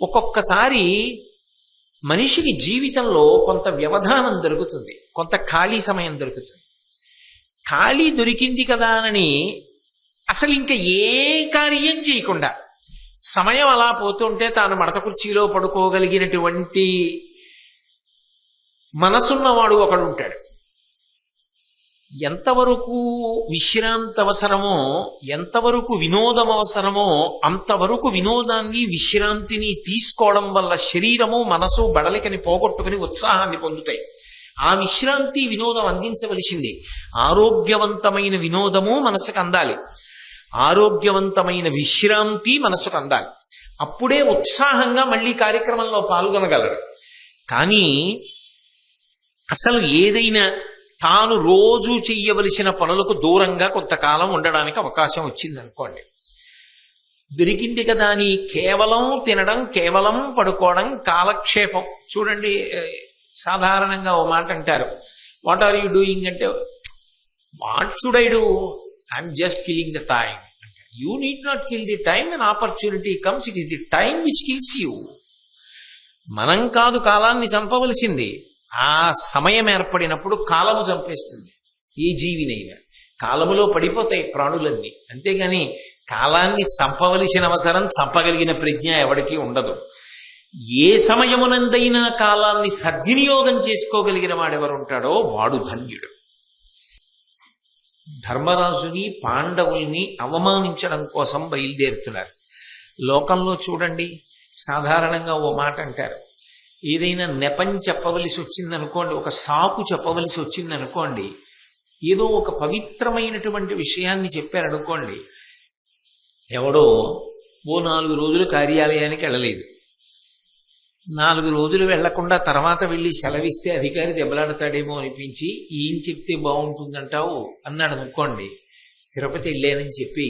ఒక్కొక్కసారి మనిషికి జీవితంలో కొంత వ్యవధానం దొరుకుతుంది, కొంత ఖాళీ సమయం దొరుకుతుంది. ఖాళీ దొరికింది కదా అని అసలు ఇంకా ఏ కార్యం చేయకుండా సమయం అలా పోతుంటే తాను మడత కుర్చీలో పడుకోగలిగినటువంటి మనసున్నవాడు ఒకడు ఉంటాడు. ఎంతవరకు విశ్రాంతి అవసరమో, ఎంతవరకు వినోదం అవసరమో అంతవరకు వినోదాన్ని విశ్రాంతిని తీసుకోవడం వల్ల శరీరము మనసు బడలికని పోగొట్టుకుని ఉత్సాహాన్ని పొందుతాయి. ఆ విశ్రాంతి వినోదం అందించవలసింది. ఆరోగ్యవంతమైన వినోదము మనసుకు అందాలి, ఆరోగ్యవంతమైన విశ్రాంతి మనసుకు అందాలి. అప్పుడే ఉత్సాహంగా మళ్ళీ కార్యక్రమంలో పాల్గొనగలరు. కానీ అసలు ఏదైనా తాను రోజు చెయ్యవలసిన పనులకు దూరంగా కొంతకాలం ఉండడానికి అవకాశం వచ్చిందనుకోండి, దొరికింది కదా అని కేవలం తినడం, కేవలం పడుకోవడం, కాలక్షేపం. చూడండి, సాధారణంగా ఓ మాట అంటారు, వాట్ ఆర్ యూ డూయింగ్ అంటే, what should I do, I'm just killing the time. You need not kill the time, an opportunity comes, it is the time which kills you. మనం కాదు కాలాన్ని చంపవలసింది, ఆ సమయం ఏర్పడినప్పుడు కాలము చంపేస్తుంది ఏ జీవినైనా. కాలములో పడిపోతాయి ప్రాణులన్నీ. అంతేగాని కాలాన్ని చంపవలసిన అవసరం, చంపగలిగిన ప్రజ్ఞ ఎవరికీ ఉండదు. ఏ సమయమునందైనా కాలాన్ని సద్వినియోగం చేసుకోగలిగిన వాడెవరు ఉంటాడో వాడు ధన్యుడు. ధర్మరాజుని పాండవుల్ని అవమానించడం కోసం బయలుదేరుతున్నారు. లోకంలో చూడండి, సాధారణంగా ఓ మాట అంటారు, ఏదైనా నెపం చెప్పవలసి వచ్చిందనుకోండి, ఒక సాకు చెప్పవలసి వచ్చిందనుకోండి, ఏదో ఒక పవిత్రమైనటువంటి విషయాన్ని చెప్పారనుకోండి, ఎవడో ఓ 4 రోజులు కార్యాలయానికి వెళ్ళలేదు, 4 రోజులు వెళ్లకుండా తర్వాత వెళ్ళి సెలవిస్తే అధికారి దెబ్బలాడతాడేమో అనిపించి ఏం చెప్తే బాగుంటుందంటావు అన్నాడు అనుకోండి, తిరుపతి వెళ్ళానని చెప్పి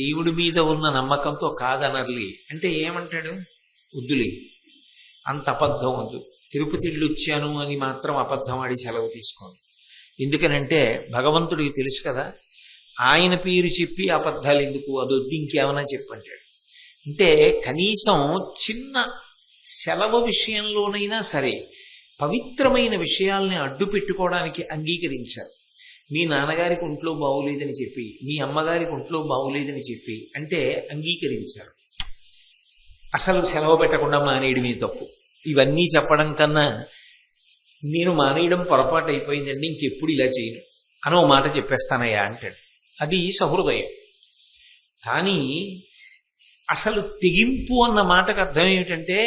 దేవుడి మీద ఉన్న నమ్మకంతో కాదనర్లి అంటే ఏమంటాడు, వద్దులే అంత అబద్ధం వద్దు, తిరుపతి వచ్చాను అని మాత్రం అబద్ధం ఆడి సెలవు తీసుకోండి. ఎందుకనంటే భగవంతుడికి తెలుసు కదా, ఆయన పేరు చెప్పి అబద్ధాలు ఎందుకు, అదొద్దు ఇంకేమన్నా చెప్పంటాడు. అంటే కనీసం చిన్న సెలవు విషయంలోనైనా సరే పవిత్రమైన విషయాల్ని అడ్డు పెట్టుకోవడానికి అంగీకరించారు. మీ నాన్నగారికి ఒంట్లో బాగులేదని చెప్పి, మీ అమ్మగారికి ఒంట్లో బాగులేదని చెప్పి అంటే అంగీకరించారు. అసలు సెలవు పెట్టకుండా మానేయడమే తప్పు. ఇవన్నీ చెప్పడం కన్నా నేను మానేయడం పొరపాటు అయిపోయిందండి, ఇంకెప్పుడు ఇలా చేయను అనో మాట చెప్పేస్తానయ్యా అంటాడు. అది సహృదయం. కానీ అసలు తెగింపు అన్న మాటకు అర్థం ఏమిటంటే,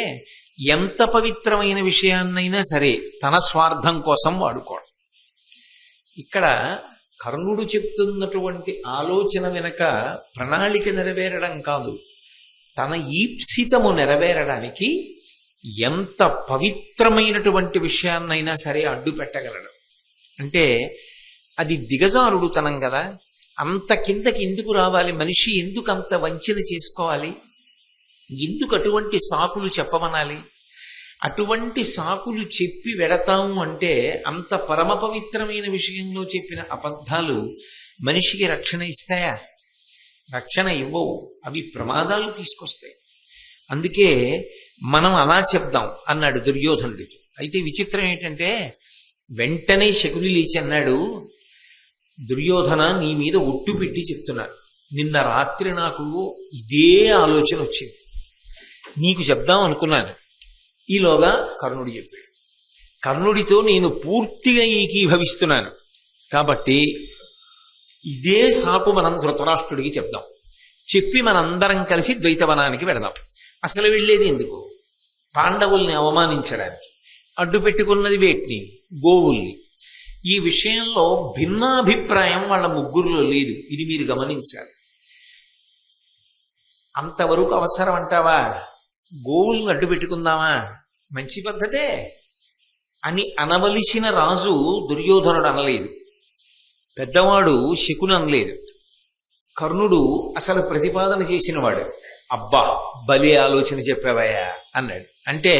ఎంత పవిత్రమైన విషయాన్నైనా సరే తన స్వార్థం కోసం వాడుకోవడం. ఇక్కడ కర్ణుడు చెప్తున్నటువంటి ఆలోచన వెనక ప్రణాళిక నెరవేరడం కాదు, తన ఈప్సితము నెరవేరడానికి ఎంత పవిత్రమైనటువంటి విషయాన్నైనా సరే అడ్డు పెట్టగలడు. అంటే అది దిగజారుడుతనం కదా. అంత కిందకి ఎందుకు రావాలి మనిషి, ఎందుకు అంత వంచన చేసుకోవాలి, ఎందుకు అటువంటి సాకులు చెప్పమనాలి? అటువంటి సాకులు చెప్పి వెడతాము అంటే అంత పరమ పవిత్రమైన విషయంలో చెప్పిన అబద్ధాలు మనిషికి రక్షణ ఇస్తాయా? రక్షణ ఇవ్వవు, అవి ప్రమాదాలు తీసుకొస్తాయి. అందుకే మనం అలా చెప్దాం అన్నాడు దుర్యోధనుడికి. అయితే విచిత్రం ఏంటంటే వెంటనే శకుని లేచి అన్నాడు, దుర్యోధన నీ మీద ఒట్టు పెట్టి చెప్తున్నాను, నిన్న రాత్రి నాకు ఇదే ఆలోచన వచ్చింది, నీకు చెప్దాం అనుకున్నాను. ఈలోగా కర్ణుడు చెప్పాడు. కర్ణుడితో నేను పూర్తిగా ఏకీభవిస్తున్నాను కాబట్టి ఇదే సాకు మనం ధృతరాష్ట్రుడికి చెప్దాం, చెప్పి మనందరం కలిసి ద్వైతవనానికి వెళదాం. అసలు వెళ్ళేది ఎందుకు? పాండవుల్ని అవమానించడానికి. అడ్డు పెట్టుకున్నది వేటిని? గోవుల్ని. ఈ విషయంలో భిన్నాభిప్రాయం వాళ్ళ ముగ్గురులో లేదు, ఇది మీరు గమనించాలి. అంతవరకు అవసరం అంటావా? గోవుల్ని అడ్డు పెట్టుకుందామా, మంచి పద్ధతే అని అనవలసిన రాజు దుర్యోధనుడు అనలేదు, పెద్దవాడు శకుని అనలేదు. కర్ణుడు అసలు ప్రతిపాదన చేసినవాడు. అబ్బా బలి ఆలోచన చెప్పావయ్యా అన్నాడు. అంటే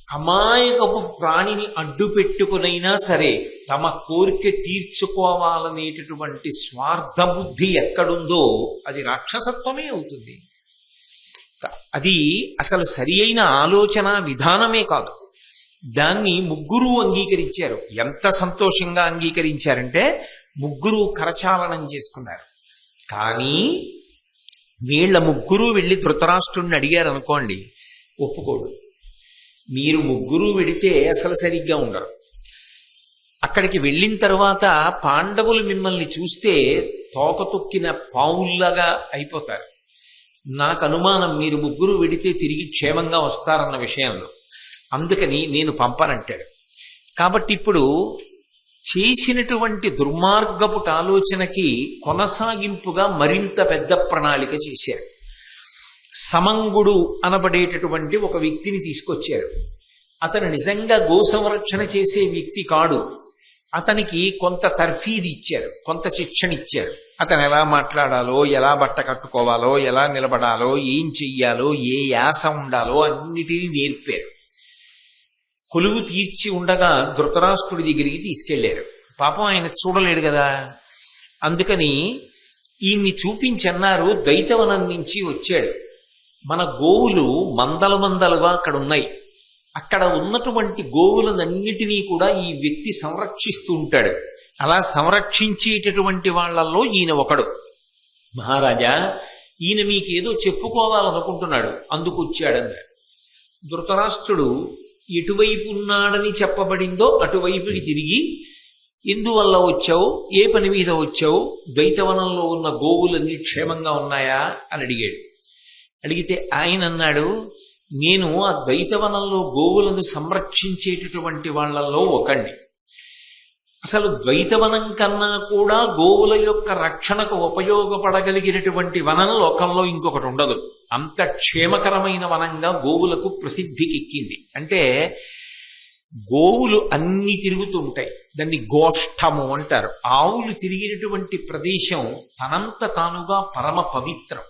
అమాయకపు ప్రాణిని అడ్డు పెట్టుకునైనా సరే తమ కోరిక తీర్చుకోవాలనేటటువంటి స్వార్థ బుద్ధి ఎక్కడుందో అది రాక్షసత్వమే అవుతుంది. అది అసలు సరి అయిన ఆలోచన విధానమే కాదు. దాన్ని ముగ్గురు అంగీకరించారు. ఎంత సంతోషంగా అంగీకరించారంటే ముగ్గురు కరచాలనం చేసుకున్నారు. కానీ వీళ్ళ ముగ్గురు వెళ్ళి ధృతరాష్ట్రుడిని అడిగారు అనుకోండి, ఒప్పుకోడు. మీరు ముగ్గురు వెడితే అసలు సరిగ్గా ఉండరు. అక్కడికి వెళ్ళిన తర్వాత పాండవులు మిమ్మల్ని చూస్తే తోక తొక్కిన పావుల్లాగా అయిపోతారు. నాకు అనుమానం మీరు ముగ్గురు వెడితే తిరిగి క్షేమంగా వస్తారన్న విషయంలో. అందుకని నేను పంపనంటాడు. కాబట్టి ఇప్పుడు చేసినటువంటి దుర్మార్గపు ఆలోచనకి కొనసాగింపుగా మరింత పెద్ద ప్రణాళిక చేశారు. సమంగుడు అనబడేటటువంటి ఒక వ్యక్తిని తీసుకొచ్చారు. అతను నిజంగా గో సంరక్షణ చేసే వ్యక్తి కాడు. అతనికి కొంత తర్ఫీదు ఇచ్చారు, కొంత శిక్షణ ఇచ్చారు. అతను ఎలా మాట్లాడాలో, ఎలా బట్ట కట్టుకోవాలో, ఎలా నిలబడాలో, ఏం చెయ్యాలో, ఏ యాస ఉండాలో అన్నిటినీ నేర్పారు. కొలువు తీర్చి ఉండగా ధృతరాష్ట్రుడి దగ్గరికి తీసుకెళ్లారు. పాపం ఆయన చూడలేడు కదా, అందుకని ఈయన్ని చూపించన్నారు. ద్వైతవనం నుంచి వచ్చాడు. మన గోవులు మందలు మందలుగా అక్కడ ఉన్నాయి. అక్కడ ఉన్నటువంటి గోవులనన్నిటినీ కూడా ఈ వ్యక్తి సంరక్షిస్తూ ఉంటాడు. అలా సంరక్షించేటటువంటి వాళ్ళల్లో ఈయన ఒకడు. మహారాజా, ఈయన మీకేదో చెప్పుకోవాలనుకుంటున్నాడు, అందుకు వచ్చాడన్నారు. ధృతరాష్ట్రుడు ఎటువైపు ఉన్నాడని చెప్పబడిందో అటువైపుకి తిరిగి, ఎందువల్ల వచ్చావు, ఏ పని మీద వచ్చావు, ద్వైతవనంలో ఉన్న గోవులన్నీ క్షేమంగా ఉన్నాయా అని అడిగాడు. అడిగితే ఆయన అన్నాడు, నేను ఆ ద్వైతవనంలో గోవులను సంరక్షించేటటువంటి వాళ్ళల్లో ఒకణ్ణి. అసలు ద్వైతవనం కన్నా కూడా గోవుల యొక్క రక్షణకు ఉపయోగపడగలిగినటువంటి వనం లోకంలో ఇంకొకటి ఉండదు. అంత క్షేమకరమైన వనంగా గోవులకు ప్రసిద్ధికెక్కింది. అంటే గోవులు అన్ని తిరుగుతుంటాయి, దాన్ని గోష్ఠము అంటారు. ఆవులు తిరిగినటువంటి ప్రదేశం తనంత తానుగా పరమ పవిత్రం.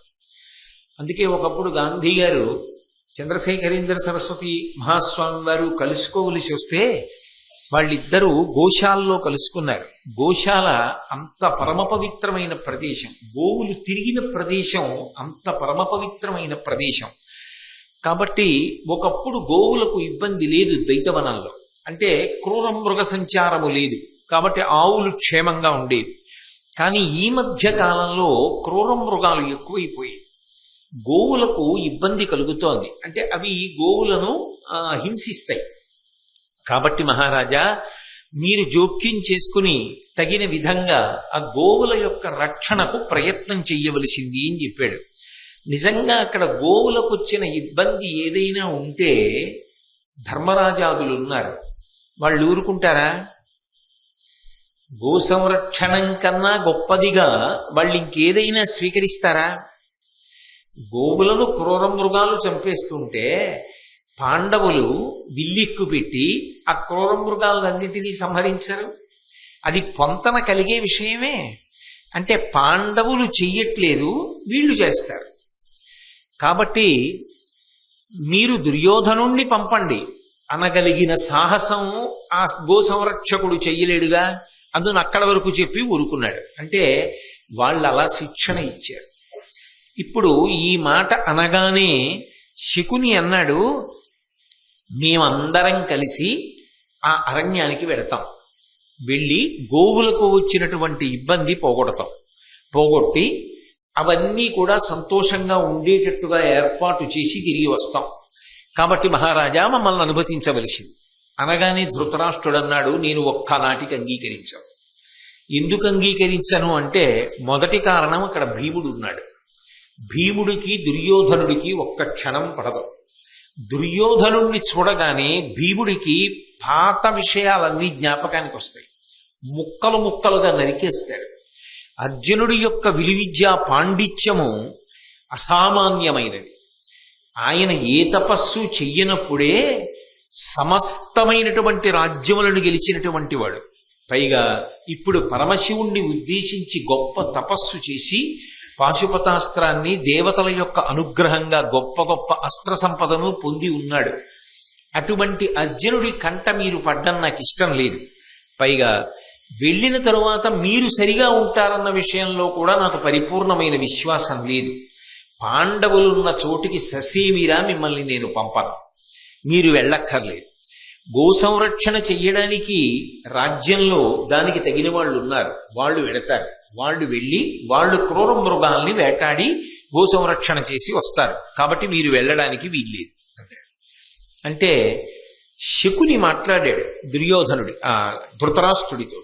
అందుకే ఒకప్పుడు గాంధీ గారు చంద్రశేఖరేంద్ర సరస్వతి మహాస్వామి వారు కలుసుకోవలసి వస్తే వాళ్ళిద్దరూ గోశాలలో కలుసుకున్నారు. గోశాల అంత పరమ పవిత్రమైన ప్రదేశం, గోవులు తిరిగిన ప్రదేశం అంత పరమ పవిత్రమైన ప్రదేశం. కాబట్టి ఒకప్పుడు గోవులకు ఇబ్బంది లేదు ద్వైతవనంలో. అంటే క్రూర మృగ సంచారము లేదు, కాబట్టి ఆవులు క్షేమంగా ఉండేవి. కానీ ఈ మధ్య కాలంలో క్రూర మృగాలు ఎక్కువైపోయాయి. గోవులకు ఇబ్బంది కలుగుతోంది. అంటే అవి గోవులను హింసిస్తాయి. కాబట్టి మహారాజా, మీరు జోక్యం చేసుకుని తగిన విధంగా ఆ గోవుల యొక్క రక్షణకు ప్రయత్నం చెయ్యవలసింది అని చెప్పాడు. నిజంగా అక్కడ గోవులకు వచ్చిన ఇబ్బంది ఏదైనా ఉంటే ధర్మరాజాదులు ఉన్నారు, వాళ్ళు ఊరుకుంటారా? గో సంరక్షణం కన్నా గొప్పదిగా వాళ్ళు ఇంకేదైనా స్వీకరిస్తారా? గోవులను క్రూర మృగాలు చంపేస్తుంటే పాండవులు విల్లిక్కు పెట్టి ఆ క్రూర మృగాలన్నింటినీ సంహరించరు. అది పొంతన కలిగే విషయమే. అంటే పాండవులు చెయ్యట్లేదు, వీళ్ళు చేస్తారు. కాబట్టి మీరు దుర్యోధనుణ్ణి పంపండి అనగలిగిన సాహసం ఆ గో సంరక్షకుడు చెయ్యలేడుగా. అందును అక్కడ వరకు చెప్పి ఊరుకున్నాడు. అంటే వాళ్ళు అలా శిక్షణ ఇచ్చారు. ఇప్పుడు ఈ మాట అనగానే శకుని అన్నాడు, మేమందరం కలిసి ఆ అరణ్యానికి వెడతాం, వెళ్ళి గోవులకు వచ్చినటువంటి ఇబ్బంది పోగొట్టి అవన్నీ కూడా సంతోషంగా ఉండేటట్టుగా ఏర్పాటు చేసి తిరిగి వస్తాం. కాబట్టి మహారాజా మమ్మల్ని అనుమతించవలసింది. అనగానే ధృతరాష్ట్రుడు అన్నాడు, నేను ఒక్కనాటికి అంగీకరించాను. ఎందుకు అంగీకరించను అంటే మొదటి కారణం, అక్కడ భీముడు ఉన్నాడు. భీముడికి దుర్యోధనుడికి ఒక్క క్షణం పడదు. దుర్యోధనుణ్ణి చూడగానే భీముడికి పాత విషయాలన్నీ జ్ఞాపకానికి వస్తాయి. ముక్కలు ముక్కలుగా నరికేస్తాడు. అర్జునుడి యొక్క విలువిద్యా పాండిత్యము అసామాన్యమైనది. ఆయన ఏ తపస్సు చెయ్యనప్పుడే సమస్తమైనటువంటి రాజ్యములను గెలిచినటువంటి వాడు. పైగా ఇప్పుడు పరమశివుణ్ణి ఉద్దేశించి గొప్ప తపస్సు చేసి పాశుపతాస్త్రాన్ని దేవతల యొక్క అనుగ్రహంగా గొప్ప గొప్ప అస్త్ర సంపదను పొంది ఉన్నాడు. అటువంటి అర్జునుడి కంట మీరు పడ్డం నాకు ఇష్టం లేదు. పైగా వెళ్ళిన తరువాత మీరు సరిగా ఉంటారన్న విషయంలో కూడా నాకు పరిపూర్ణమైన విశ్వాసం లేదు. పాండవులున్న చోటికి ససేమిరా మిమ్మల్ని నేను పంపను, మీరు వెళ్ళక్కర్లేదు. గో సంరక్షణ చెయ్యడానికి రాజ్యంలో దానికి తగిన వాళ్ళు ఉన్నారు, వాళ్ళు వెళతారు. వాళ్ళు వెళ్ళి వాళ్ళు క్రూర మృగాల్ని వేటాడి గో సంరక్షణ చేసి వస్తారు, కాబట్టి మీరు వెళ్ళడానికి వీల్లేదు అంటే శకుని మాట్లాడాడు ధృతరాష్ట్రుడితో.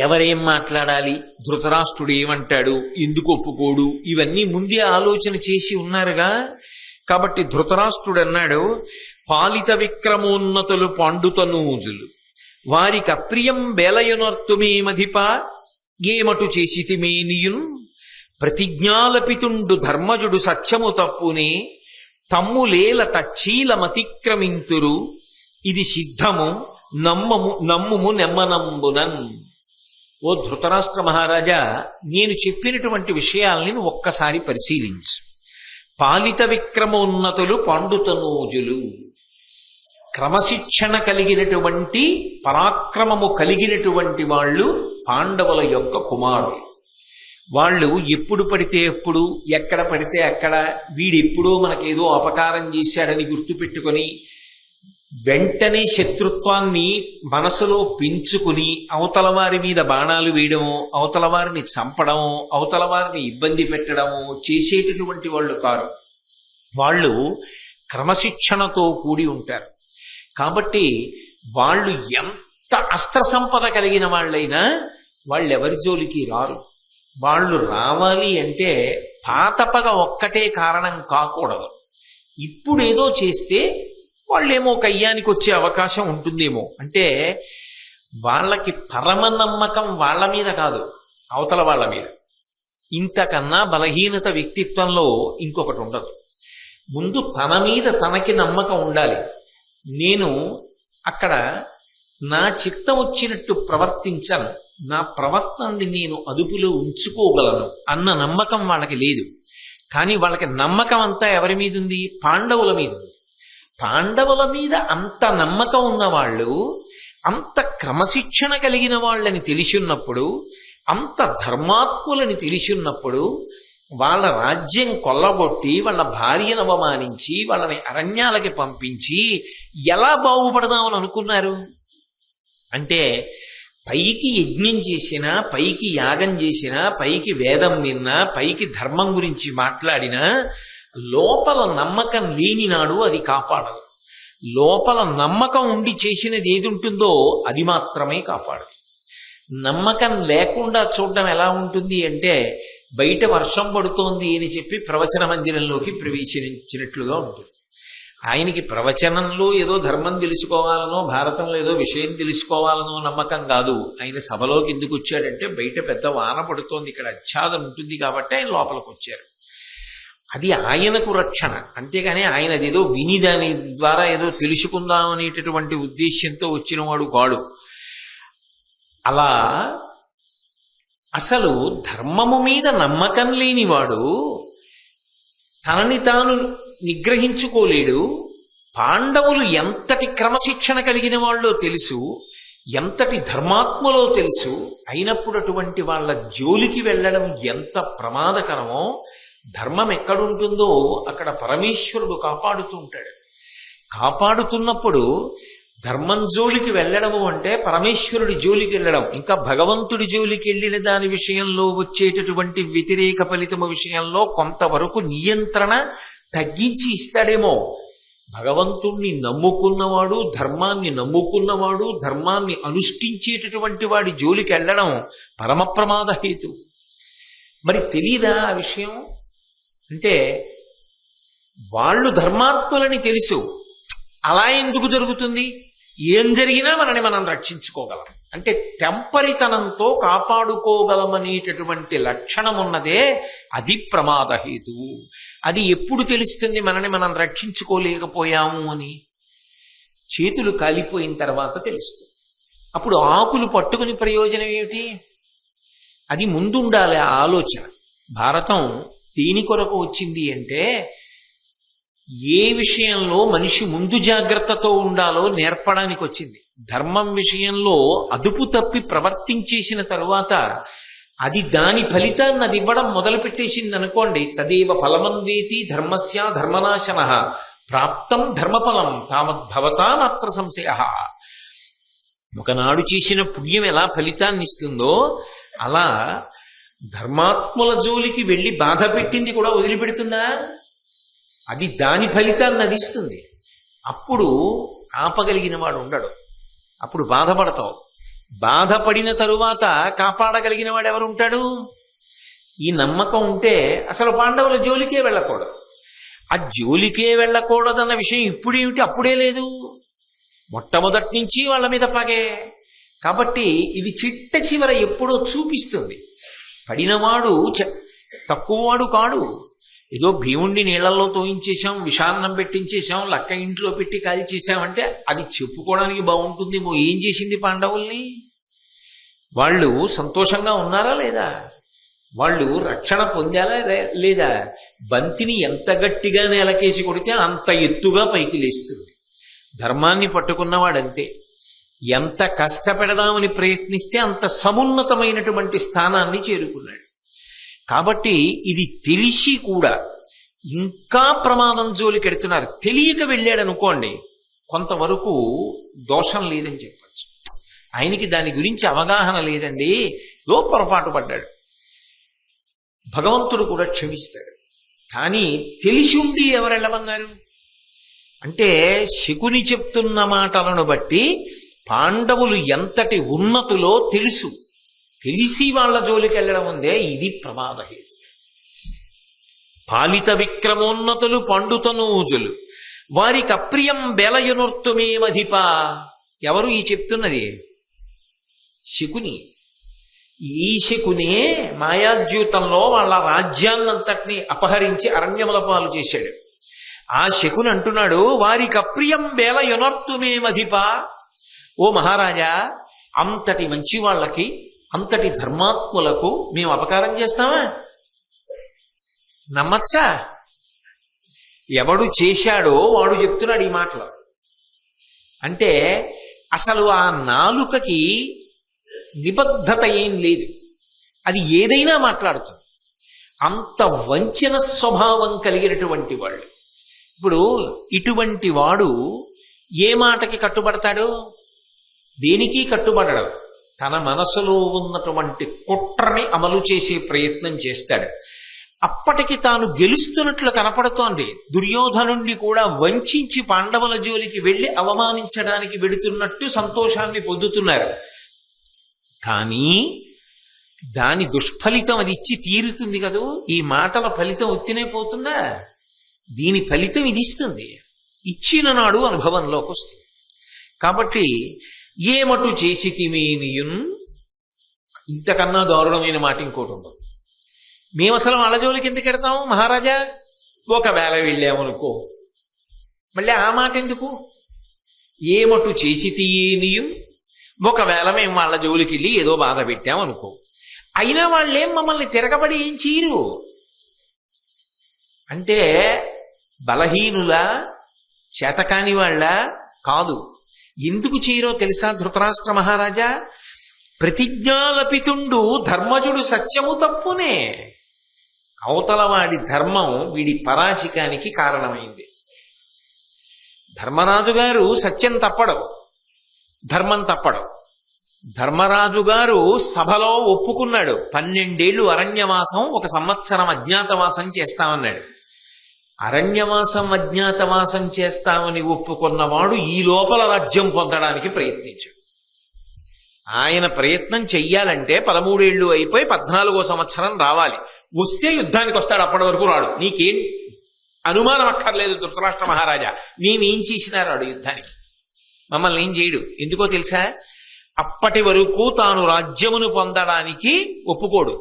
ఎవరేం మాట్లాడాలి, ధృతరాష్ట్రుడు ఏమంటాడు, ఎందుకు ఒప్పుకోడు, ఇవన్నీ ముందే ఆలోచన చేసి ఉన్నారుగా. కాబట్టి ధృతరాష్ట్రుడు అన్నాడు, పాలిత విక్రమోన్నతులు పాండుతనూజులు వారికి అప్రియం బేలయునర్తుమేమధిప ఏమటు చేసితిమేనియున్ ప్రతిజ్ఞాలపితుండు ధర్మజుడు సత్యము తప్పునే తమ్ములేల తచ్చీలమతిక్రమింతురు ఇది సిద్ధము నమ్ముము నెమ్మనంబునన్. ఓ ధృతరాష్ట్ర మహారాజా, నేను చెప్పినటువంటి విషయాల్ని ఒక్కసారి పరిశీలించు. పాలిత విక్రమోన్నతులు పాండుతనూజులు, క్రమశిక్షణ కలిగినటువంటి పరాక్రమము కలిగినటువంటి వాళ్ళు పాండవుల యొక్క కుమారులు. వాళ్ళు ఎప్పుడు పడితే ఎప్పుడు, ఎక్కడ పడితే అక్కడ వీడెప్పుడో మనకేదో అపకారం చేశాడని గుర్తుపెట్టుకొని వెంటనే శత్రుత్వాన్ని మనసులో పెంచుకుని అవతల వారి మీద బాణాలు వేయడము, అవతల వారిని చంపడము, అవతల వారిని ఇబ్బంది పెట్టడము చేసేటటువంటి వాళ్ళు కారు. వాళ్ళు క్రమశిక్షణతో కూడి ఉంటారు. కాబట్టి వాళ్ళు ఎంత అస్త్ర సంపద కలిగిన వాళ్ళైనా వాళ్ళెవరి జోలికి రారు. వాళ్ళు రావాలి అంటే పాతపగ ఒక్కటే కారణం కాకూడదు. ఇప్పుడేదో చేస్తే వాళ్ళేమో కయ్యానికి వచ్చే అవకాశం ఉంటుందేమో అంటే వాళ్ళకి పరమ నమ్మకం వాళ్ళ మీద కాదు, అవతల వాళ్ళ మీద. ఇంతకన్నా బలహీనత వ్యక్తిత్వంలో ఇంకొకటి ఉండదు. ముందు తన మీద తనకి నమ్మకం ఉండాలి. నేను అక్కడ నా చిత్తం వచ్చినట్టు ప్రవర్తించను, నా ప్రవర్తనని నేను అదుపులో ఉంచుకోగలను అన్న నమ్మకం వాళ్ళకి లేదు. కానీ వాళ్ళకి నమ్మకం అంతా ఎవరి మీద ఉంది? పాండవుల మీద ఉంది. పాండవుల మీద అంత నమ్మకం ఉన్నవాళ్ళు, అంత క్రమశిక్షణ కలిగిన వాళ్ళని తెలిసిన్నప్పుడు, అంత ధర్మాత్ములని తెలిసిన్నప్పుడు వాళ్ళ రాజ్యం కొల్లగొట్టి వాళ్ళ భార్యను అవమానించి వాళ్ళని అరణ్యాలకి పంపించి ఎలా బాగుపడదామని అనుకున్నారు? అంటే పైకి యజ్ఞం చేసినా, పైకి యాగం చేసినా, పైకి వేదం విన్నా, పైకి ధర్మం గురించి మాట్లాడినా లోపల నమ్మకం లేని నాడు అది కాపాడదు. లోపల నమ్మకం ఉండి చేసినది ఏది ఉంటుందో అది మాత్రమే కాపాడదు. నమ్మకం లేకుండా చూడడం ఎలా ఉంటుంది అంటే బయట వర్షం పడుతోంది అని చెప్పి ప్రవచన మందిరంలోకి ప్రవేశించినట్లుగా ఉంటుంది. ఆయనకి ప్రవచనంలో ఏదో ధర్మం తెలుసుకోవాలనో, భారతంలో ఏదో విషయం తెలుసుకోవాలనో నమ్మకం కాదు. ఆయన సభలోకి ఎందుకు వచ్చాడంటే బయట పెద్ద వాన పడుతోంది, ఇక్కడ ఆచ్ఛాదం ఉంటుంది కాబట్టి ఆయన లోపలికి వచ్చారు. అది ఆయనకు రక్షణ, అంతేగాని ఆయన అదేదో విని దాని ద్వారా ఏదో తెలుసుకుందాం అనేటటువంటి ఉద్దేశ్యంతో వచ్చినవాడు కాడు. అలా అసలు ధర్మము మీద నమ్మకం లేనివాడు తనని తాను నిగ్రహించుకోలేడు. పాండవులు ఎంతటి క్రమశిక్షణ కలిగిన వాళ్ళో తెలుసు, ఎంతటి ధర్మాత్మలో తెలుసు. అయినప్పుడు అటువంటి వాళ్ళ జోలికి వెళ్ళడం ఎంత ప్రమాదకరమో, ధర్మం ఎక్కడుంటుందో అక్కడ పరమేశ్వరుడు కాపాడుతూ ఉంటాడు. కాపాడుతున్నప్పుడు ధర్మం జోలికి వెళ్ళడము అంటే పరమేశ్వరుడి జోలికి వెళ్ళడం. ఇంకా భగవంతుడి జోలికి వెళ్ళిన దాని విషయంలో వచ్చేటటువంటి వ్యతిరేక ఫలితము విషయంలో కొంతవరకు నియంత్రణ తగ్గించి ఇస్తాడేమో. భగవంతుణ్ణి నమ్ముకున్నవాడు, ధర్మాన్ని నమ్ముకున్నవాడు, ధర్మాన్ని అనుష్ఠించేటటువంటి వాడి జోలికి వెళ్ళడం పరమ ప్రమాద హేతు. మరి తెలీదా ఆ విషయం? అంటే వాళ్ళు ధర్మాత్ములని తెలుసు. అలా ఎందుకు జరుగుతుంది? ఏం జరిగినా మనం రక్షించుకోగలం అంటే టెంపరితనంతో కాపాడుకోగలమనేటటువంటి లక్షణం ఉన్నదే, అది ప్రమాదహేతువు. అది ఎప్పుడు తెలుస్తుంది మనం రక్షించుకోలేకపోయాము అని? చేతులు కాలిపోయిన తర్వాత తెలుస్తుంది. అప్పుడు ఆకులు పట్టుకుని ప్రయోజనం ఏమిటి? అది ముందుండాలి ఆ ఆలోచన. భారతం దేని కొరకు వచ్చింది అంటే ఏ విషయంలో మనిషి ముందు జాగ్రత్తతో ఉండాలో నేర్పడానికి వచ్చింది. ధర్మం విషయంలో అదుపు తప్పి ప్రవర్తించేసిన తరువాత అది దాని ఫలితాన్ని అది ఇవ్వడం మొదలుపెట్టేసింది అనుకోండి, తదేవ ఫలమన్వేతి ధర్మస్య ధర్మనాశన ప్రాప్తం ధర్మఫలం తావద్భవతా మాత్ర సంశయ. ఒకనాడు చేసిన పుణ్యం ఎలా ఫలితాన్ని ఇస్తుందో అలా ధర్మాత్ముల జోలికి వెళ్ళి బాధ పెట్టింది కూడా వదిలిపెడుతుందా? అది దాని ఫలితాన్ని అది ఇస్తుంది. అప్పుడు ఆపగలిగిన వాడు ఉండడు, అప్పుడు బాధపడతావు. బాధపడిన తరువాత కాపాడగలిగిన వాడు ఎవరు ఉంటాడు? ఈ నమ్మకం ఉంటే అసలు పాండవుల జోలికే వెళ్ళకూడదు. ఆ జోలికే వెళ్ళకూడదన్న విషయం ఇప్పుడేమిటి, అప్పుడే లేదు, మొట్టమొదటి నుంచి వాళ్ళ మీద పగే. కాబట్టి ఇది చిట్ట చివర ఎప్పుడో చూపిస్తుంది. పడినవాడు తక్కువవాడు కాడు. ఏదో భీముణ్ణి నీళ్లలో తోయించేశాం, విషాన్నం పెట్టించేశాం, లక్క ఇంట్లో పెట్టి కాలి చేశామంటే అది చెప్పుకోవడానికి బాగుంటుందేమో. ఏం చేసింది పాండవుల్ని? వాళ్ళు సంతోషంగా ఉన్నారా లేదా? వాళ్ళు రక్షణ పొందాలా లేదా? బంతిని ఎంత గట్టిగా నేలకేసి కొడితే అంత ఎత్తుగా పైకి లేస్తుంది. ధర్మాన్ని పట్టుకున్నవాడంతే. ఎంత కష్టపెడదామని ప్రయత్నిస్తే అంత సమున్నతమైనటువంటి స్థానాన్ని చేరుకున్నాడు. కాబట్టి ఇది తెలిసి కూడా ఇంకా ప్రమాదం జోలికెడుతున్నారు. తెలియక వెళ్ళాడు అనుకోండి, కొంతవరకు దోషం లేదని చెప్పచ్చు. ఆయనకి దాని గురించి అవగాహన లేదండి, పొరపాటు పడ్డాడు, భగవంతుడు కూడా క్షమిస్తాడు. కానీ తెలిసి ఉండి ఎవరు వెళ్ళమన్నారు అంటే, శకుని చెప్తున్న మాటలను బట్టి పాండవులు ఎంతటి ఉన్నతులో తెలిసి వాళ్ళ జోలికి వెళ్ళడం ఉందే, ఇది ప్రమాదహేతు. పాలిత విక్రమోన్నతులు పండుతనూజులు వారికి అప్రియం బెలయునొర్తుమేమధిప. ఎవరు ఈ చెప్తున్నది? శకుని. ఈ శకునే మాయాద్యూతంలో వాళ్ళ రాజ్యాన్నంతటినీ అపహరించి అరణ్యముల పాలు చేశాడు. ఆ శకుని అంటున్నాడు, వారికి అప్రియం బెలయునొర్తుమేమధిప. ఓ మహారాజా, అంతటి మంచి వాళ్ళకి, అంతటి ధర్మాత్ములకు మేము అపకారం చేస్తామా? నమ్మచ్చా? ఎవడు చేశాడో వాడు చెప్తున్నాడు ఈ మాటలు. అంటే అసలు ఆ నాలుకకి నిబద్ధత ఏం లేదు, అది ఏదైనా మాట్లాడుతుంది. అంత వంచన స్వభావం కలిగినటువంటి వాళ్ళు. ఇప్పుడు ఇటువంటి వాడు ఏ మాటకి కట్టుబడతాడు? దేనికి కట్టుబడడు. తన మనసులో ఉన్నటువంటి కుట్రని అమలు చేసే ప్రయత్నం చేస్తాడు. అప్పటికి తాను గెలుస్తున్నట్లు కనపడుతోంది. దుర్యోధనుణ్ణి కూడా వంచి పాండవుల జోలికి వెళ్లి అవమానించడానికి వెడుతున్నట్టు సంతోషాన్ని పొందుతున్నారు. కానీ దాని దుష్ఫలితం అది ఇచ్చి తీరుతుంది కదూ. ఈ మాటల ఫలితం ఉత్తినే పోతుందా? దీని ఫలితం ఇది ఇస్తుంది. ఇచ్చిన నాడు అనుభవంలోకి వస్తుంది. కాబట్టి ఏమటు చేసి తిమేనియున్, ఇంతకన్నా దారుణమైన మాట ఇంకోటి ఉండదు. మేము అసలు వాళ్ళ జోలికి ఎందుకు ఎడతాము మహారాజా? ఒకవేళ వెళ్ళామనుకో, మళ్ళీ ఆ మాట ఎందుకు? ఏమటు చేసి తీయనియు, ఒకవేళ మేము వాళ్ళ జోలికి వెళ్ళి ఏదో బాధ పెట్టామనుకో, అయినా వాళ్ళేం మమ్మల్ని తిరగబడి ఏం చేయరు. అంటే బలహీనుల, చేతకాని వాళ్ళ కాదు. ఎందుకు చేయరో తెలుసా ధృతరాష్ట్ర మహారాజా? ప్రతిజ్ఞాలపితుండు ధర్మజుడు సత్యము తప్పునే. అవతల వాడి ధర్మం వీడి పరాచికానికి కారణమైంది. ధర్మరాజు గారు సత్యం తప్పడు, ధర్మం తప్పడు. ధర్మరాజు గారు సభలో ఒప్పుకున్నాడు, 12 ఏళ్లు అరణ్యవాసం, 1 సంవత్సరం అజ్ఞాతవాసం చేస్తామన్నాడు. అరణ్యవాసం అజ్ఞాతవాసం చేస్తామని ఒప్పుకున్నవాడు ఈ లోపల రాజ్యం పొందడానికి ప్రయత్నించాడు. ఆయన ప్రయత్నం చెయ్యాలంటే 13 ఏళ్లు అయిపోయి 14వ సంవత్సరం రావాలి. వస్తే యుద్ధానికి వస్తాడు, అప్పటి వరకు రాడు. నీకేం అనుమానం అక్కర్లేదు ధృతరాష్ట్ర మహారాజా, మేమేం చేసినా రాడు యుద్ధానికి, మమ్మల్ని ఏం చేయడు. ఎందుకో తెలుసా? అప్పటి వరకు తాను రాజ్యమును పొందడానికి ఒప్పుకోడు.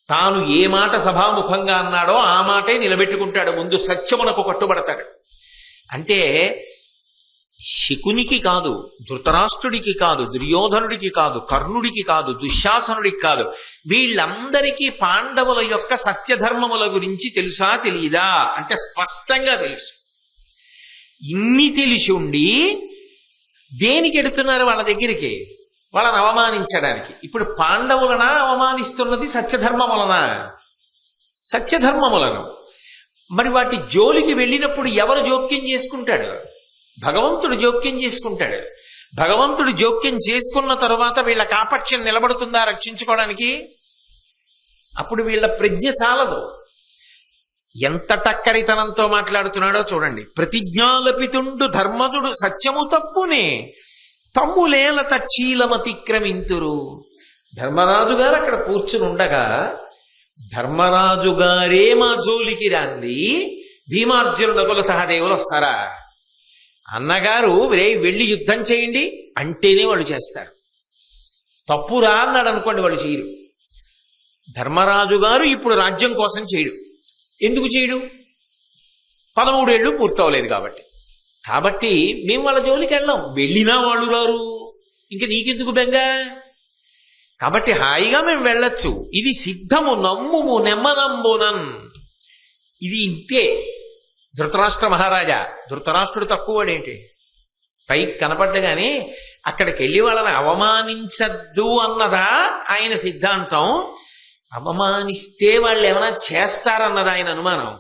తాను ఏ మాట సభాముఖంగా అన్నాడో ఆ మాటే నిలబెట్టుకుంటాడు. ముందు సత్యమునకు కట్టుబడతాడు. అంటే శకునికి కాదు, ధృతరాష్ట్రుడికి కాదు, దుర్యోధనుడికి కాదు, కర్ణుడికి కాదు, దుశ్శాసనుడికి కాదు, వీళ్ళందరికీ పాండవుల యొక్క సత్యధర్మముల గురించి తెలుసా తెలీదా అంటే స్పష్టంగా తెలుసు. ఇన్ని తెలిసి ఉండి దేనికి ఎడుతున్నారు వాళ్ళ దగ్గరికి? వాళ్ళని అవమానించడానికి. ఇప్పుడు పాండవులన అవమానిస్తున్నది సత్యధర్మములన? సత్యధర్మములను. మరి వాటి జోలికి వెళ్ళినప్పుడు ఎవరు జోక్యం చేసుకుంటాడు? భగవంతుడు జోక్యం చేసుకుంటాడు. భగవంతుడు జోక్యం చేసుకున్న తరువాత వీళ్ళ కాపట్యం నిలబడుతుందా రక్షించుకోవడానికి? అప్పుడు వీళ్ళ ప్రజ్ఞ చాలదు. ఎంత టక్కరితనంతో మాట్లాడుతున్నాడో చూడండి. ప్రతిజ్ఞాలపితుండు ధర్మదుడు సత్యము తప్పునే తమ్ములేల తచ్చీలమతిక్రమింతురు. ధర్మరాజు గారు అక్కడ కూర్చుని ఉండగా ధర్మరాజు గారే మా జోలికి రాంది భీమార్జునుడు నకుల సహదేవులు వస్తారా? అన్నగారు వెళ్ళి యుద్ధం చేయండి అంటేనే వాళ్ళు చేస్తారు. తప్పురా అన్నాడు అనుకోండి, వాళ్ళు చేయరు. ధర్మరాజు గారు ఇప్పుడు రాజ్యం కోసం చేయడు. ఎందుకు చేయడు? 13 ఏళ్ళు పూర్తవలేదు కాబట్టి. కాబట్టి మేము వాళ్ళ జోలికి వెళ్ళాం. వెళ్ళినా వాళ్ళు రారు, ఇంక నీకెందుకు బెంగ? కాబట్టి హాయిగా మేము వెళ్ళొచ్చు. ఇది సిద్ధము నమ్ముము నెమ్మనంబునన్. ఇది ఇంతే. ధృతరాష్ట్ర మహారాజా. ధృతరాష్ట్రుడు తక్కువడేంటి? పైకి కనపడ్డగానే అక్కడికి వెళ్ళి వాళ్ళని అవమానించద్దు అన్నదా ఆయన సిద్ధాంతం? అవమానిస్తే వాళ్ళు ఏమైనా చేస్తారన్నదా ఆయన అనుమానం?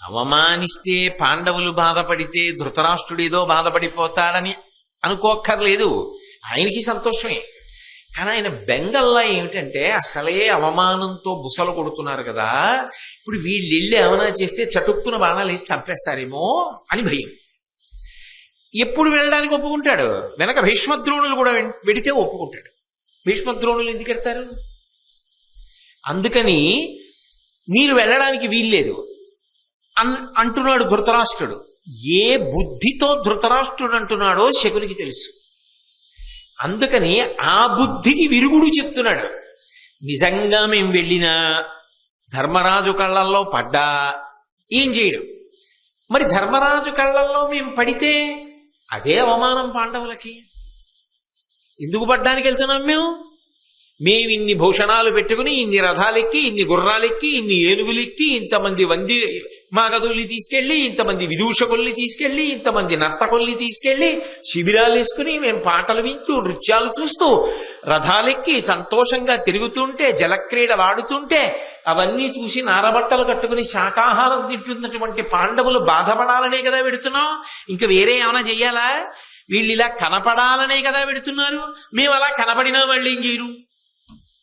అవమానిస్తే పాండవులు బాధపడితే ధృతరాష్ట్రుడు ఏదో బాధపడిపోతాడని అనుకోక్కర్లేదు. ఆయనకి సంతోషమే. కానీ ఆయన బెంగల్లా ఏమిటంటే అసలే అవమానంతో బుసలు కొడుతున్నారు కదా, ఇప్పుడు వీళ్ళు వెళ్ళి ఏమైనా చేస్తే చటుక్కున బాణాలు వేసి చంపేస్తారేమో అని భయం. ఎప్పుడు వెళ్ళడానికి ఒప్పుకుంటాడు? వెనక భీష్మద్రోణులు కూడా వెడితే ఒప్పుకుంటాడు. భీష్మద్రోణులు ఎందుకు వెళ్తారు? అందుకని మీరు వెళ్ళడానికి వీల్లేదు అంటున్నాడు ధృతరాష్ట్రుడు. ఏ బుద్ధితో ధృతరాష్ట్రుడు అంటున్నాడో శకునికి తెలుసు. అందుకని ఆ బుద్ధికి విరుగుడు చెప్తున్నాడు. నిజంగా మేము వెళ్ళినా ధర్మరాజు కళ్ళల్లో పడ్డా ఏం చేయడు. మరి ధర్మరాజు కళ్ళల్లో మేము పడితే అదే అవమానం పాండవులకి. ఎందుకు పడ్డానికి వెళ్తున్నాం? మేము ఇన్ని భూషణాలు పెట్టుకుని, ఇన్ని రథాలెక్కి, ఇన్ని గుర్రాలెక్కి, ఇన్ని ఏనుగులెక్కి, ఇంతమంది వంది మాగదుల్ని తీసుకెళ్లి, ఇంతమంది విదూషకుల్ని తీసుకెళ్లి, ఇంతమంది నర్తకుల్ని తీసుకెళ్లి శిబిరాలు వేసుకుని మేము పాటలు వింటూ నృత్యాలు చూస్తూ రథాలెక్కి సంతోషంగా తిరుగుతుంటే, జలక్రీడ వాడుతుంటే అవన్నీ చూసి నారబట్టలు కట్టుకుని శాకాహారం తింటున్నటువంటి పాండవులు బాధపడాలనే కదా పెడుతున్నాం. ఇంకా వేరే ఏమైనా చెయ్యాలా? వీళ్ళు ఇలా కనపడాలనే కదా పెడుతున్నారు. మేము అలా కనపడినా వాళ్ళు ఏం చేయరు.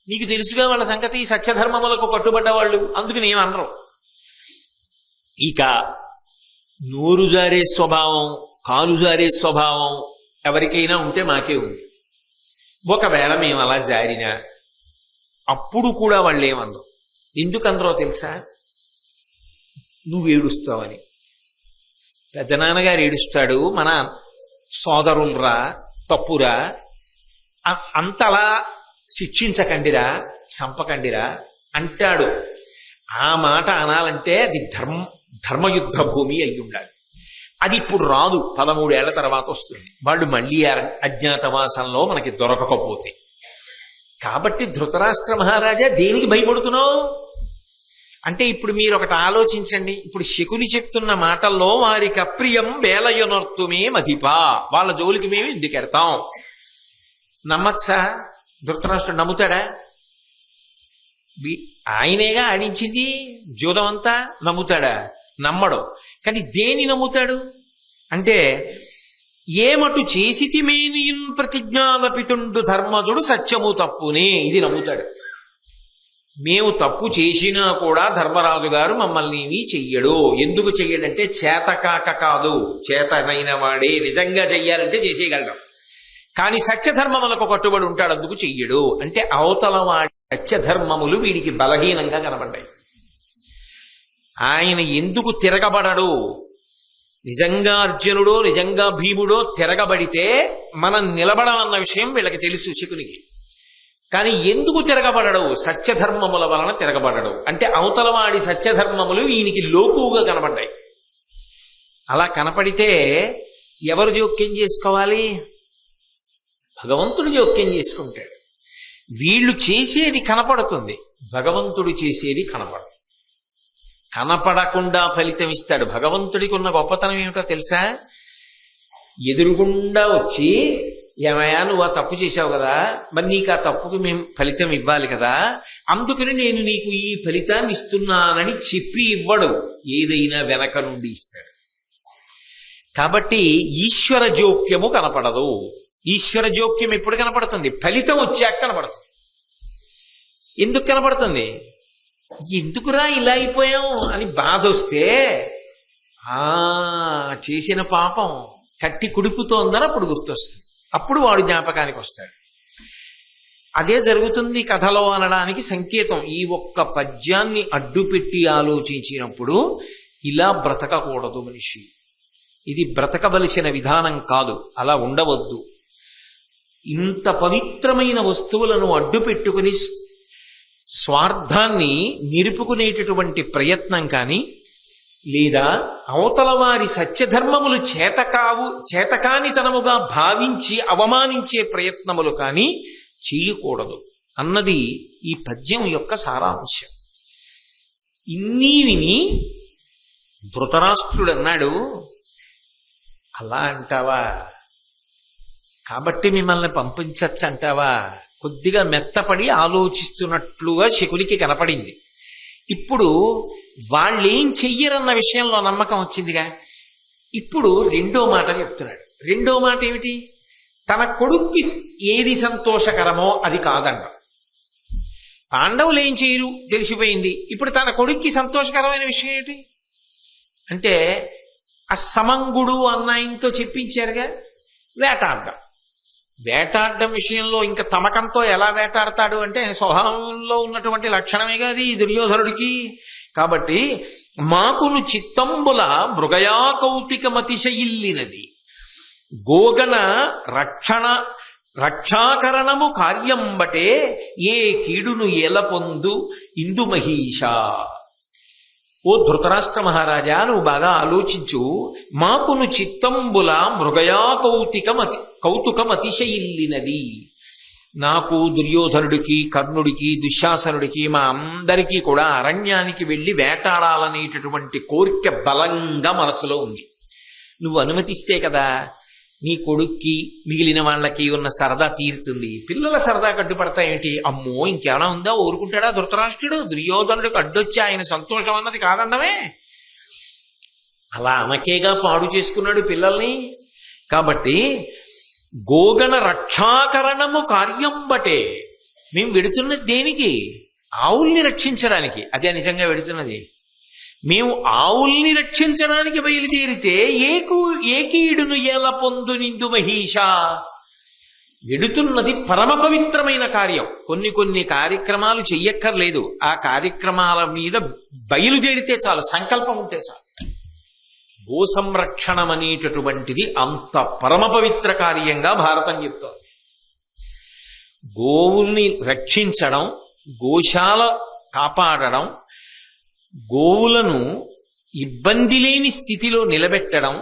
నీకు తెలుసుగా వాళ్ళ సంగతి. సత్యధర్మములకు కట్టుబడ్డ వాళ్ళు. అందుకు నేను అనరు. ఇక నోరు జారే స్వభావం, కాలు జారే స్వభావం ఎవరికైనా ఉంటే మాకే ఉంది. ఒకవేళ మేము అలా జారినా అప్పుడు కూడా వాళ్ళు ఏమన్నారు? ఎందుకందరో తెలుసా? నువ్వు ఏడుస్తావని. పెద్దనాన్నగారు ఏడుస్తాడు, మన సోదరులరా, తప్పురా, అంతలా శిక్షించకండిరా, చంపకండిరా అంటాడు. ఆ మాట అనాలంటే అది ధర్మయుద్ధ భూమి అయి ఉండాలి. అది ఇప్పుడు రాదు, 13 ఏళ్ల తర్వాత వస్తుంది. వాళ్ళు మళ్ళీ అజ్ఞాతవాసంలో మనకి దొరకకపోతే. కాబట్టి ధృతరాష్ట్ర మహారాజా దేనికి భయపడుతున్నావు అంటే, ఇప్పుడు మీరు ఒకటి ఆలోచించండి. ఇప్పుడు శకుని చెప్తున్న మాటల్లో వారికి అప్రియం వేలయొనర్తుమే మధిపా, వాళ్ళ జోలికి మేము ఎందుకు ఎడతాం? నమ్మచ్చా? ధృతరాష్ట్రుడు నమ్ముతాడా? ఆయనేగా ఆడించింది జూదం అంతా. నమ్ముతాడా? నమ్మడు. కానీ దేని నమ్ముతాడు అంటే, ఏమటు చేసితిమేనియున్ ప్రతిజ్ఞాలపితుండు ధర్మదుడు సత్యము తప్పునే, ఇది నమ్ముతాడు. మేము తప్పు చేసినా కూడా ధర్మరాజు గారు మమ్మల్ని ఏమీ చెయ్యడు. ఎందుకు చెయ్యడంటే చేతకాక కాదు, చేతనైన వాడే. నిజంగా చెయ్యాలంటే చేసేయగలడం. కానీ సత్యధర్మములకు కట్టుబడి ఉంటాడు, అందుకు చెయ్యడు. అంటే అవతల వాడి సత్యధర్మములు వీడికి బలహీనంగా కనబడ్డాయి. ఆయన ఎందుకు తిరగబడడు? నిజంగా అర్జునుడో నిజంగా భీముడో తిరగబడితే మనం నిలబడమన్న విషయం వీళ్ళకి తెలుసు, శకునికి. కానీ ఎందుకు తిరగబడడు? సత్యధర్మముల వలన తిరగబడడు. అంటే అవతలవాడి సత్యధర్మములు ఈయనకి లోకువుగా కనబడ్డాయి. అలా కనపడితే ఎవరు జోక్యం చేసుకోవాలి? భగవంతుడు జోక్యం చేసుకుంటాడు. వీళ్ళు చేసేది కనపడుతుంది, భగవంతుడు చేసేది కనపడదు. కనపడకుండా ఫలితం ఇస్తాడు. భగవంతుడికి ఉన్న గొప్పతనం ఏమిటో తెలుసా? ఎదురుగుండా వచ్చి ఏమయ్యా నువ్వు ఆ తప్పు చేశావు కదా, మరి నీకు ఆ తప్పుకి మేము ఫలితం ఇవ్వాలి కదా, అందుకని నేను నీకు ఈ ఫలితాన్ని ఇస్తున్నానని చెప్పి ఇవ్వడు, ఏదైనా వెనక నుండి ఇస్తాడు. కాబట్టి ఈశ్వర జోక్యము కనపడదు. ఈశ్వర జోక్యం ఎప్పుడు కనపడుతుంది? ఫలితం వచ్చాక కనపడుతుంది. ఎందుకు కనపడుతుంది? ఎందుకురా ఇలా అయిపోయాం అని బాధ వస్తే చేసిన పాపం కట్టి కుడుపుతోందని అప్పుడు గుర్తొస్తుంది, అప్పుడు వాడు జ్ఞాపకానికి వస్తాడు. అదే జరుగుతుంది కథలో అనడానికి సంకేతం. ఈ ఒక్క పద్యాన్ని అడ్డుపెట్టి ఆలోచించినప్పుడు ఇలా బ్రతకకూడదు మనిషి, ఇది బ్రతకవలసిన విధానం కాదు, అలా ఉండవద్దు. ఇంత పవిత్రమైన వస్తువులను అడ్డుపెట్టుకుని స్వార్థాన్ని నిలుపుకునేటటువంటి ప్రయత్నం కానీ, లేదా అవతల వారి సత్యధర్మములు చేతకానితనముగా భావించి అవమానించే ప్రయత్నములు కానీ చేయకూడదు అన్నది ఈ పద్యం యొక్క సారాంశం. ఇన్ని విని ధృతరాష్ట్రుడు అన్నాడు, అలా అంటావా, కాబట్టి మిమ్మల్ని పంపించచ్చు అంటావా? కొద్దిగా మెత్తపడి ఆలోచిస్తున్నట్లుగా శకునికి కనపడింది. ఇప్పుడు వాళ్ళేం చెయ్యరన్న విషయంలో నమ్మకం వచ్చిందిగా. ఇప్పుడు రెండో మాట చెప్తున్నాడు. రెండో మాట ఏమిటి? తన కొడుక్కి ఏది సంతోషకరమో అది కాదంట. పాండవులు ఏం చేయరు తెలిసిపోయింది. ఇప్పుడు తన కొడుక్కి సంతోషకరమైన విషయం ఏమిటి అంటే, ఆ సమంగుడు అన్న ఆయనతో చెప్పించారుగా, వేటాడడం. వేటాడడం విషయంలో ఇంకా తమకంతో ఎలా వేటాడతాడు అంటే స్వభావంలో ఉన్నటువంటి లక్షణమే కాదు ఈ దుర్యోధనుడికి. కాబట్టి మాకును చిత్తంబుల మృగయా కౌతికమతిశయిల్లినది గోగణ రక్షాకరణము కార్యంబటే ఏ కీడును ఏలపొందు ఇందు మహీషా. ఓ ధృతరాష్ట్ర మహారాజా, నువ్వు బాగా ఆలోచించు. మాకును చిత్తంబుల మృగయా కౌతుకమతిశయిల్లినది. నాకు, దుర్యోధనుడికి, కర్ణుడికి, దుశ్శాసనుడికి, మా అందరికీ కూడా అరణ్యానికి వెళ్ళి వేటాడాలనేటటువంటి కోరిక బలంగా మనసులో ఉంది. నువ్వు అనుమతిస్తే కదా నీ కొడుక్కి మిగిలిన వాళ్ళకి ఉన్న సరదా తీరుతుంది. పిల్లల సరదా కడ్డుపడతాయేంటి? అమ్మో ఇంకేమైనా ఉందా? ఊరుకుంటాడా ధృతరాష్ట్రుడు? దుర్యోధనుడికి అడ్డొచ్చి ఆయన సంతోషం అన్నది కాదన్నమే. అలా అనకేగా పాడు చేసుకున్నాడు పిల్లల్ని. కాబట్టి గోగణ రక్షాకరణము కార్యం బటే, మేము వెడుతున్నది దేనికి? ఆవుల్ని రక్షించడానికి. అదే నిజంగా వెడుతున్నది. మేము ఆవుల్ని రక్షించడానికి బయలుదేరితే ఏకీడును ఎలా పొందు నిందు మహీషా. వెడుతున్నది పరమ పవిత్రమైన కార్యం. కొన్ని కార్యక్రమాలు చెయ్యక్కర్లేదు, ఆ కార్యక్రమాల మీద బయలుదేరితే చాలు, సంకల్పం ఉంటే చాలు. గో సంరక్షణం అనేటటువంటిది అంత పరమ పవిత్ర కార్యంగా భారతం చెప్తోంది. గోవుల్ని రక్షించడం, గోశాల కాపాడడం, గోవులను ఇబ్బంది లేని స్థితిలో నిలబెట్టడం,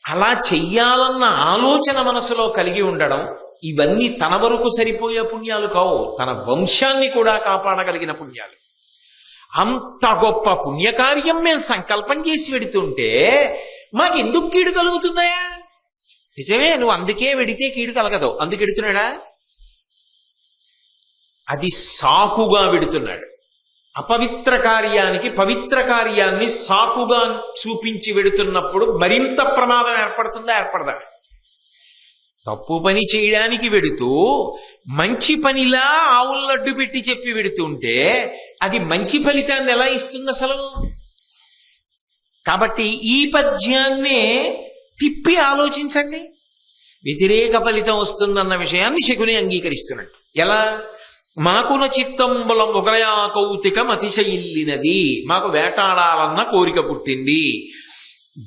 అలా చెయ్యాలన్న ఆలోచన మనసులో కలిగి ఉండడం, ఇవన్నీ తన వరకు సరిపోయే పుణ్యాలు కావు, తన వంశాన్ని కూడా కాపాడగలిగిన పుణ్యాలు. అంత గొప్ప పుణ్యకార్యం మేము సంకల్పం చేసి వెడుతుంటే మాకెందుకు కీడు కలుగుతుందయా? నిజమే, నువ్వు అందుకే వెడితే కీడు కలగదు, అందుకు వెడుతున్నాడా? అది సాకుగా వెడుతున్నాడు. అపవిత్ర కార్యానికి పవిత్ర కార్యాన్ని సాకుగా చూపించి వెడుతున్నప్పుడు మరింత ప్రమాదం ఏర్పడుతుందా? ఏర్పడదా? తప్పు పని చేయడానికి వెడుతూ మంచి పనిలా ఆవులను అడ్డు పెట్టి చెప్పి వెడుతుంటే అది మంచి ఫలితాన్ని ఎలా ఇస్తుంది అసలు? కాబట్టి ఈ పద్యాన్నే తిప్పి ఆలోచించండి. వ్యతిరేక ఫలితం వస్తుందన్న విషయాన్ని శకుని అంగీకరిస్తున్నట్టు. ఎలా? మాకున చిత్తంబుల మొగరయా కౌతికం అతిశయిల్లినది, మాకు వేటాడాలన్న కోరిక పుట్టింది.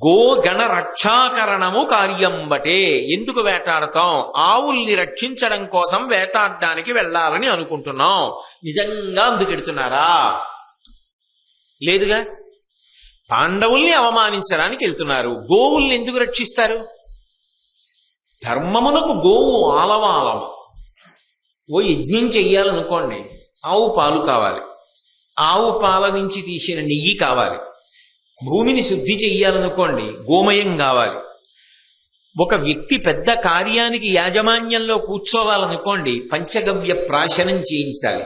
గోగణ రక్షాకరణము కార్యంబటే, ఎందుకు వేటాడతాం? ఆవుల్ని రక్షించడం కోసం వేటాడడానికి వెళ్ళాలని అనుకుంటున్నాం. నిజంగా అందుకెడుతున్నారా? లేదుగా. పాండవుల్ని అవమానించడానికి వెళ్తున్నారు. గోవుల్ని ఎందుకు రక్షిస్తారు? ధర్మమునకు గోవు ఆలవాలము. ఓ యజ్ఞం చెయ్యాలనుకోండి, ఆవు పాలు కావాలి, ఆవు పాల నుంచి తీసిన నెయ్యి కావాలి. భూమిని శుద్ధి చెయ్యాలనుకోండి, గోమయం కావాలి. ఒక వ్యక్తి పెద్ద కార్యానికి యాజమాన్యంలో కూర్చోవాలనుకోండి, పంచగవ్య ప్రాశనం చేయించాలి.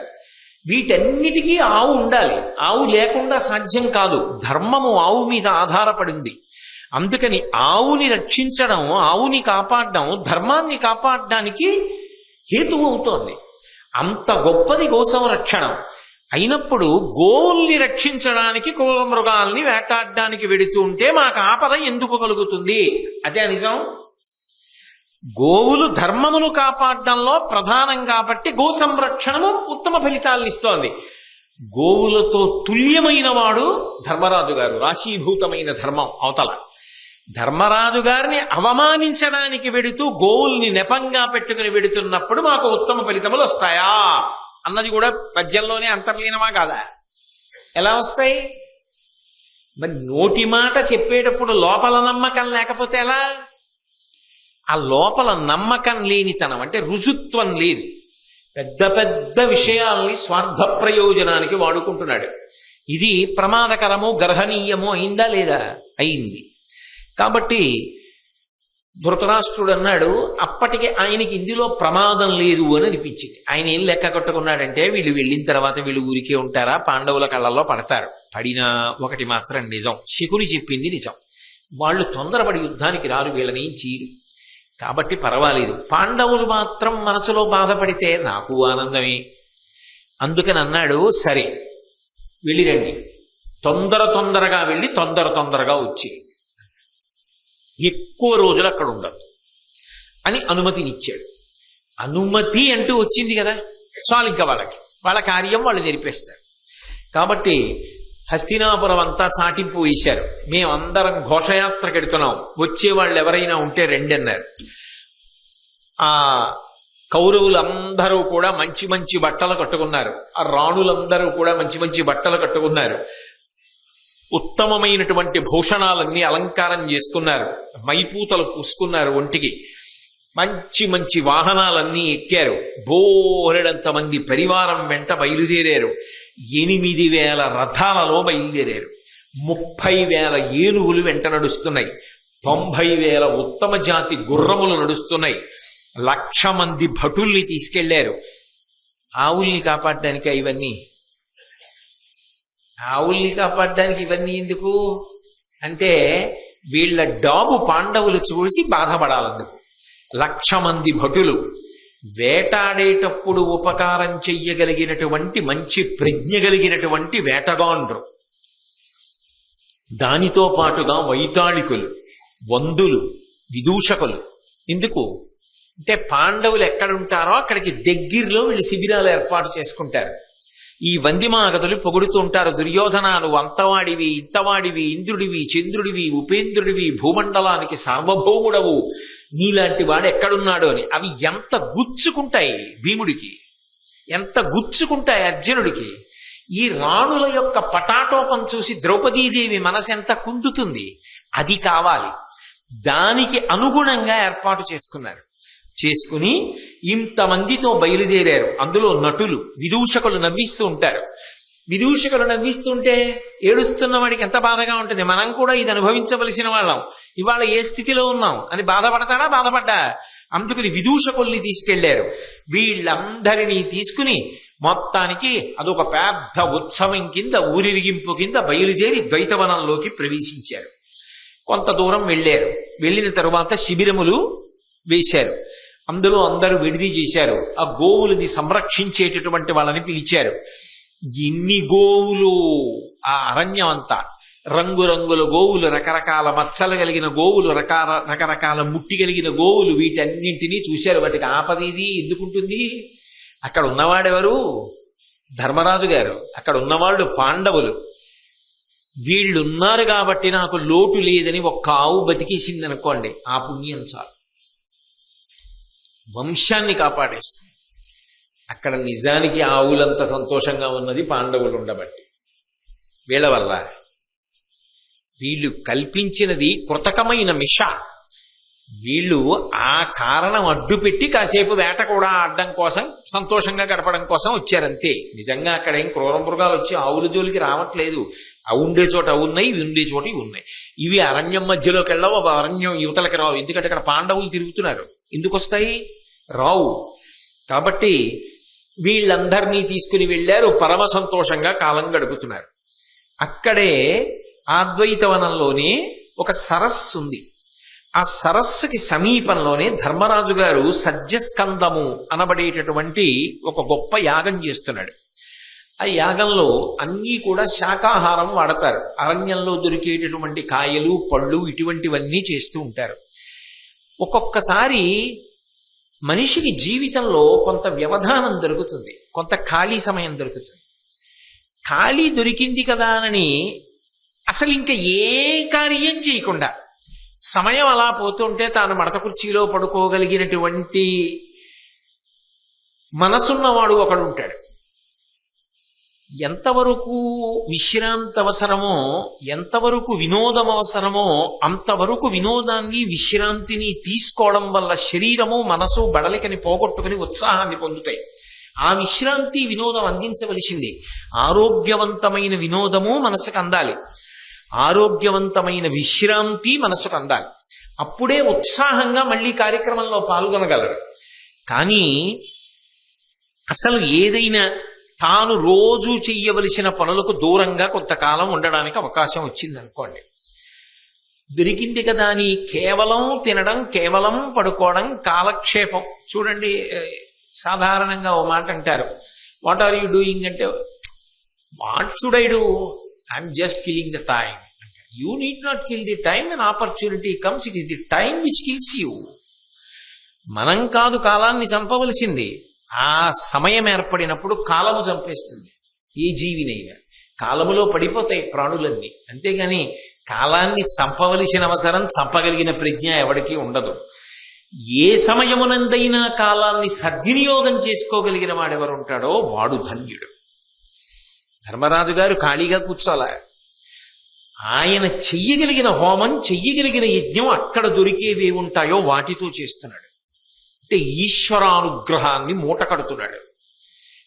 వీటన్నిటికీ ఆవు ఉండాలి. ఆవు లేకుండా సాధ్యం కాదు. ధర్మము ఆవు మీద ఆధారపడింది. అందుకని ఆవుని రక్షించడం, ఆవుని కాపాడడం ధర్మాన్ని కాపాడడానికి హేతువు అవుతోంది. అంత గొప్పది గోసంరక్షణం అయినప్పుడు గోవుల్ని రక్షించడానికి, క్రూర మృగాల్ని వేటాడడానికి వెడుతూ ఉంటే మాకు ఆపద ఎందుకు కలుగుతుంది? అదే నిజం. గోవులు ధర్మమును కాపాడడంలో ప్రధానం కాబట్టి గో సంరక్షణము ఉత్తమ ఫలితాలను ఇస్తోంది. గోవులతో తుల్యమైన వాడు ధర్మరాజు గారు. రాశీభూతమైన ధర్మం అవతల. ధర్మరాజు గారిని అవమానించడానికి వెడుతూ గోవుల్ని నెపంగా పెట్టుకుని వెడుతున్నప్పుడు మాకు ఉత్తమ ఫలితములు వస్తాయా అన్నది కూడా పద్యంలోనే అంతర్లీనమా కాదా? ఎలా వస్తాయి? మరి నోటి మాట చెప్పేటప్పుడు లోపల నమ్మకం లేకపోతే ఎలా? ఆ లోపల నమ్మకం లేనితనం అంటే రుజుత్వం లేదు. పెద్ద పెద్ద విషయాల్ని స్వార్థ ప్రయోజనానికి వాడుకుంటున్నాడు. ఇది ప్రమాదకరము, గర్హనీయము అయిందా లేదా? అయింది. కాబట్టి ధృతరాష్ట్రుడు అన్నాడు, అప్పటికి ఆయనకి ఇందులో ప్రమాదం లేదు అని అనిపించింది. ఆయన ఏం లెక్క కట్టుకున్నాడంటే, వీళ్ళు వెళ్ళిన తర్వాత వీళ్ళు ఊరికే ఉంటారా, పాండవుల కళ్ళల్లో పడతారు. పడినా ఒకటి మాత్రం నిజం, శకుని చెప్పింది నిజం. వాళ్ళు తొందరపడి యుద్ధానికి రారు, వీళ్ళని చీరు. కాబట్టి పర్వాలేదు. పాండవులు మాత్రం మనసులో బాధపడితే నాకు ఆనందమే. అందుకని అన్నాడు, సరే వెళ్ళిరండి, తొందరగా వెళ్ళి తొందరగా వచ్చి ఎక్కువ రోజులు అక్కడ ఉండదు అని అనుమతినిచ్చాడు. అనుమతి అంటూ వచ్చింది కదా, చాలు. ఇంకా వాళ్ళ కార్యం వాళ్ళు జరిపేస్తారు. కాబట్టి హస్తినాపురం అంతా చాటింపు వేశారు. మేమందరం ఘోషయాత్రకు ఎడుతున్నాం, వచ్చేవాళ్ళు ఎవరైనా ఉంటే రండి అన్నారు. ఆ కౌరవులందరూ కూడా మంచి మంచి బట్టలు కట్టుకున్నారు. ఆ రాణులందరూ కూడా మంచి మంచి బట్టలు కట్టుకున్నారు. ఉత్తమమైనటువంటి భూషణాలన్నీ అలంకారం చేసుకున్నారు. మైపూతలు పూసుకున్నారు ఒంటికి. మంచి మంచి వాహనాలన్నీ ఎక్కారు. బోరెడంత మంది పరివారం వెంట బయలుదేరారు. 8,000 రథాలలో బయలుదేరారు. 30,000 ఏనుగులు వెంట నడుస్తున్నాయి. 90,000 ఉత్తమ జాతి గుర్రములు నడుస్తున్నాయి. 1,00,000 మంది భటుల్ని తీసుకెళ్లారు. ఆవుల్ని కాపాడడానికి ఇవన్నీ ఎందుకు అంటే, వీళ్ళ డాబు పాండవులు చూసి బాధపడాలందుకు. 1,00,000 మంది భటులు వేటాడేటప్పుడు ఉపకారం చెయ్యగలిగినటువంటి మంచి ప్రజ్ఞ కలిగినటువంటి వేటగాండ్రు. దానితో పాటుగా వైతాళికులు, వందులు, విదూషకులు. ఎందుకు అంటే, పాండవులు ఎక్కడుంటారో అక్కడికి దగ్గరలో వీళ్ళు శిబిరాలు ఏర్పాటు చేసుకుంటారు. ఈ వందిమాగతులు పొగుడుతూ ఉంటారు, దుర్యోధనాలు అంతవాడివి, ఇంతవాడివి, ఇంద్రుడివి, చంద్రుడివి, ఉపేంద్రుడివి, భూమండలానికి సార్వభౌముడవు, నీలాంటి వాడు ఎక్కడున్నాడు అని. అవి ఎంత గుచ్చుకుంటాయి భీముడికి, ఎంత గుచ్చుకుంటాయి అర్జునుడికి. ఈ రాణుల యొక్క పటాటోపం చూసి ద్రౌపదీదేవి మనసు ఎంత కుందుతుంది. అది కావాలి. దానికి అనుగుణంగా ఏర్పాటు చేసుకుని ఇంతమందితో బయలుదేరారు. అందులో నటులు, విదూషకులు నవ్విస్తూ ఉంటారు. విదూషకులు నవ్విస్తుంటే ఏడుస్తున్న వాడికి ఎంత బాధగా ఉంటుంది. మనం కూడా ఇది అనుభవించవలసిన వాళ్ళం, ఇవాళ ఏ స్థితిలో ఉన్నాం అని బాధపడ్డా. అందుకని విదూషకుల్ని తీసుకెళ్లారు. వీళ్ళందరినీ తీసుకుని మొత్తానికి అదొక పెద్ద ఉత్సవం కింద, ఊరిరిగింపు కింద బయలుదేరి ద్వైతవనంలోకి ప్రవేశించారు. కొంత దూరం వెళ్ళారు. వెళ్ళిన తరువాత శిబిరములు వేశారు. అందులో అందరూ విడిది చేశారు. ఆ గోవులని సంరక్షించేటటువంటి వాళ్ళని పిలిచారు. ఎన్ని గోవులు! ఆ అరణ్యం అంతా రంగురంగుల గోవులు, రకరకాల మచ్చలు కలిగిన గోవులు, రకరకాల ముట్టి కలిగిన గోవులు. వీటన్నింటినీ చూశారు. వాటికి ఆపదీది ఎందుకుంటుంది? అక్కడ ఉన్నవాడెవరు? ధర్మరాజు గారు. అక్కడ ఉన్నవాళ్ళు పాండవులు. వీళ్ళున్నారు కాబట్టి నాకు లోటు లేదని ఒక్క ఆవు బతికేసింది అనుకోండి, ఆ పుణ్యం చాలు, వంశాన్ని కాపాడేస్తుంది. అక్కడ నిజానికి ఆవులంత సంతోషంగా ఉన్నది పాండవులు ఉండబట్టి. వీళ్ళ వల్ల వీళ్ళు కల్పించినది కృతకమైన మిష. వీళ్ళు ఆ కారణం అడ్డుపెట్టి కాసేపు వేట కూడా ఆడడం కోసం, సంతోషంగా గడపడం కోసం వచ్చారంతే. నిజంగా అక్కడ ఏం క్రూర మృగాలు వచ్చి ఆవుల జోలికి రావట్లేదు. అవి ఉండే చోట అవి ఉన్నాయి, ఇవి ఉండే చోట ఇవి ఉన్నాయి. ఇవి అరణ్యం మధ్యలోకి వెళ్ళవు, అవి అరణ్యం యువతలకి రావు. ఎందుకంటే అక్కడ పాండవులు తిరుగుతున్నారు. ఎందుకు వస్తాయి? రావు. కాబట్టి వీళ్ళందరినీ తీసుకుని వెళ్ళారు. పరమ సంతోషంగా కాలం గడుపుతున్నారు. అక్కడే అద్వైతవనంలోనే ఒక సరస్సు ఉంది. ఆ సరస్సుకి సమీపంలోనే ధర్మరాజు గారు సజ్జస్కందము అనబడేటటువంటి ఒక గొప్ప యాగం చేస్తున్నాడు. ఆ యాగంలో అన్నీ కూడా శాకాహారం వాడతారు. అరణ్యంలో దొరికేటటువంటి కాయలు, పళ్ళు ఇటువంటివన్నీ చేస్తూ ఉంటారు. ఒక్కొక్కసారి మనిషికి జీవితంలో కొంత వ్యవధానం దొరుకుతుంది, కొంత ఖాళీ సమయం దొరుకుతుంది. ఖాళీ దొరికింది కదా అని అసలు ఇంకా ఏ కార్యం చేయకుండా సమయం అలా పోతుంటే తాను మడత కుర్చీలో పడుకోగలిగినటువంటి మనసున్నవాడు ఒకడు ఉంటాడు. ఎంతవరకు విశ్రాంతి అవసరమో, ఎంతవరకు వినోదం అవసరమో అంతవరకు వినోదాన్ని, విశ్రాంతిని తీసుకోవడం వల్ల శరీరము, మనసు బడలికని పోగొట్టుకుని ఉత్సాహాన్ని పొందుతాయి. ఆ విశ్రాంతి, వినోదం అందించవలసింది. ఆరోగ్యవంతమైన వినోదము మనసుకు అందాలి, ఆరోగ్యవంతమైన విశ్రాంతి మనసుకు అందాలి. అప్పుడే ఉత్సాహంగా మళ్ళీ కార్యక్రమంలో పాల్గొనగలరు. కానీ అసలు ఏదైనా తాను రోజు చెయ్యవలసిన పనులకు దూరంగా కొంతకాలం ఉండడానికి అవకాశం వచ్చిందనుకోండి, దొరికింది కదా అని కేవలం తినడం, కేవలం పడుకోవడం, కాలక్షేపం. చూడండి, సాధారణంగా ఓ మాట అంటారు, వాట్ ఆర్ యూ డూయింగ్ అంటే, what should I do, I'm just killing the time. You need not kill the time, an opportunity comes, it is the time which kills you. మనం కాదు కాలాన్ని చంపవలసింది, ఆ సమయం ఏర్పడినప్పుడు కాలము చంపేస్తుంది ఏ జీవినైనా. కాలములో పడిపోతాయి ప్రాణులన్నీ. అంతేగాని కాలాన్ని చంపవలసిన అవసరం, చంపగలిగిన ప్రజ్ఞ ఎవరికీ ఉండదు. ఏ సమయమునందైనా కాలాన్ని సద్వినియోగం చేసుకోగలిగిన వాడెవరు ఉంటాడో వాడు ధన్యుడు. ధర్మరాజు గారు ఖాళీగా కూర్చోలే. ఆయన చెయ్యగలిగిన హోమం, చెయ్యగలిగిన యజ్ఞం అక్కడ దొరికేవి ఉంటాయో వాటితో చేస్తున్నాడు. అంటే ఈశ్వరానుగ్రహాన్ని మూట కడుతున్నాడు.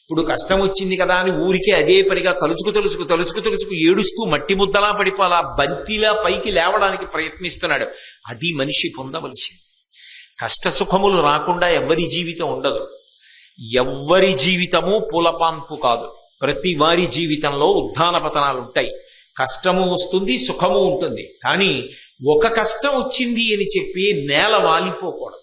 ఇప్పుడు కష్టం వచ్చింది కదా అని ఊరికే అదే పనిగా తలుచుకు ఏడుస్తూ మట్టి ముద్దలా పడిపోలా బంతిలా పైకి లేవడానికి ప్రయత్నిస్తున్నాడు. అది మనిషి పొందవలసింది. కష్ట సుఖములు రాకుండా ఎవ్వరి జీవితం ఉండదు. ఎవ్వరి జీవితము పూలపాన్పు కాదు. ప్రతి వారి జీవితంలో ఉత్థాన పతనాలు ఉంటాయి. కష్టము వస్తుంది, సుఖము ఉంటుంది. కానీ ఒక కష్టం వచ్చింది అని చెప్పి నేల వాలిపోకూడదు.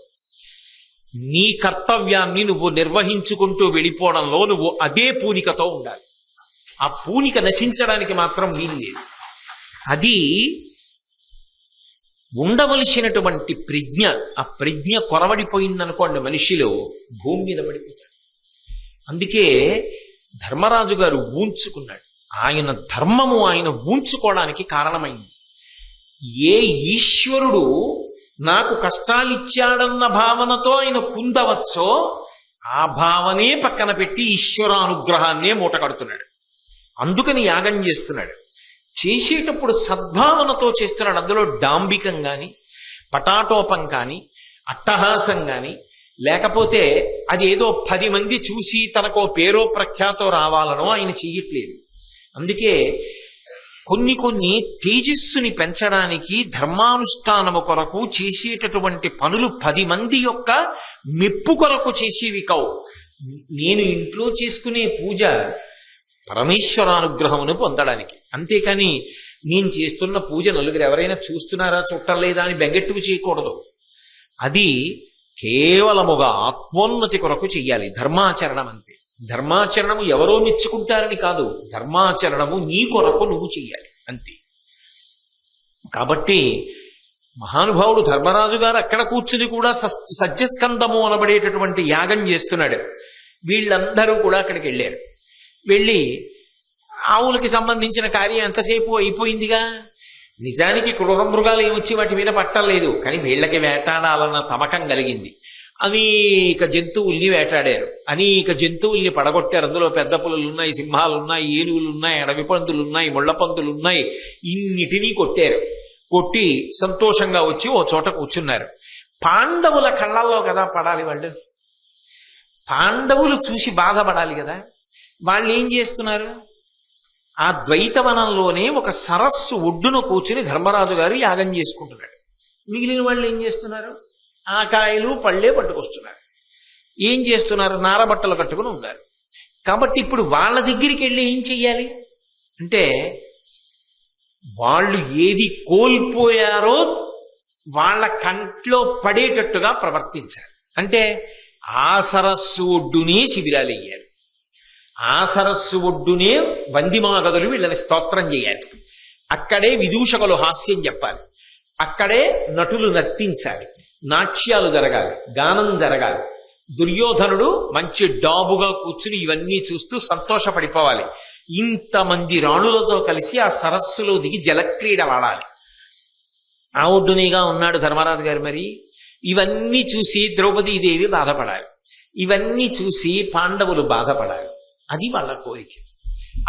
నీ కర్తవ్యాన్ని నువ్వు నిర్వహించుకుంటూ వెళ్ళిపోవడంలో నువ్వు అదే పూనికతో ఉండాలి. ఆ పూనిక నశించడానికి మాత్రం వీలు లేదు. అది ఉండవలసినటువంటి ప్రజ్ఞ. ఆ ప్రజ్ఞ కొరవడిపోయిందనుకోండి, మనిషిలో భూమి మీద పడిపోతాడు. అందుకే ధర్మరాజు గారు ఊంచుకున్నాడు. ఆయన ధర్మము ఆయన ఊంచుకోవడానికి కారణమైంది. ఏ ఈశ్వరుడు నాకు కష్టాలిచ్చాడన్న భావనతో ఆయన కుందవచ్చో ఆ భావనే పక్కన పెట్టి ఈశ్వరానుగ్రహాన్నే మూట కడుతున్నాడు. అందుకని యాగం చేస్తున్నాడు. చేసేటప్పుడు సద్భావనతో చేస్తున్నాడు. అందులో డాంబికం గాని, పటాటోపం కాని, అట్టహాసం గాని, లేకపోతే అది ఏదో 10 మంది చూసి తనకో పేరో ప్రఖ్యాతో రావాలనో ఆయన చెయ్యట్లేదు. అందుకే కొన్ని తేజస్సుని పెంచడానికి, ధర్మానుష్ఠానము కొరకు చేసేటటువంటి పనులు 10 మంది యొక్క మెప్పు కొరకు చేసేవి కావు. నేను ఇంట్లో చేసుకునే పూజ పరమేశ్వరానుగ్రహమును పొందడానికి. అంతేకాని నేను చేస్తున్న పూజ నలుగురు ఎవరైనా చూస్తున్నారా, చుట్టలేదా అని బెంగెట్టుకు చేయకూడదు. అది కేవలముగా ఆత్మోన్నతి కొరకు చెయ్యాలి. ధర్మాచరణం అంతే. ధర్మాచరణము ఎవరో మెచ్చుకుంటారని కాదు, ధర్మాచరణము నీ కొరకు నువ్వు చెయ్యాలి అంతే. కాబట్టి మహానుభావుడు ధర్మరాజు గారు అక్కడ కూర్చుని కూడా సజ్జస్కందము అనబడేటటువంటి యాగం చేస్తున్నాడు. వీళ్ళందరూ కూడా అక్కడికి వెళ్ళారు. వెళ్ళి ఆవులకి సంబంధించిన కార్యం ఎంతసేపు అయిపోయిందిగా. నిజానికి క్రూర మృగాలు ఏమొచ్చి వాటి మీద పట్టలేదు, కానీ వీళ్ళకి వేటాడాలన్న తమకం కలిగింది. అనేక జంతువుల్ని వేటాడారు, అనేక జంతువుల్ని పడగొట్టారు. అందులో పెద్ద పులులున్నాయి, సింహాలున్నాయి, ఏనుగులున్నాయి, అడవి పందులున్నాయి, ముళ్ళ పందులున్నాయి. ఇన్నిటినీ కొట్టారు. కొట్టి సంతోషంగా వచ్చి ఓ చోట కూర్చున్నారు. పాండవుల కళ్ళల్లో కదా పడాలి వాళ్ళు. పాండవులు చూసి బాధపడాలి కదా. వాళ్ళు ఏం చేస్తున్నారు? ఆ ద్వైతవనంలోనే ఒక సరస్సు ఒడ్డున కూర్చుని ధర్మరాజు గారు యాగం చేసుకుంటున్నాడు. మిగిలిన వాళ్ళు ఏం చేస్తున్నారు? ఆ కాయలు పళ్ళే పట్టుకొస్తున్నారు. ఏం చేస్తున్నారు? నారబట్టలు కట్టుకుని ఉన్నారు. కాబట్టి ఇప్పుడు వాళ్ళ దగ్గరికి వెళ్ళి ఏం చెయ్యాలి అంటే, వాళ్ళు ఏది కోల్పోయారో వాళ్ళ కంట్లో పడేటట్టుగా ప్రవర్తించాలి. అంటే ఆ సరస్సు ఒడ్డునే శిబిరాలు వేయాలి, ఆ సరస్సు ఒడ్డునే వందిమాగదులు వీళ్ళని స్తోత్రం చేయాలి, అక్కడే విదూషకులు హాస్యం చెప్పాలి, అక్కడే నటులు నర్తించాలి, నాట్యాలు జరగాలి, గానం జరగాలి. దుర్యోధనుడు మంచి డాబుగా కూర్చుని ఇవన్నీ చూస్తూ సంతోషపడిపోవాలి. ఇంతమంది రాణులతో కలిసి ఆ సరస్సులో దిగి జలక్రీడ వాడాలి. ఆ ఒడ్డునేగా ఉన్నాడు ధర్మరాజు గారు. మరి ఇవన్నీ చూసి ద్రౌపదీదేవి బాధపడాలి, ఇవన్నీ చూసి పాండవులు బాధపడాలి. అది వాళ్ళ కోరిక.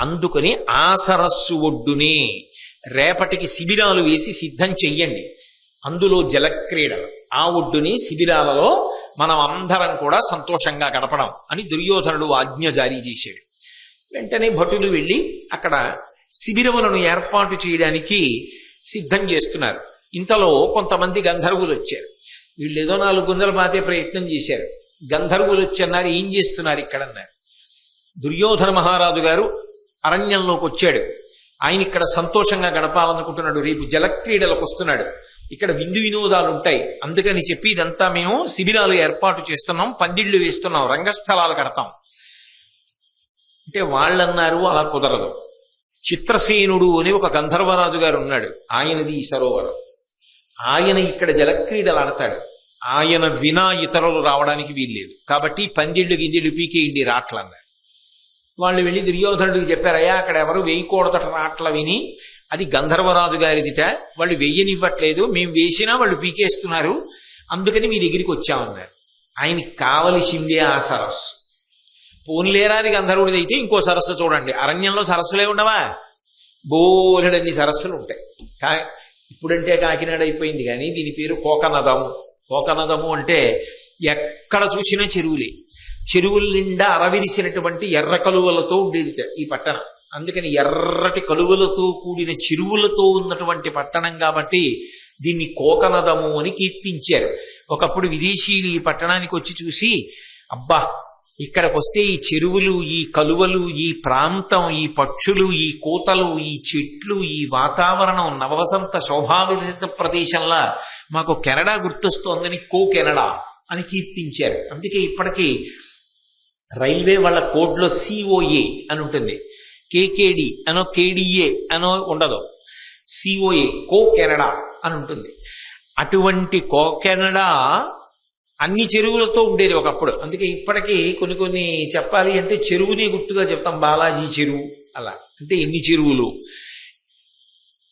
అందుకని ఆ సరస్సు ఒడ్డునే రేపటికి శిబిరాలు వేసి సిద్ధం చెయ్యండి, అందులో జలక్రీడలు, ఆ ఒడ్డుని శిబిరాలలో మనం అందరం కూడా సంతోషంగా గడపడం అని దుర్యోధనుడు ఆజ్ఞ జారీ చేశాడు. వెంటనే భటులు వెళ్ళి అక్కడ శిబిరములను ఏర్పాటు చేయడానికి సిద్ధం చేస్తున్నారు. ఇంతలో కొంతమంది గంధర్వులు వచ్చారు. వీళ్ళు ఏదో 4 గుంజలు పాతే ప్రయత్నం చేశారు. గంధర్వులు వచ్చన్నారు, ఏం చేస్తున్నారు ఇక్కడ అన్నారు. దుర్యోధన మహారాజు గారు అరణ్యంలోకి వచ్చాడు. ఆయన ఇక్కడ సంతోషంగా గడపాలనుకుంటున్నాడు. రేపు జలక్రీడలకు వస్తున్నాడు, ఇక్కడ విందు వినోదాలు ఉంటాయి, అందుకని చెప్పి ఇదంతా మేము శిబిరాలు ఏర్పాటు చేస్తున్నాం, పందిళ్లు వేస్తున్నాం, రంగస్థలాలు కడతాం అంటే వాళ్ళన్నారు అలా కుదరదు. చిత్రసేనుడు అని ఒక గంధర్వరాజు గారు ఉన్నాడు, ఆయనది ఈ సరోవరం, ఆయన ఇక్కడ జలక్రీడలు ఆడతాడు, ఆయన వినా ఇతరులు రావడానికి వీల్లేదు, కాబట్టి పందిళ్లు గిందిళ్లు పీకేయండి రాట్లన్నారు. వాళ్ళు వెళ్ళి దుర్యోధనుడికి చెప్పారయ్యా, అక్కడ ఎవరు వేయకూడదట రాట్ల విని, అది గంధర్వరాజు గారిదిట, వాళ్ళు వెయ్యనివ్వట్లేదు, మేము వేసినా వాళ్ళు పీకేస్తున్నారు, అందుకని మీ దగ్గరికి వచ్చామన్నారు. ఆయనకి కావలసిందే ఆ సరస్సు. పోన్లేరాది గంధర్వుడిది అయితే ఇంకో సరస్సు చూడండి. అరణ్యంలో సరస్సులే ఉండవా? బోలెడన్ని సరస్సులు ఉంటాయి. ఇప్పుడంటే కాకినాడ అయిపోయింది, కానీ దీని పేరు కోకనదము. కోకనదము అంటే ఎక్కడ చూసినా చెరువులే. చెరువుల నిండా అరవిరిసినటువంటి ఎర్ర కలువలతో ఉండేది ఈ పట్టణం. అందుకని ఎర్రటి కలువలతో కూడిన చెరువులతో ఉన్నటువంటి పట్టణం కాబట్టి దీన్ని కోకనదము అని కీర్తించారు. ఒకప్పుడు విదేశీయులు ఈ పట్టణానికి వచ్చి చూసి, అబ్బా ఇక్కడికి వస్తే ఈ చెరువులు, ఈ కలువలు, ఈ ప్రాంతం, ఈ పక్షులు, ఈ కోతలు, ఈ చెట్లు, ఈ వాతావరణం నవవసంత శోభావిత ప్రదేశంలా మాకు కెనడా గుర్తొస్తోందని కో కెనడా అని కీర్తించారు. అందుకే ఇప్పటికీ రైల్వే వాళ్ళ కోడ్లో సిఓఏ అని ఉంటుంది, కేకేడి అనో కేడిఏ అనో ఉండదు, సిఓఏ కో కెనడా అని ఉంటుంది. అటువంటి కో కెనడా అన్ని చెరువులతో ఉండేది ఒకప్పుడు. అందుకే ఇప్పటికీ కొన్ని చెప్పాలి అంటే చెరువుని గుర్తుగా చెప్తాం, బాలాజీ చెరువు అలా, అంటే ఎన్ని చెరువులు.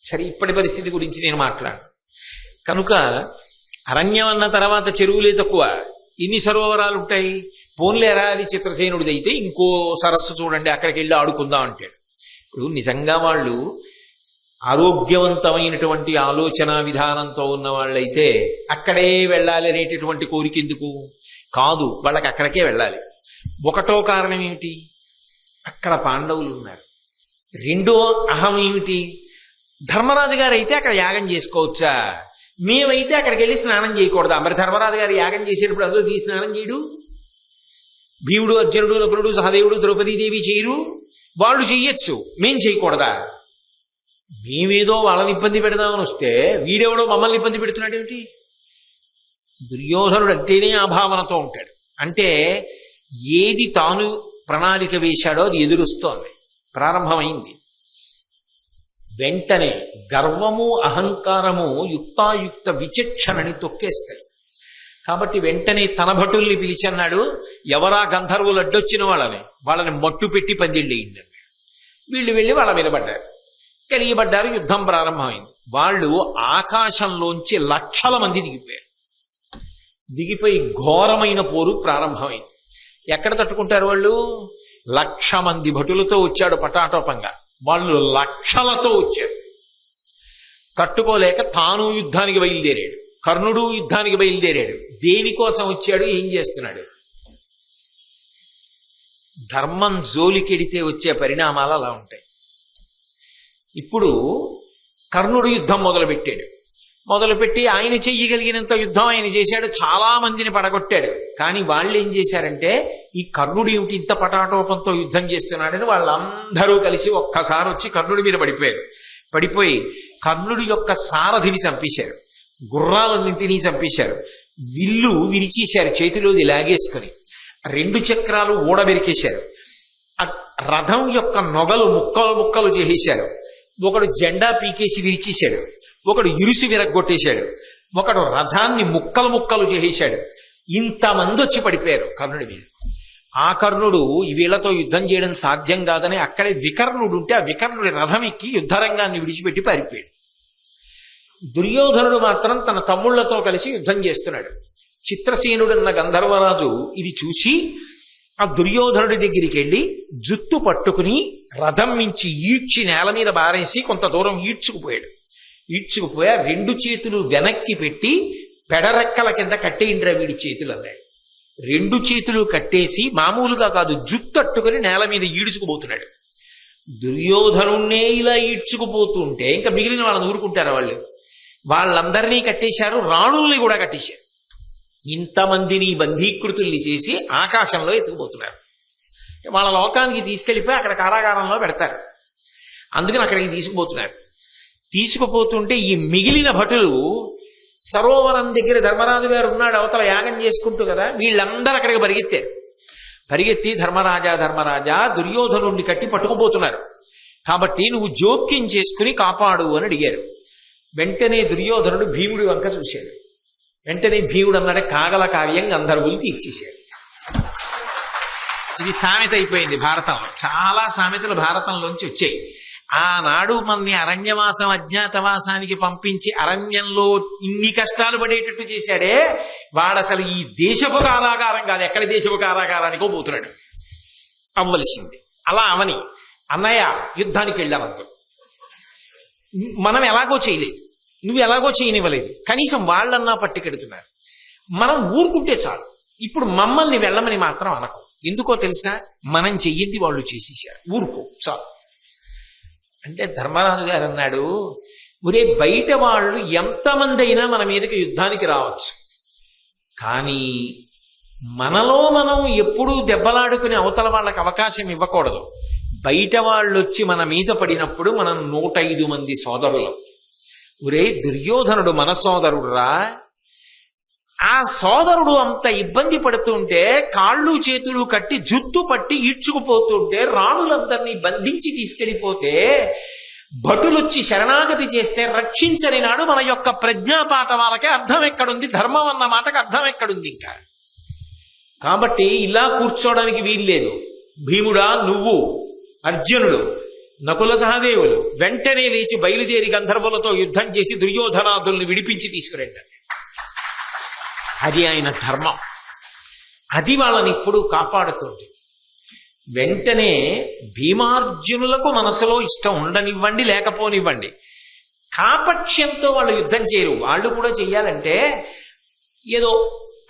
సరే, ఇప్పటి పరిస్థితి గురించి నేను మాట్లాడు. కనుక అరణ్యం అన్న తర్వాత చెరువులే తక్కువ, ఎన్ని సరోవరాలు ఉంటాయి. పోన్లేరా అది చిత్రసేనుడిది అయితే ఇంకో సరస్సు చూడండి, అక్కడికి వెళ్ళి ఆడుకుందాం అంటాడు. ఇప్పుడు నిజంగా వాళ్ళు ఆరోగ్యవంతమైనటువంటి ఆలోచన విధానంతో ఉన్న వాళ్ళైతే అక్కడే వెళ్ళాలి అనేటటువంటి కోరిక ఎందుకు కాదు, వాళ్ళకి అక్కడికే వెళ్ళాలి. ఒకటో కారణం ఏమిటి? అక్కడ పాండవులు ఉన్నారు. రెండో అహం ఏమిటి? ధర్మరాజు గారు అయితే అక్కడ యాగం చేసుకోవచ్చా, మేమైతే అక్కడికి వెళ్ళి స్నానం చేయకూడదా? మరి ధర్మరాజు గారు యాగం చేసేటప్పుడు అందరూ ఈ స్నానం చేయడు, భీముడు, అర్జునుడు, నకులుడు, సహదేవుడు, ద్రౌపదీదేవి చేయరు, వాళ్ళు చెయ్యొచ్చు, మేం చేయకూడదా? మేమేదో వాళ్ళని ఇబ్బంది పెడదామని వస్తే వీడెవడో మమ్మల్ని ఇబ్బంది పెడుతున్నాడు ఏమిటి? దుర్యోధనుడు అంటేనే ఆ భావనతో ఉంటాడు. అంటే ఏది తాను ప్రణాళిక వేశాడో అది ఎదురుస్తోంది, ప్రారంభమైంది. వెంటనే గర్వము అహంకారము యుక్తాయుక్త విచక్షణని తొక్కేస్తాయి. కాబట్టి వెంటనే తన భటుల్ని పిలిచన్నాడు, ఎవరా గంధర్వులు అడ్డొచ్చిన వాళ్ళని మట్టు పెట్టి పందిళ్ళేయండి. వీళ్ళు వెళ్ళి వాళ్ళ మీద పడ్డారు, కలియబడ్డారు, యుద్ధం ప్రారంభమైంది. వాళ్ళు ఆకాశంలోంచి లక్షల మంది దిగిపోయారు. దిగిపోయి ఘోరమైన పోరు ప్రారంభమైంది. ఎక్కడ తట్టుకుంటారు వాళ్ళు? 1,00,000 మంది భటులతో వచ్చాడు పటాటోపంగా, వాళ్ళు లక్షలతో వచ్చారు. తట్టుకోలేక తాను యుద్ధానికి బయలుదేరాడు, కర్ణుడు యుద్ధానికి బయలుదేరాడు. దేనికోసం వచ్చాడు, ఏం చేస్తున్నాడు? ధర్మం జోలికెడితే వచ్చే పరిణామాలు అలా ఉంటాయి. ఇప్పుడు కర్ణుడు యుద్ధం మొదలుపెట్టి ఆయన చెయ్యగలిగినంత యుద్ధం ఆయన చేశాడు, చాలా మందిని పడగొట్టాడు. కానీ వాళ్ళు ఏం చేశారంటే, ఈ కర్ణుడు ఏమిటి ఇంత పటాటోపంతో యుద్ధం చేస్తున్నాడని వాళ్ళందరూ కలిసి ఒక్కసారి వచ్చి కర్ణుడి మీద పడిపోయి కర్ణుడి యొక్క సారథిని చంపేశారు, గుర్రాలన్నింటినీ చంపేశారు, విల్లు విరిచేశారు, చేతిలోది లాగేసుకుని 2 చక్రాలు ఊడబెరికేశారు, రథం యొక్క నొగలు ముక్కలు చేసేశారు. ఒకడు జెండా పీకేసి విరిచేశాడు, ఒకడు ఇరుసు విరగ్గొట్టేశాడు, ఒకడు రథాన్ని ముక్కలు చేసేశాడు. ఇంతమంది వచ్చి పడిపోయారు కర్ణుడి మీద. ఆ కర్ణుడు వీళ్లతో యుద్ధం చేయడం సాధ్యం కాదని అక్కడే వికర్ణుడు ఉంటే ఆ వికర్ణుడి రథం ఎక్కి యుద్ధరంగాన్ని విడిచిపెట్టి పారిపోయాడు. దుర్యోధనుడు మాత్రం తన తమ్ముళ్లతో కలిసి యుద్ధం చేస్తున్నాడు. చిత్రసేనుడన్న గంధర్వరాజు ఇది చూసి ఆ దుర్యోధనుడి దగ్గరికి వెళ్ళి జుత్తు పట్టుకుని రథం మించి ఈడ్చి నేల మీద బారేసి కొంత దూరం ఈడ్చుకుపోయి 2 చేతులు వెనక్కి పెట్టి పెడరెక్కల కింద కట్టేయిండ్రా వీడి చేతులు అన్నాడు. 2 చేతులు కట్టేసి మామూలుగా కాదు, జుత్తట్టుకుని నేల మీద ఈడ్చుకుపోతున్నాడు. దుర్యోధనుణ్ణే ఇలా ఈడ్చుకుపోతుంటే ఇంకా మిగిలిన వాళ్ళని ఊరుకుంటారు. వాళ్ళందరినీ కట్టేశారు, రాణుల్ని కూడా కట్టేశారు. ఇంతమందిని బంధీకృతుల్ని చేసి ఆకాశంలో ఎత్తుకుపోతున్నారు. వాళ్ళ లోకానికి తీసుకెళ్లిపోయి అక్కడ కారాగారంలో పెడతారు. అందుకని అక్కడికి తీసుకుపోతుంటే ఈ మిగిలిన భటులు సరోవరం దగ్గర ధర్మరాజు గారు ఉన్నాడు, అవతల యాగం చేసుకుంటూ కదా, వీళ్ళందరూ అక్కడికి పరిగెత్తి ధర్మరాజా దుర్యోధనుడిని కట్టి పట్టుకుపోతున్నారు కాబట్టి నువ్వు జోక్యం చేసుకుని కాపాడు అని అడిగారు. వెంటనే దుర్యోధనుడు భీముడి వంక చూశాడు. వెంటనే భీముడు అన్నాడు, కాగల కార్యం గంధర్వులు తీర్చేశాడు. ఇది సామెత అయిపోయింది భారతంలో. చాలా సామెతలు భారతంలోంచి వచ్చాయి. ఆనాడు మనని అరణ్యవాసం అజ్ఞాతవాసానికి పంపించి అరణ్యంలో ఇన్ని కష్టాలు పడేటట్టు చేశాడే వాడు అసలు ఈ దేశపు కారాగారం కాదు, ఎక్కడి దేశపు కారాగారానికో పోతున్నాడు. అవ్వలసింది అలా అవని అన్నయ్య యుద్ధానికి వెళ్ళామంతో మనం ఎలాగో చేయలేదు, నువ్వు ఎలాగో చేయనివ్వలేదు, కనీసం వాళ్ళన్నా పట్టుకెడుతున్నారు, మనం ఊరుకుంటే చాలు. ఇప్పుడు మమ్మల్ని వెళ్ళమని మాత్రం అనకు. ఎందుకో తెలుసా, మనం చెయ్యింది వాళ్ళు చేసేసారు, ఊరుకో చాలు అంటే. ధర్మరాజు గారు అన్నాడు, ఒరే బయట వాళ్ళు ఎంతమంది అయినా మన మీదకి యుద్ధానికి రావచ్చు, కానీ మనలో మనం ఎప్పుడూ దెబ్బలాడుకుని అవతల వాళ్ళకి అవకాశం ఇవ్వకూడదు. బయట వాళ్ళు వచ్చి మన మీద పడినప్పుడు మనం 105 మంది సోదరులం. ఒరే దుర్యోధనుడు మన సోదరుడురా, ఆ సోదరుడు అంత ఇబ్బంది పడుతుంటే కాళ్ళు చేతులు కట్టి జుత్తు పట్టి ఈడ్చుకుపోతుంటే రాణులందరినీ బంధించి తీసుకెళ్లిపోతే భటులొచ్చి శరణాగతి చేస్తే రక్షించని నాడు మన యొక్క ప్రజ్ఞాపాఠవాలకే అర్థం ఎక్కడుంది, ధర్మం అన్న మాటకు అర్థం ఎక్కడుంది ఇంకా. కాబట్టి ఇలా కూర్చోవడానికి వీల్లేదు. భీముడా, నువ్వు, అర్జునుడు, నకుల సహదేవులు వెంటనే లేచి బయలుదేరి గంధర్వులతో యుద్ధం చేసి దుర్యోధనాదుల్ని విడిపించి తీసుకురండి. అది ఆయన ధర్మం, అది వాళ్ళని ఇప్పుడు కాపాడుతుంది. వెంటనే భీమార్జునులకు మనసులో ఇష్టం ఉండనివ్వండి లేకపోనివ్వండి, కాపక్ష్యంతో వాళ్ళు యుద్ధం చేయరు. వాళ్ళు కూడా చెయ్యాలంటే ఏదో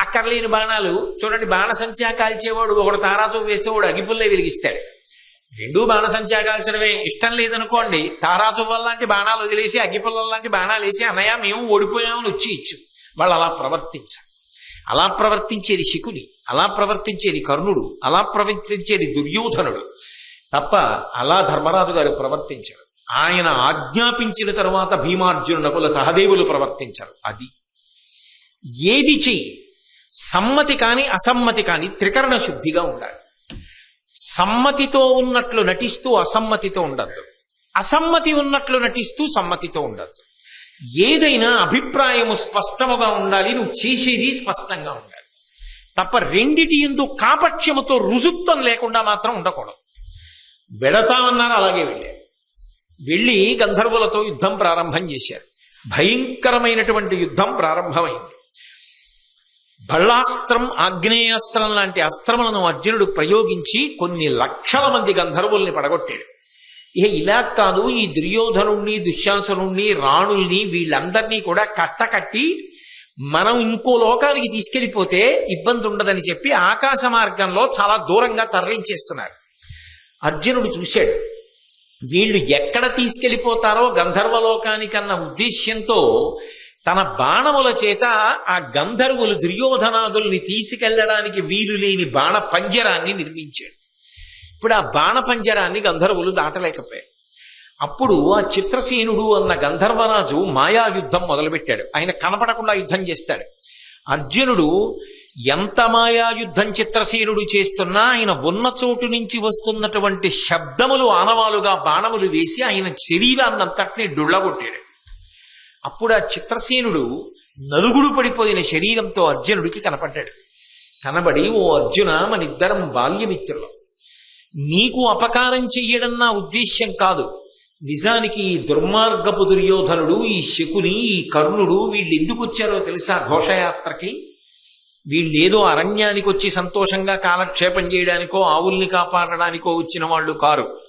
అక్కర్లేని బాణాలు చూడండి, బాణసంచా కాల్చేవాడు ఒకడు తారాతో వేస్తే వాడు అగిపుల్లే వెలిగిస్తాడు. 2 బాణసంచా కాల్చడమే ఇష్టం లేదనుకోండి, తారాతో లాంటి బాణాలు వదిలేసి అగ్గిపుల్ల లాంటి బాణాలు వేసి అన్నయ్య మేము ఓడిపోయామని వచ్చి ఇచ్చు. వాళ్ళు అలా అలా ప్రవర్తించేది శకుని, అలా ప్రవర్తించేది కర్ణుడు, అలా ప్రవర్తించేది దుర్యోధనుడు తప్ప అలా ధర్మరాజు గారు ప్రవర్తించారు. ఆయన ఆజ్ఞాపించిన తరువాత భీమార్జున నకుల సహదేవులు ప్రవర్తించారు. అది ఏది చెయ్యి, సమ్మతి కాని అసమ్మతి కాని త్రికరణ శుద్ధిగా ఉండాలి. సమ్మతితో ఉన్నట్లు నటిస్తూ అసమ్మతితో ఉండద్దు, అసమ్మతి ఉన్నట్లు నటిస్తూ సమ్మతితో ఉండద్దు. ఏదైనా అభిప్రాయము స్పష్టముగా ఉండాలి, నువ్వు చేసేది స్పష్టంగా ఉండాలి తప్ప రెండిటి యందు కాపక్ష్యముతో రుజుత్వం లేకుండా మాత్రం ఉండకూడదు. వెడతామన్నారు, అలాగే వెళ్ళి గంధర్వులతో యుద్ధం ప్రారంభం చేశారు. భయంకరమైనటువంటి యుద్ధం ప్రారంభమైంది. బళ్ళాస్త్రం, ఆగ్నేయాస్త్రం లాంటి అస్త్రములను అర్జునుడు ప్రయోగించి కొన్ని లక్షల మంది గంధర్వుల్ని పడగొట్టాడు. ఇలా కాదు, ఈ దుర్యోధనుణ్ణి, దుశ్శాసనుణ్ణి, రాణుల్ని వీళ్ళందరినీ కూడా కట్టకట్టి మనం ఇంకో లోకానికి తీసుకెళ్లిపోతే ఇబ్బంది ఉండదని చెప్పి ఆకాశ మార్గంలో చాలా దూరంగా తరలించేస్తున్నారు. అర్జునుడు చూశాడు, వీళ్ళు ఎక్కడ తీసుకెళ్లిపోతారో గంధర్వలోకానికన్న ఉద్దేశ్యంతో తన బాణముల చేత ఆ గంధర్వులు దుర్యోధనాదుల్ని తీసుకెళ్లడానికి వీలు లేని బాణ పంజరాన్ని నిర్మించాడు. ఇప్పుడు ఆ బాణ పంజరాన్ని గంధర్వులు దాటలేకపోయారు. అప్పుడు ఆ చిత్రసేనుడు అన్న గంధర్వరాజు మాయాయుద్ధం మొదలుపెట్టాడు. ఆయన కనపడకుండా యుద్ధం చేస్తాడు. అర్జునుడు ఎంత మాయాయుద్ధం చిత్రసేనుడు చేస్తున్నా ఆయన ఉన్న చోటు నుంచి వస్తున్నటువంటి శబ్దములు ఆనవాలుగా బాణములు వేసి ఆయన శరీరాన్నంతటినీ డుళ్ళగొట్టాడు. అప్పుడు ఆ చిత్రసేనుడు నలుగుడు పడిపోయిన శరీరంతో అర్జునుడికి కనపడ్డాడు. కనబడి, ఓ అర్జున, మనిద్దరం బాల్యమిత్రులం, నీకు అపకారం చెయ్యడం నా ఉద్దేశ్యం కాదు. నిజానికి ఈ దుర్మార్గపు దుర్యోధనుడు, ఈ శకుని, ఈ కర్ణుడు వీళ్ళు ఎందుకు వచ్చారో తెలుసా? ఘోషయాత్రకి వీళ్ళేదో అరణ్యానికి వచ్చి సంతోషంగా కాలక్షేపం చేయడానికో ఆవుల్ని కాపాడడానికో వచ్చిన వాళ్ళు కారు.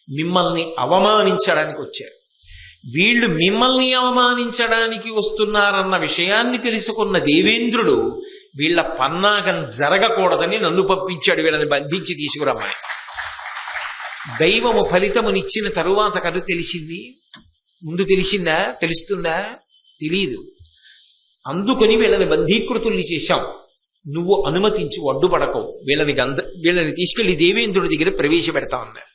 మిమ్మల్ని అవమానించడానికి వచ్చారు. వీళ్ళు మిమ్మల్ని అవమానించడానికి వస్తున్నారన్న విషయాన్ని తెలుసుకున్న దేవేంద్రుడు వీళ్ళ పన్నాగం జరగకూడదని నన్ను పంపించాడు, వీళ్ళని బంధించి తీసుకురమ్మని. దైవము ఫలితమునిచ్చిన తరువాత కదా తెలిసింది. ముందు తెలిసిందా? తెలుస్తుందా? తెలీదు. అందుకని వీళ్ళని బంధీకృతుల్ని చేశాం. నువ్వు అనుమతించు, అడ్డుపడకవు. వీళ్ళని తీసుకెళ్లి దేవేంద్రుడి దగ్గర ప్రవేశపెడతా ఉన్నారు.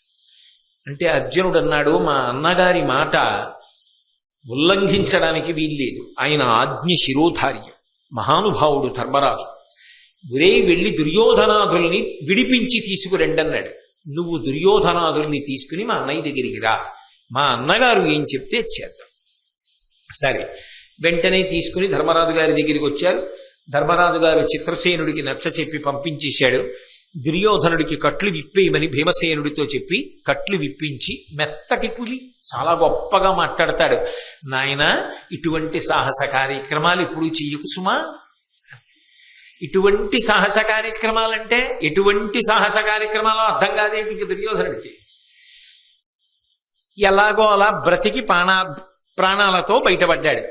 అంటే అర్జునుడు అన్నాడు, మా అన్నగారి మాట ఉల్లంఘించడానికి వీల్లేదు. ఆయన ఆజ్ఞ శిరోధార్యం. మహానుభావుడు ధర్మరాజు. ఒరే, వెళ్ళి దుర్యోధనాదుల్ని విడిపించి తీసుకురండి అన్నాడు. నువ్వు దుర్యోధనాదుల్ని తీసుకుని మా అన్నయ్య దగ్గరికి రా, మా అన్నగారు ఏం చెప్తే చేద్దాం. సరే, వెంటనే తీసుకుని ధర్మరాజు గారి దగ్గరికి వచ్చారు. ధర్మరాజు గారు చిత్రసేనుడికి నచ్చ చెప్పి పంపించేశాడు. దుర్యోధనుడికి కట్లు విప్పేయమని భీమసేనుడితో చెప్పి కట్లు విప్పించి, మెత్తటి పులి చాలా గొప్పగా మాట్లాడతాడు. నాయన, ఇటువంటి సాహస కార్యక్రమాలు ఇప్పుడు చెయ్యకు సుమా. ఇటువంటి సాహస కార్యక్రమాలంటే ఎటువంటి సాహస కార్యక్రమాలు అర్థం కాదేంటి దుర్యోధనుడికి. ఎలాగో అలా బ్రతికి ప్రాణాలతో బయటపడ్డాడు.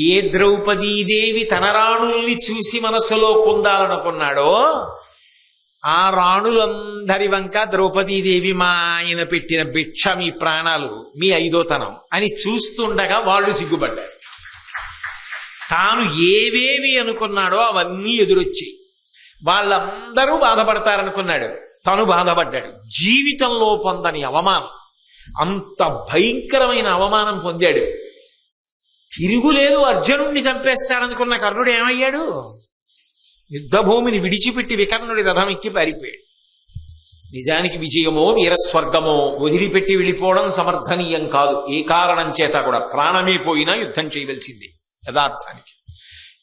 ఏ ద్రౌపదీదేవి తన రాణుల్ని చూసి మనసులో పొందాలనుకున్నాడో ఆ రాణులందరి వంక ద్రౌపదీదేవి మా ఆయన పెట్టిన భిక్ష, మీ ప్రాణాలు, మీ ఐదోతనం అని చూస్తుండగా వాళ్ళు సిగ్గుపడ్డారు. తాను ఏవేవి అనుకున్నాడో అవన్నీ ఎదురొచ్చి వాళ్ళందరూ బాధపడతారనుకున్నాడు. తను బాధపడ్డాడు. జీవితంలో పొందని అవమానం, అంత భయంకరమైన అవమానం పొందాడు. తిరుగులేదు. అర్జునుడిని చంపేస్తాడనుకున్న కర్ణుడు ఏమయ్యాడు? యుద్ధభూమిని విడిచిపెట్టి వికర్ణుడి రథం ఎక్కి పారిపోయాడు. నిజానికి విజయమో వీరస్వర్గమో వదిలిపెట్టి వెళ్ళిపోవడం సమర్థనీయం కాదు. ఏ కారణం చేత కూడా ప్రాణమే పోయినా యుద్ధం చేయవలసింది యథార్థానికి.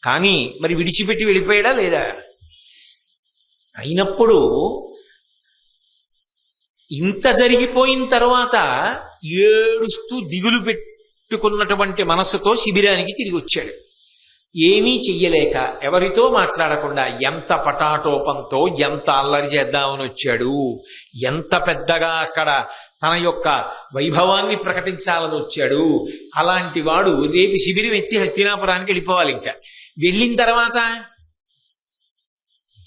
కానీ మరి విడిచిపెట్టి వెళ్ళిపోయాడా లేదా? అయినప్పుడు ఇంత జరిగిపోయిన తర్వాత ఏడుస్తూ దిగులు పెట్టుకున్నటువంటి మనస్సుతో శిబిరానికి తిరిగి వచ్చాడు. ఏమీ చెయ్యలేక, ఎవరితో మాట్లాడకుండా, ఎంత పటాటోపంతో, ఎంత అల్లరి చేద్దామని వచ్చాడు. ఎంత పెద్దగా అక్కడ తన యొక్క వైభవాన్ని ప్రకటించాలని వచ్చాడు. అలాంటి వాడు రేపు శిబిరం ఎత్తి హస్తినాపురానికి వెళ్ళిపోవాలి. ఇంకా వెళ్ళిన తర్వాత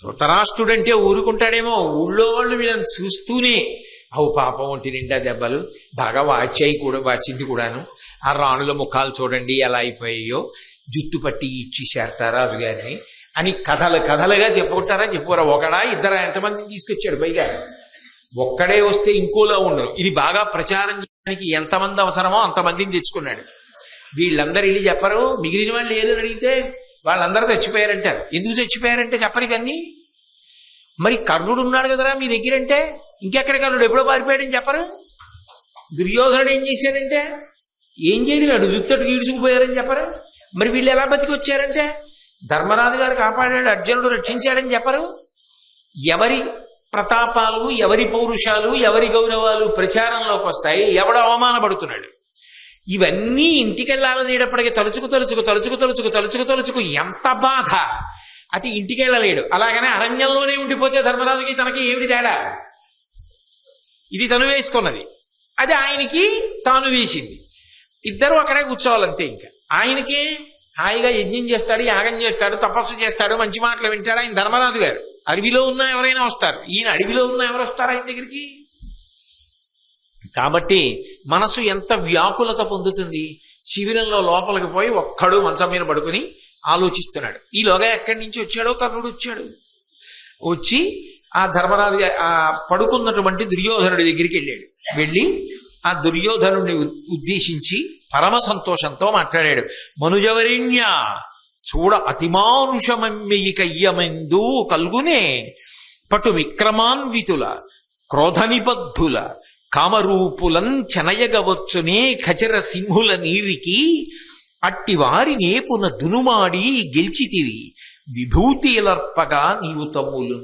ధృతరాష్ట్రుడంటే ఊరుకుంటాడేమో, ఊళ్ళో వాళ్ళు వీళ్ళని చూస్తూనే అవు పాపం, ఒంటి నిండా దెబ్బలు, బాగా వాచింది కూడాను, ఆ రాణుల ముఖాలు చూడండి ఎలా అయిపోయాయో, జుట్టు పట్టి ఇచ్చేశారట రాజుగారిని అని కథలుగా చెప్పుకుంటారా? చెప్పుకోరా? ఒకడా ఇద్దరా? ఎంతమందిని తీసుకొచ్చాడు? పైగా ఒక్కడే వస్తే ఇంకోలా ఉండరు. ఇది బాగా ప్రచారం చేయడానికి ఎంతమంది అవసరమో అంతమందిని తెచ్చుకున్నాడు. వీళ్ళందరూ వెళ్ళి చెప్పరు. మిగిలిన వాళ్ళు ఏదని అడిగితే వాళ్ళందరూ చచ్చిపోయారంటారు. ఎందుకు చచ్చిపోయారంటే చెప్పరు కానీ. మరి కర్ణుడు ఉన్నాడు కదరా మీ దగ్గరంటే, ఇంకెక్కడ కర్ణుడు ఎప్పుడో పారిపోయాడని చెప్పరు. దుర్యోధనుడు ఏం చేశాడంటే, ఏం చేయలేడు, జుత్తటు ఈడ్చుకుపోయారని చెప్పరు. మరి వీళ్ళు ఎలా బతికి వచ్చారంటే, ధర్మరాజు గారు కాపాడాడు, అర్జునుడు రక్షించాడని చెప్పరు. ఎవరి ప్రతాపాలు, ఎవరి పౌరుషాలు, ఎవరి గౌరవాలు ప్రచారంలోకి వస్తాయి, ఎవడు అవమానపడుతున్నాడు. ఇవన్నీ ఇంటికెళ్ళాలనేటప్పటికీ తలుచుకు ఎంత బాధ. అటు ఇంటికెళ్ళలేడు. అలాగనే అరణ్యంలోనే ఉండిపోతే ధర్మరాజుకి తనకి ఏమిటి తేడా? ఇది తను వేసుకున్నది, అది ఆయనకి తాను వేసింది. ఇద్దరు అక్కడే కూర్చోవాలంతే. ఇంకా ఆయనకి హాయిగా యజ్ఞం చేస్తాడు, యాగం చేస్తాడు, తపస్సు చేస్తాడు, మంచి మాటలు వింటాడు. ఆయన ధర్మరాజు గారు. అడవిలో ఉన్న ఎవరైనా వస్తారు, ఈయన అడవిలో ఉన్న ఎవరు వస్తారు ఆయన దగ్గరికి? కాబట్టి మనసు ఎంత వ్యాకులత పొందుతుంది. శిబిరంలో లోపలికి పోయి ఒక్కడు మంచం మీద పడుకుని ఆలోచిస్తున్నాడు. ఈలోగా ఎక్కడి నుంచి వచ్చాడో కర్ణుడు వచ్చాడు. వచ్చి ఆ ధర్మరాజు ఆ పడుకున్నటువంటి దుర్యోధనుడి దగ్గరికి వెళ్ళాడు. వెళ్ళి ఆ దుర్యోధనుడిని ఉద్దేశించి పరమ సంతోషంతో మాట్లాడాడు. మనుజవరిణ్య చూడ అతిమానుషమమ్మెయి కయ్యమెందు కల్గునే పటు విక్రమాన్వితుల క్రోధ నిబద్ధుల కామరూపులం చెనయగవచ్చునే ఖచర సింహుల నీరికి అట్టి వారి నేపున దునుమాడి గెలిచితివి విభూతిలర్పగా నీవు తమ్ములు.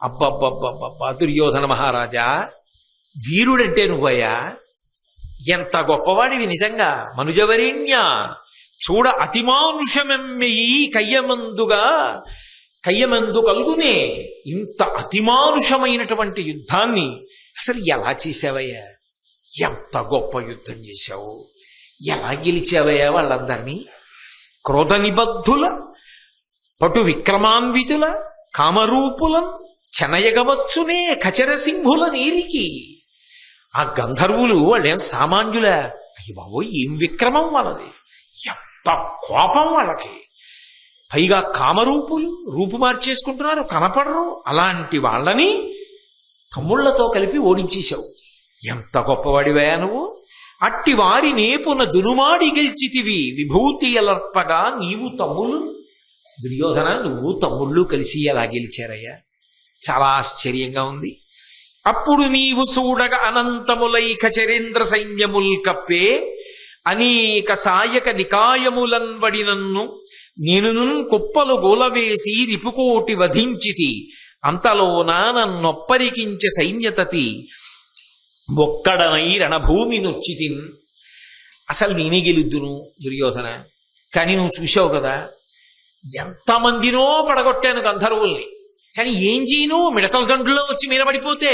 అబ్బబ్బబ్బబ్బబ్బా, దుర్యోధన మహారాజా, వీరుడంటే నువ్వయ్యా, ఎంత గొప్పవాడివి నిజంగా. మనుజవరేణ్య చూడ అతిమానుషమెమ్మెయి కయ్యమందు కలుగునే. ఇంత అతిమానుషమైనటువంటి యుద్ధాన్ని అసలు ఎలా చేశావయ్యా? ఎంత గొప్ప యుద్ధం చేశావు! ఎలా గెలిచావయ్యా వాళ్ళందరినీ? క్రోధ నిబద్ధుల పటు విక్రమాన్వితుల కామరూపులం చెనయగవచ్చునే ఖచర సింహుల నీరికి. ఆ గంధర్వులు వాళ్ళేం సామాన్యుల? అయ్యి బాబోయ్, ఏం విక్రమం వాళ్ళది! ఎంత కోపం వాళ్ళకి! పైగా కామరూపులు, రూపు మార్చేసుకుంటున్నారు, కనపడరు. అలాంటి వాళ్ళని తమ్ముళ్లతో కలిపి ఓడించేశావు. ఎంత గొప్పవాడివయా నువ్వు! అట్టి వారి నేపున దునుమాడి గెలిచితివి విభూతి అలర్పగా నీవు తమ్ములు. దుర్యోధన, నువ్వు తమ్ముళ్ళు కలిసి ఎలా గెలిచారయ్యా? చాలా ఆశ్చర్యంగా ఉంది. అప్పుడు నీవు చూడగా అనంతములై ఖచరేంద్ర సైన్యముల్ కప్పే అనేక సాయక నికాయములన్వడి నన్ను నేను కుప్పలు గోలవేసి రిపుకోటి వధించితి అంతలోన నన్నొప్పరికించే సైన్యతతి ఒక్కడనై రణభూమి నొచ్చితిన్. అసలు నేనే గెలుద్దును దుర్యోధన, కానీ నువ్వు చూశావు కదా, ఎంతమందినో పడగొట్టాను గంధర్వుల్ని. కానీ ఏం చేయను, మిడతల దండులో వచ్చి మీద పడిపోతే.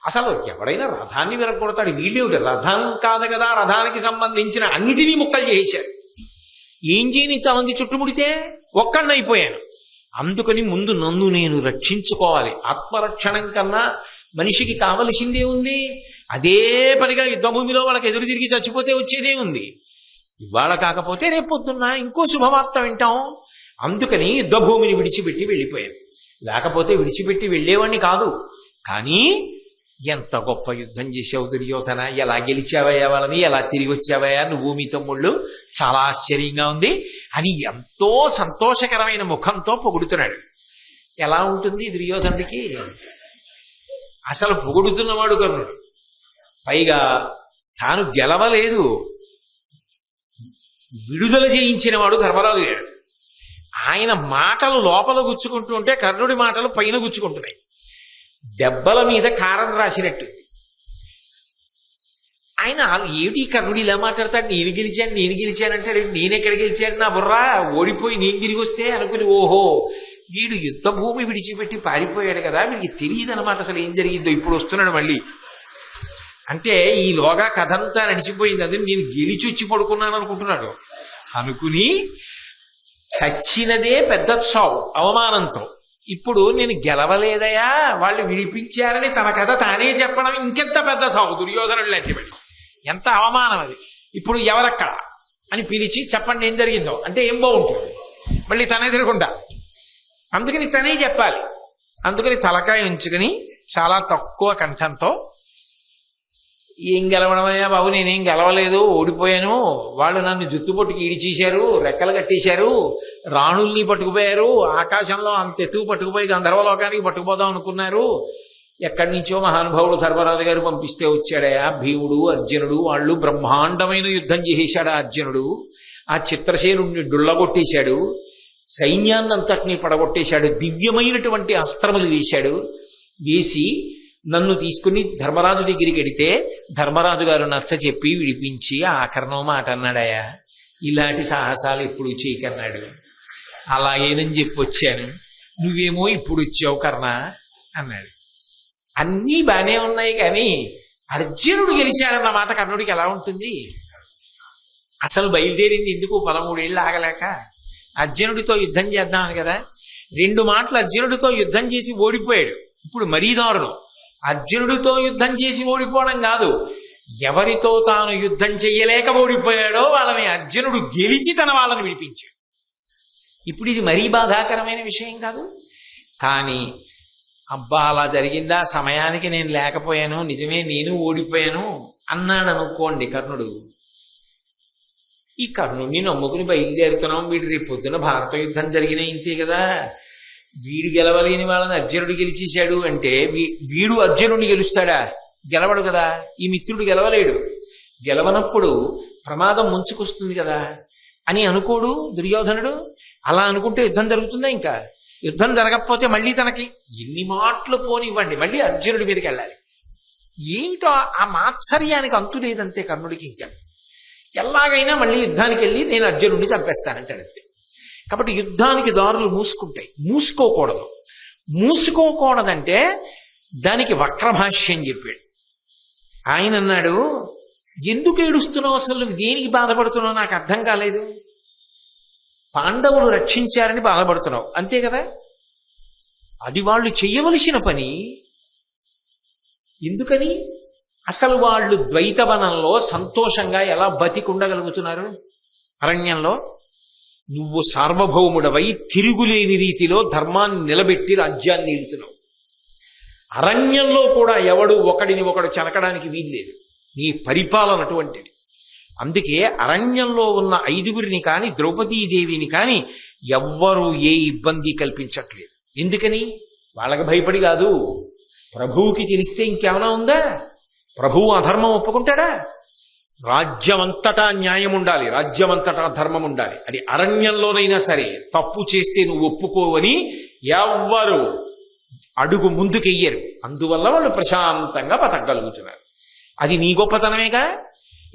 అసలు ఎవడైనా రథాన్ని విరగొడతాడు, వీళ్ళేమిటి రథం కాదు కదా, రథానికి సంబంధించిన అన్నిటినీ ముక్కలు చేశారు. ఏం చేయని ఇంతమంది చుట్టుముడితే ఒక్కడినైపోయాను. అందుకని ముందు నన్ను నేను రక్షించుకోవాలి. ఆత్మరక్షణం కన్నా మనిషికి కావలసిందే ఉంది. అదే పనిగా యుద్ధభూమిలో వాళ్ళకి ఎదురు తిరిగి చచ్చిపోతే వచ్చేదే ఉంది. ఇవాళ కాకపోతే రేపు పొద్దున్న ఇంకో శుభవార్త వింటాం. అందుకని యుద్ధభూమిని విడిచిపెట్టి వెళ్ళిపోయాను. లేకపోతే విడిచిపెట్టి వెళ్ళేవాడిని కాదు. కానీ ఎంత గొప్ప యుద్ధం చేసావు దుర్యోధన! ఎలా గెలిచావయ్యా వాళ్ళని, ఎలా తిరిగి వచ్చావయ్యా నువ్వు మీ తమ్ముళ్ళు? చాలా ఆశ్చర్యంగా ఉంది అని ఎంతో సంతోషకరమైన ముఖంతో పొగుడుతున్నాడు. ఎలా ఉంటుంది దుర్యోధనుడికి? అసలు పొగుడుతున్నవాడు కర్ణుడు. పైగా తాను గెలవలేదు, విడుదల చేయించిన వాడు ధర్మరాజు గారు. ఆయన మాటలు లోపల గుచ్చుకుంటూ ఉంటే కర్ణుడి మాటలు పైన గుచ్చుకుంటున్నాయి. దెబ్బల మీద కారం రాసినట్టు. ఆయన ఏమిటి కర్ణుడు ఇలా మాట్లాడతాడు? నేను గెలిచానంటాడు. నేనెక్కడ గెలిచాను? నా బుర్రా ఓడిపోయి నేను తిరిగి వస్తే అనుకుని, ఓహో వీడు యుద్ధ భూమి విడిచిపెట్టి పారిపోయాడు కదా, వీడికి తెలియదు అనమాట అసలు ఏం జరిగిందో. ఇప్పుడు వస్తున్నాడు మళ్ళీ. అంటే ఈలోగా కథ అంతా నడిచిపోయింది. అది నేను గెలిచి వచ్చి పడుకున్నాను అనుకుంటున్నాడు. అనుకుని చచ్చినదే పెద్ద చావు అవమానంతో. ఇప్పుడు నేను గెలవలేదయా, వాళ్ళు విడిపించారని తన కథ తానే చెప్పడం ఇంకెంత పెద్ద చావు. దుర్యోధనుడు లాంటి వాడి ఎంత అవమానం అది. ఇప్పుడు ఎవరక్కడ అని పిలిచి చెప్పండి ఏం జరిగిందో అంటే ఏం బాగుంటుంది? మళ్ళీ తనే తిరగకుండా. అందుకని తనే చెప్పాలి. అందుకని తలకాయ ఉంచుకుని చాలా తక్కువ కంఠంతో, ఏం గెలవడమయ్యా బాబు, నేనేం గెలవలేదు, ఓడిపోయాను. వాళ్ళు నన్ను జుత్తుపొట్టుకి ఈడిచేశారు, రెక్కలు కట్టేశారు, రాణుల్ని పట్టుకుపోయారు, ఆకాశంలో అంత ఎత్తుకు పట్టుకుపోయి గంధర్వలోకానికి పట్టుకుపోదాం అనుకున్నారు. ఎక్కడి నుంచో మహానుభావుడు ధర్మరాజు గారు పంపిస్తే వచ్చాడయా. భీముడు, అర్జునుడు వాళ్ళు బ్రహ్మాండమైన యుద్ధం చేసేశాడు. అర్జునుడు ఆ చిత్రసేనుడిని డుళ్ళగొట్టేశాడు, సైన్యాన్నంతటినీ పడగొట్టేశాడు, దివ్యమైనటువంటి అస్త్రములు వేశాడు. వేసి నన్ను తీసుకుని ధర్మరాజు దగ్గరికి వెడితే ధర్మరాజు గారు నచ్చ చెప్పి విడిపించి ఆఖరణో మాట అన్నాడయా, ఇలాంటి సాహసాలు ఎప్పుడు చేయకన్నాడు. అలాగేనని చెప్పి వచ్చాను, నువ్వేమో ఇప్పుడు వచ్చావు కర్ణ అన్నాడు. అన్నీ బానే ఉన్నాయి, కానీ అర్జునుడు గెలిచాడన్న మాట కర్ణుడికి ఎలా ఉంటుంది? అసలు బయలుదేరింది ఎందుకు? 13 ఏళ్ళు ఆగలేక అర్జునుడితో యుద్ధం చేద్దామని కదా. 2 మాటలు అర్జునుడితో యుద్ధం చేసి ఓడిపోయాడు. ఇప్పుడు మరీ దారుణం. అర్జునుడితో యుద్ధం చేసి ఓడిపోవడం కాదు, ఎవరితో తాను యుద్ధం చెయ్యలేక ఓడిపోయాడో వాళ్ళని అర్జునుడు గెలిచి తన వాళ్ళని విడిపించాడు. ఇప్పుడు ఇది మరీ బాధాకరమైన విషయం కాదు. కానీ అబ్బా అలా జరిగిందా, సమయానికి నేను లేకపోయాను, నిజమే నేను ఓడిపోయాను అన్నాడు అనుకోండి కర్ణుడు. ఈ కర్ణుడిని నమ్ముకుని బయలుదేరుతున్నాం, వీడు రేపు పొద్దున భారత యుద్ధం జరిగిన ఇంతే కదా, వీడు గెలవలేని వాళ్ళని అర్జునుడు గెలిచేశాడు అంటే వీడు అర్జునుడిని గెలుస్తాడా? గెలవడు కదా. ఈ మిత్రుడు గెలవలేడు. గెలవనప్పుడు ప్రమాదం ముంచుకొస్తుంది కదా అని అనుకోడు దుర్యోధనుడు. అలా అనుకుంటే యుద్ధం జరుగుతుందా? ఇంకా యుద్ధం జరగకపోతే మళ్ళీ తనకి ఎన్ని మాటలు పోనివ్వండి, మళ్ళీ అర్జునుడి మీదకి వెళ్ళాలి. ఏంటో ఆ మాత్సర్యానికి అంతు లేదంతే కర్ణుడికి. ఇంకా ఎలాగైనా మళ్ళీ యుద్ధానికి వెళ్ళి నేను అర్జునుడిని చంపేస్తానంటాడంతే. కాబట్టి యుద్ధానికి దారులు మూసుకుంటాయి. మూసుకోకూడదు. మూసుకోకూడదంటే దానికి వక్రభాష్యం చెప్పాడు. ఆయన అన్నాడు, ఎందుకు ఏడుస్తున్నావు, అసలు దేనికి బాధపడుతున్నావు నాకు అర్థం కాలేదు. పాండవులు రక్షించారని బాధపడుతున్నావు అంతే కదా, అది వాళ్ళు చెయ్యవలసిన పని. ఎందుకని? అసలు వాళ్ళు ద్వైతవనంలో సంతోషంగా ఎలా బతికుండగలుగుతున్నారు? అరణ్యంలో నువ్వు సార్వభౌముడవై తిరుగులేని రీతిలో ధర్మాన్ని నిలబెట్టి రాజ్యాన్ని నిలుతున్నావు. అరణ్యంలో కూడా ఎవడు ఒకడిని ఒకడు చెనకడానికి వీల్లేదు. నీ పరిపాలన అటువంటిది. అందుకే అరణ్యంలో ఉన్న 5గురిని కాని ద్రౌపదీదేవిని కాని ఎవ్వరూ ఏ ఇబ్బంది కల్పించట్లేదు. ఎందుకని? వాళ్ళకి భయపడి కాదు. ప్రభువుకి తెలిస్తే ఇంకేమైనా ఉందా? ప్రభువు అధర్మం ఒప్పుకుంటాడా? రాజ్యమంతటా న్యాయం ఉండాలి, రాజ్యమంతటా ధర్మం ఉండాలి. అది అరణ్యంలోనైనా సరే తప్పు చేస్తే నువ్వు ఒప్పుకోవని ఎవ్వరు అడుగు ముందుకెయ్యరు. అందువల్ల వాళ్ళు ప్రశాంతంగా బతకగలుగుతున్నారు. అది నీ గొప్పతనమేగా.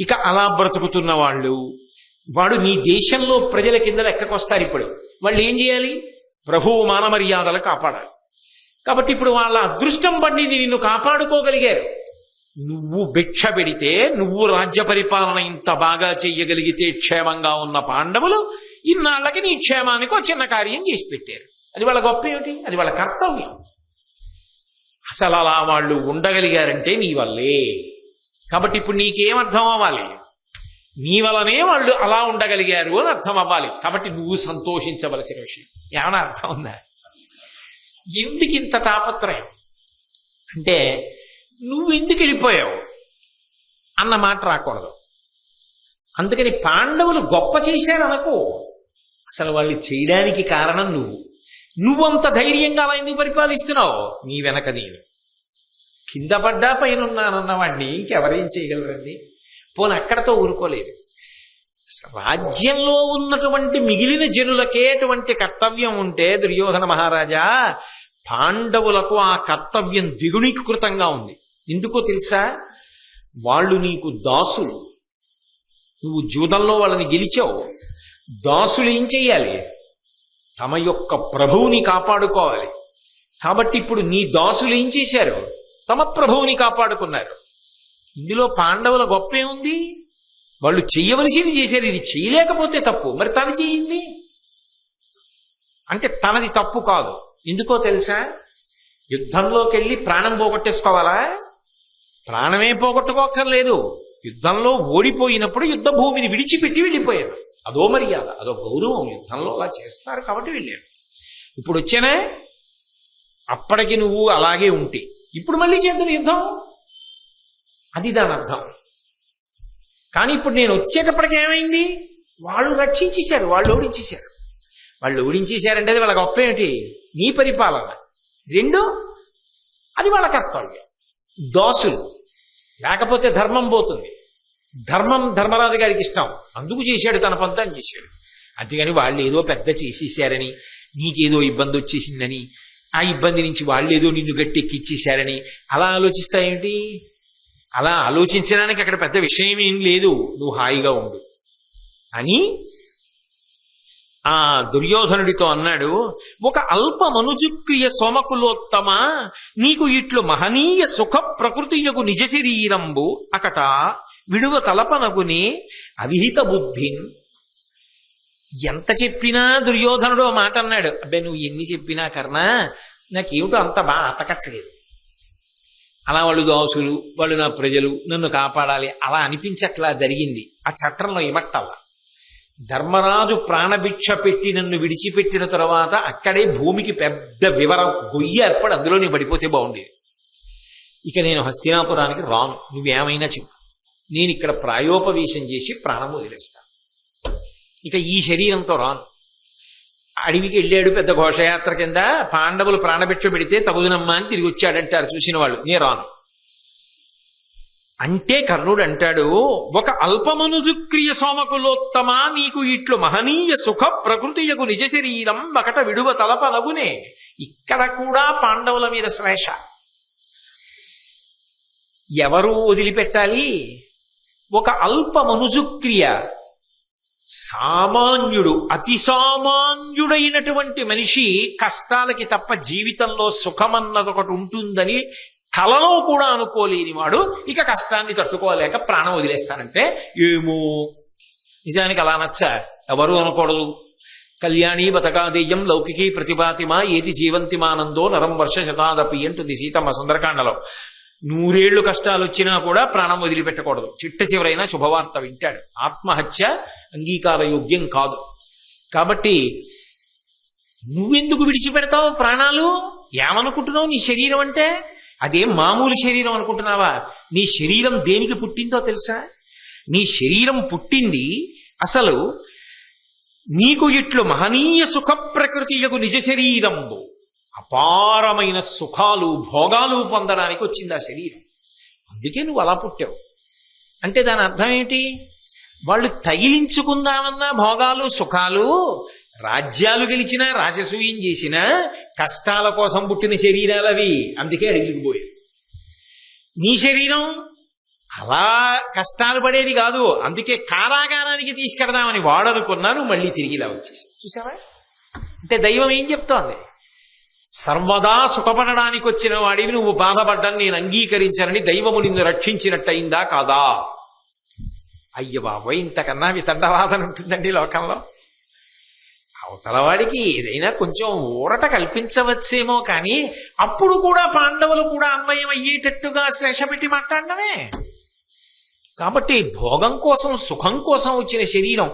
ఇక అలా బ్రతుకుతున్న వాడు నీ దేశంలో ప్రజల కింద లెక్కకొస్తారు. ఇప్పుడు వాళ్ళు ఏం చేయాలి? ప్రభువు మానమర్యాదలు కాపాడాలి. కాబట్టి ఇప్పుడు వాళ్ళ అదృష్టం పడింది, నిన్ను కాపాడుకోగలిగారు. నువ్వు భిక్ష పెడితే, నువ్వు రాజ్య పరిపాలన ఇంత బాగా చెయ్యగలిగితే క్షేమంగా ఉన్న పాండవులు ఇన్నాళ్ళకి నీ క్షేమానికి ఒక చిన్న కార్యం చేసి పెట్టారు. అది వాళ్ళ గొప్ప ఏమిటి? అది వాళ్ళ కర్తవ్యం. అసలు అలా వాళ్ళు ఉండగలిగారంటే నీ వల్లే. కాబట్టి ఇప్పుడు నీకేమర్థం అవ్వాలి? నీ వల్లనే వాళ్ళు అలా ఉండగలిగారు అని అర్థం అవ్వాలి. కాబట్టి నువ్వు సంతోషించవలసిన విషయం. ఏమైనా అర్థం ఉందా? ఎందుకు ఇంత తాపత్రయం అంటే, నువ్వు ఎందుకు వెళ్ళిపోయావు అన్న మాట రాకూడదు. అందుకని పాండవులు గొప్ప చేశారనుకో, అసలు వాళ్ళు చేయడానికి కారణం నువ్వంత ధైర్యంగా అలా ఎందుకు పరిపాలిస్తున్నావు? నీ వెనక నేను కింద పడ్డా పైన ఉన్నానన్నవాడిని ఇంకెవరేం చేయగలరండి? పోనీ అక్కడతో ఊరుకోలేదు. రాజ్యంలో ఉన్నటువంటి మిగిలిన జనులకే అటువంటి కర్తవ్యం ఉంటే దుర్యోధన మహారాజా, పాండవులకు ఆ కర్తవ్యం ద్విగుణీకృతంగా ఉంది. ఎందుకో తెలుసా? వాళ్ళు నీకు దాసులు. నువ్వు జూదంలో వాళ్ళని గెలిచావు. దాసులు ఏం చెయ్యాలి? తమ యొక్క ప్రభువుని కాపాడుకోవాలి. కాబట్టి ఇప్పుడు నీ దాసులు ఏం చేశారు? తమ ప్రభువుని కాపాడుకున్నారు. ఇందులో పాండవుల గొప్ప ఏముంది? వాళ్ళు చెయ్యవలసింది చేశారు. ఇది చేయలేకపోతే తప్పు. మరి తను చేయింది అంటే తనది తప్పు కాదు. ఎందుకో తెలుసా? యుద్ధంలోకి వెళ్ళి ప్రాణం పోగొట్టేసుకోవాలా? ప్రాణమే పోగొట్టుకోక్కర్లేదు. యుద్ధంలో ఓడిపోయినప్పుడు యుద్ధ భూమిని విడిచిపెట్టి వెళ్ళిపోయారు. అదో మర్యాద, అదో గౌరవం. యుద్ధంలో అలా చేస్తారు కాబట్టి వెళ్ళారు. ఇప్పుడు వచ్చానే, అప్పటికి నువ్వు అలాగే ఉంటే ఇప్పుడు మళ్ళీ చేద్దాం యుద్ధం, అది దాని అర్థం. కానీ ఇప్పుడు నేను వచ్చేటప్పటికి ఏమైంది? వాళ్ళు రక్షించేశారు, వాళ్ళు ఓడించేశారు. వాళ్ళు ఓడించేశారంటే అది వాళ్ళ గొప్ప ఏమిటి? నీ పరిపాలన. 2, అది వాళ్ళ కర్తవ్యం. దాసులు లేకపోతే ధర్మం పోతుంది. ధర్మం ధర్మరాజు గారికి ఇష్టం, అందుకు చేశాడు, తన పంతం చేశాడు. అంతేగాని వాళ్ళు ఏదో పెద్ద చేసేసారని, నీకేదో ఇబ్బంది వచ్చేసిందని, ఆ ఇబ్బంది నుంచి వాళ్ళు ఏదో నిన్ను గట్టెక్కిచ్చేశారని అలా ఆలోచిస్తాయేంటి? అలా ఆలోచించడానికి అక్కడ పెద్ద విషయం ఏం లేదు, నువ్వు హాయిగా ఉండు అని ఆ దుర్యోధనుడితో అన్నాడు. ఒక అల్ప మనుజుక్రియ సోమకులోత్తమ, నీకు ఇట్లు మహనీయ సుఖ ప్రకృతియగు నిజ శరీరంబు అకట విడువ తలపనగునే అవిహిత బుద్ధిన్. ఎంత చెప్పినా దుర్యోధనుడు ఆ మాట అన్నాడు. అబ్బాయి నువ్వు ఎన్ని చెప్పినా కర్ణ, నాకేమిటో అంత బాగా అతకట్లేదు. అలా వాళ్ళు దాసులు, వాళ్ళు నా ప్రజలు, నన్ను కాపాడాలి అలా అనిపించట్లా జరిగింది. ఆ చట్టంలో ఇమట్టల్లా. ధర్మరాజు ప్రాణభిక్ష పెట్టి నన్ను విడిచిపెట్టిన తర్వాత అక్కడే భూమికి పెద్ద వివరం గొయ్యి ఏర్పడి అందులో నేను పడిపోతే బాగుండేది. ఇక నేను హస్తినాపురానికి రాను, నువ్వేమైనా చెప్పు, నేను ఇక్కడ ప్రాయోపవేశం చేసి ప్రాణం వదిలేస్తాను, ఇక ఈ శరీరంతో రాను. అడవికి వెళ్ళాడు పెద్ద ఘోషయాత్ర కింద, పాండవులు ప్రాణభిక్ష పెడితే తగుదనమ్మా అని తిరిగి వచ్చాడంటారు చూసిన వాళ్ళు. నేను రాను అంటే కర్ణుడు అంటాడు, ఒక అల్పమనుజుక్రియ సోమకులోత్తమా నీకు ఇట్లు మహనీయ సుఖ ప్రకృతియకు నిజ శరీరం ఒకట విడువ తలపనగునే. ఇక్కడ కూడా పాండవుల మీద శ్లేష. ఎవరు వదిలిపెట్టాలి? ఒక అల్పమనుజుక్రియ, సామాన్యుడు, అతి సామాన్యుడైనటువంటి మనిషి కష్టాలకి తప్ప జీవితంలో సుఖమన్నది ఒకటి ఉంటుందని కలలో కూడా అనుకోలేని వాడు ఇక కష్టాన్ని తట్టుకోలేక ప్రాణం వదిలేస్తానంటే ఏమో. నిజానికి అలా నచ్చా, ఎవరు అనకూడదు. కళ్యాణి బతకాదేయం లౌకికీ ప్రతిభాతిమా ఏది జీవంతిమానందో నరం వర్ష శతాదపి అంటుంది సీతమ్మ సుందరకాండలో. 100 ఏళ్లు కష్టాలు వచ్చినా కూడా ప్రాణం వదిలిపెట్టకూడదు. చిట్ట చివరైన శుభవార్త వింటాడు. ఆత్మహత్య అంగీకార యోగ్యం కాదు. కాబట్టి నువ్వెందుకు విడిచిపెడతావు ప్రాణాలు? ఏమనుకుంటున్నావు నీ శరీరం అంటే? అదేం మామూలు శరీరం అనుకుంటున్నావా? నీ శరీరం దేనికి పుట్టిందో తెలుసా? నీ శరీరం పుట్టింది అసలు నీకు ఇట్లు మహనీయ సుఖ ప్రకృతియకు నిజ శరీరంబు, అపారమైన సుఖాలు భోగాలు పొందడానికి వచ్చింది ఆ శరీరం. అందుకే నువ్వు అలా పుట్టావు. అంటే దాని అర్థం ఏంటి? వాళ్ళు తగిలించుకుందామన్నా భోగాలు సుఖాలు, రాజ్యాలు గెలిచినా రాజసూయం చేసినా కష్టాల కోసం పుట్టిన శరీరాలు అవి. అందుకే అడిగికి పోయారు. నీ శరీరం అలా కష్టాలు పడేది కాదు. అందుకే కారాగారానికి తీసుకెడదామని వాడనుకున్నా, నువ్వు మళ్ళీ తిరిగి ఇలా వచ్చేసి చూసావా? అంటే దైవం ఏం చెప్తోంది? సర్వదా సుఖపడడానికి వచ్చిన వాడివి నువ్వు బాధపడ్డాన్ని నేను అంగీకరించానని దైవము నిన్ను రక్షించినట్టయిందా కాదా? అయ్య బాబోయ్, ఇంతకన్నా వితండవాదన ఉంటుందండి లోకంలో. అవతలవాడికి ఏదైనా కొంచెం ఊరట కల్పించవచ్చేమో కానీ అప్పుడు కూడా పాండవులు కూడా అన్వయం అయ్యేటట్టుగా శ్లేష పెట్టి మాట్లాడమే. కాబట్టి భోగం కోసం సుఖం కోసం వచ్చిన శరీరం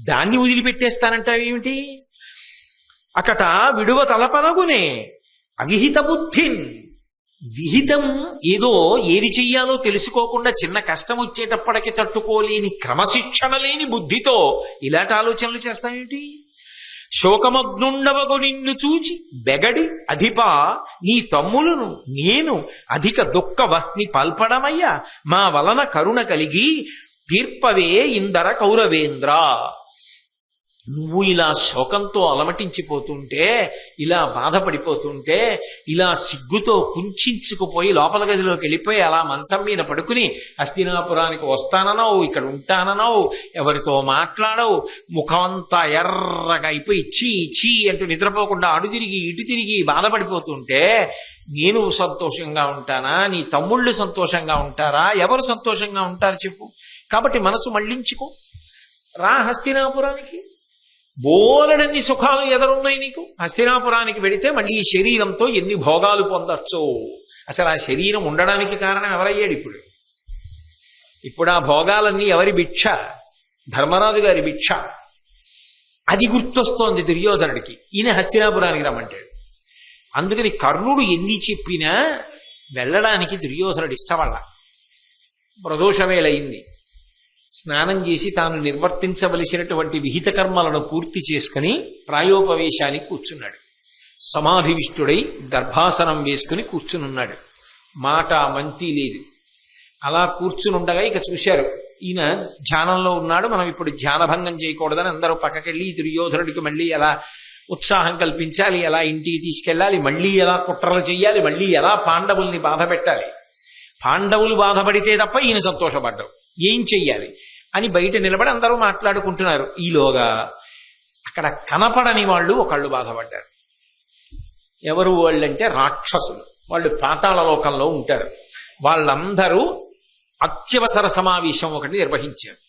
దాన్ని వదిలిపెట్టేస్తానంటావేమిటి? అకట విడువ తలపనగునే అవిహిత బుద్ధిన్. విహితం ఏదో ఏది చెయ్యాలో తెలుసుకోకుండా చిన్న కష్టం వచ్చేటప్పటికి తట్టుకోలేని క్రమశిక్షణ లేని బుద్ధితో ఇలాంటి ఆలోచనలు చేస్తావేమిటి? శోకమగ్నుండవగు నిన్ను చూచి బెగడి అధిపా నీ తమ్ములను నేను అధిక దుఃఖ వహ్ని పల్పడమయ్యా మా వలన కరుణ కలిగి తీర్పవే ఇందర కౌరవేంద్ర. నువ్వు ఇలా శోకంతో అలమటించిపోతుంటే, ఇలా బాధపడిపోతుంటే, ఇలా సిగ్గుతో కుంచుకుపోయి లోపల గదిలోకి వెళ్ళిపోయి అలా మంచం మీద పడుకుని హస్తినాపురానికి వస్తానన్నావు, ఇక్కడ ఉంటానన్నావు, ఎవరితో మాట్లాడవు, ముఖమంతా ఎర్రగా అయిపోయి చీ చీ అంటూ నిద్రపోకుండా అడు తిరిగి ఇటు తిరిగి బాధపడిపోతుంటే నేను సంతోషంగా ఉంటానా? నీ తమ్ముళ్ళు సంతోషంగా ఉంటారా? ఎవరు సంతోషంగా ఉంటారు చెప్పు? కాబట్టి మనసు మళ్లించుకో, రా హస్తినాపురానికి. బోలెడన్ని సుఖాలు ఎదురున్నాయి నీకు. హస్తినాపురానికి వెడితే మళ్ళీ ఈ శరీరంతో ఎన్ని భోగాలు పొందొచ్చో. అసలు ఆ శరీరం ఉండడానికి కారణం ఎవరయ్యాడు? ఇప్పుడు ఆ భోగాలన్నీ ఎవరి భిక్ష? ధర్మరాజు గారి భిక్ష. అది గుర్తొస్తోంది దుర్యోధనుడికి. ఈయన హస్తినాపురానికి రమ్మంటాడు. అందుకని కర్ణుడు ఎన్ని చెప్పినా వెళ్ళడానికి దుర్యోధనుడు ఇష్టపడ. ప్రదోషవేళయింది. స్నానం చేసి తాను నిర్వర్తించవలసినటువంటి విహిత కర్మలను పూర్తి చేసుకుని ప్రాయోపవేశానికి కూర్చున్నాడు. సమాధివిష్టుడై గర్భాసనం వేసుకుని కూర్చునున్నాడు. మాట మంతి లేదు. అలా కూర్చునుండగా ఇక చూశారు, ఈయన ధ్యానంలో ఉన్నాడు, మనం ఇప్పుడు ధ్యానభంగం చేయకూడదని అందరూ పక్కకెళ్ళి దుర్యోధనుడికి మళ్ళీ ఎలా ఉత్సాహం కల్పించాలి, ఎలా ఇంటికి తీసుకెళ్ళాలి, మళ్ళీ ఎలా కుట్రలు చెయ్యాలి, మళ్ళీ ఎలా పాండవుల్ని బాధ పెట్టాలి. పాండవులు బాధపడితే తప్ప ఈయన సంతోషపడ్డావు, ఏం చెయ్యాలి అని బయట నిలబడి అందరూ మాట్లాడుకుంటున్నారు. ఈలోగా అక్కడ కనపడని వాళ్ళు ఒకళ్ళు బాధపడ్డారు. ఎవరు వాళ్ళంటే రాక్షసులు. వాళ్ళు పాతాళ లోకంలో ఉంటారు. వాళ్ళందరూ అత్యవసర సమావేశం ఒకటి నిర్వహించారు.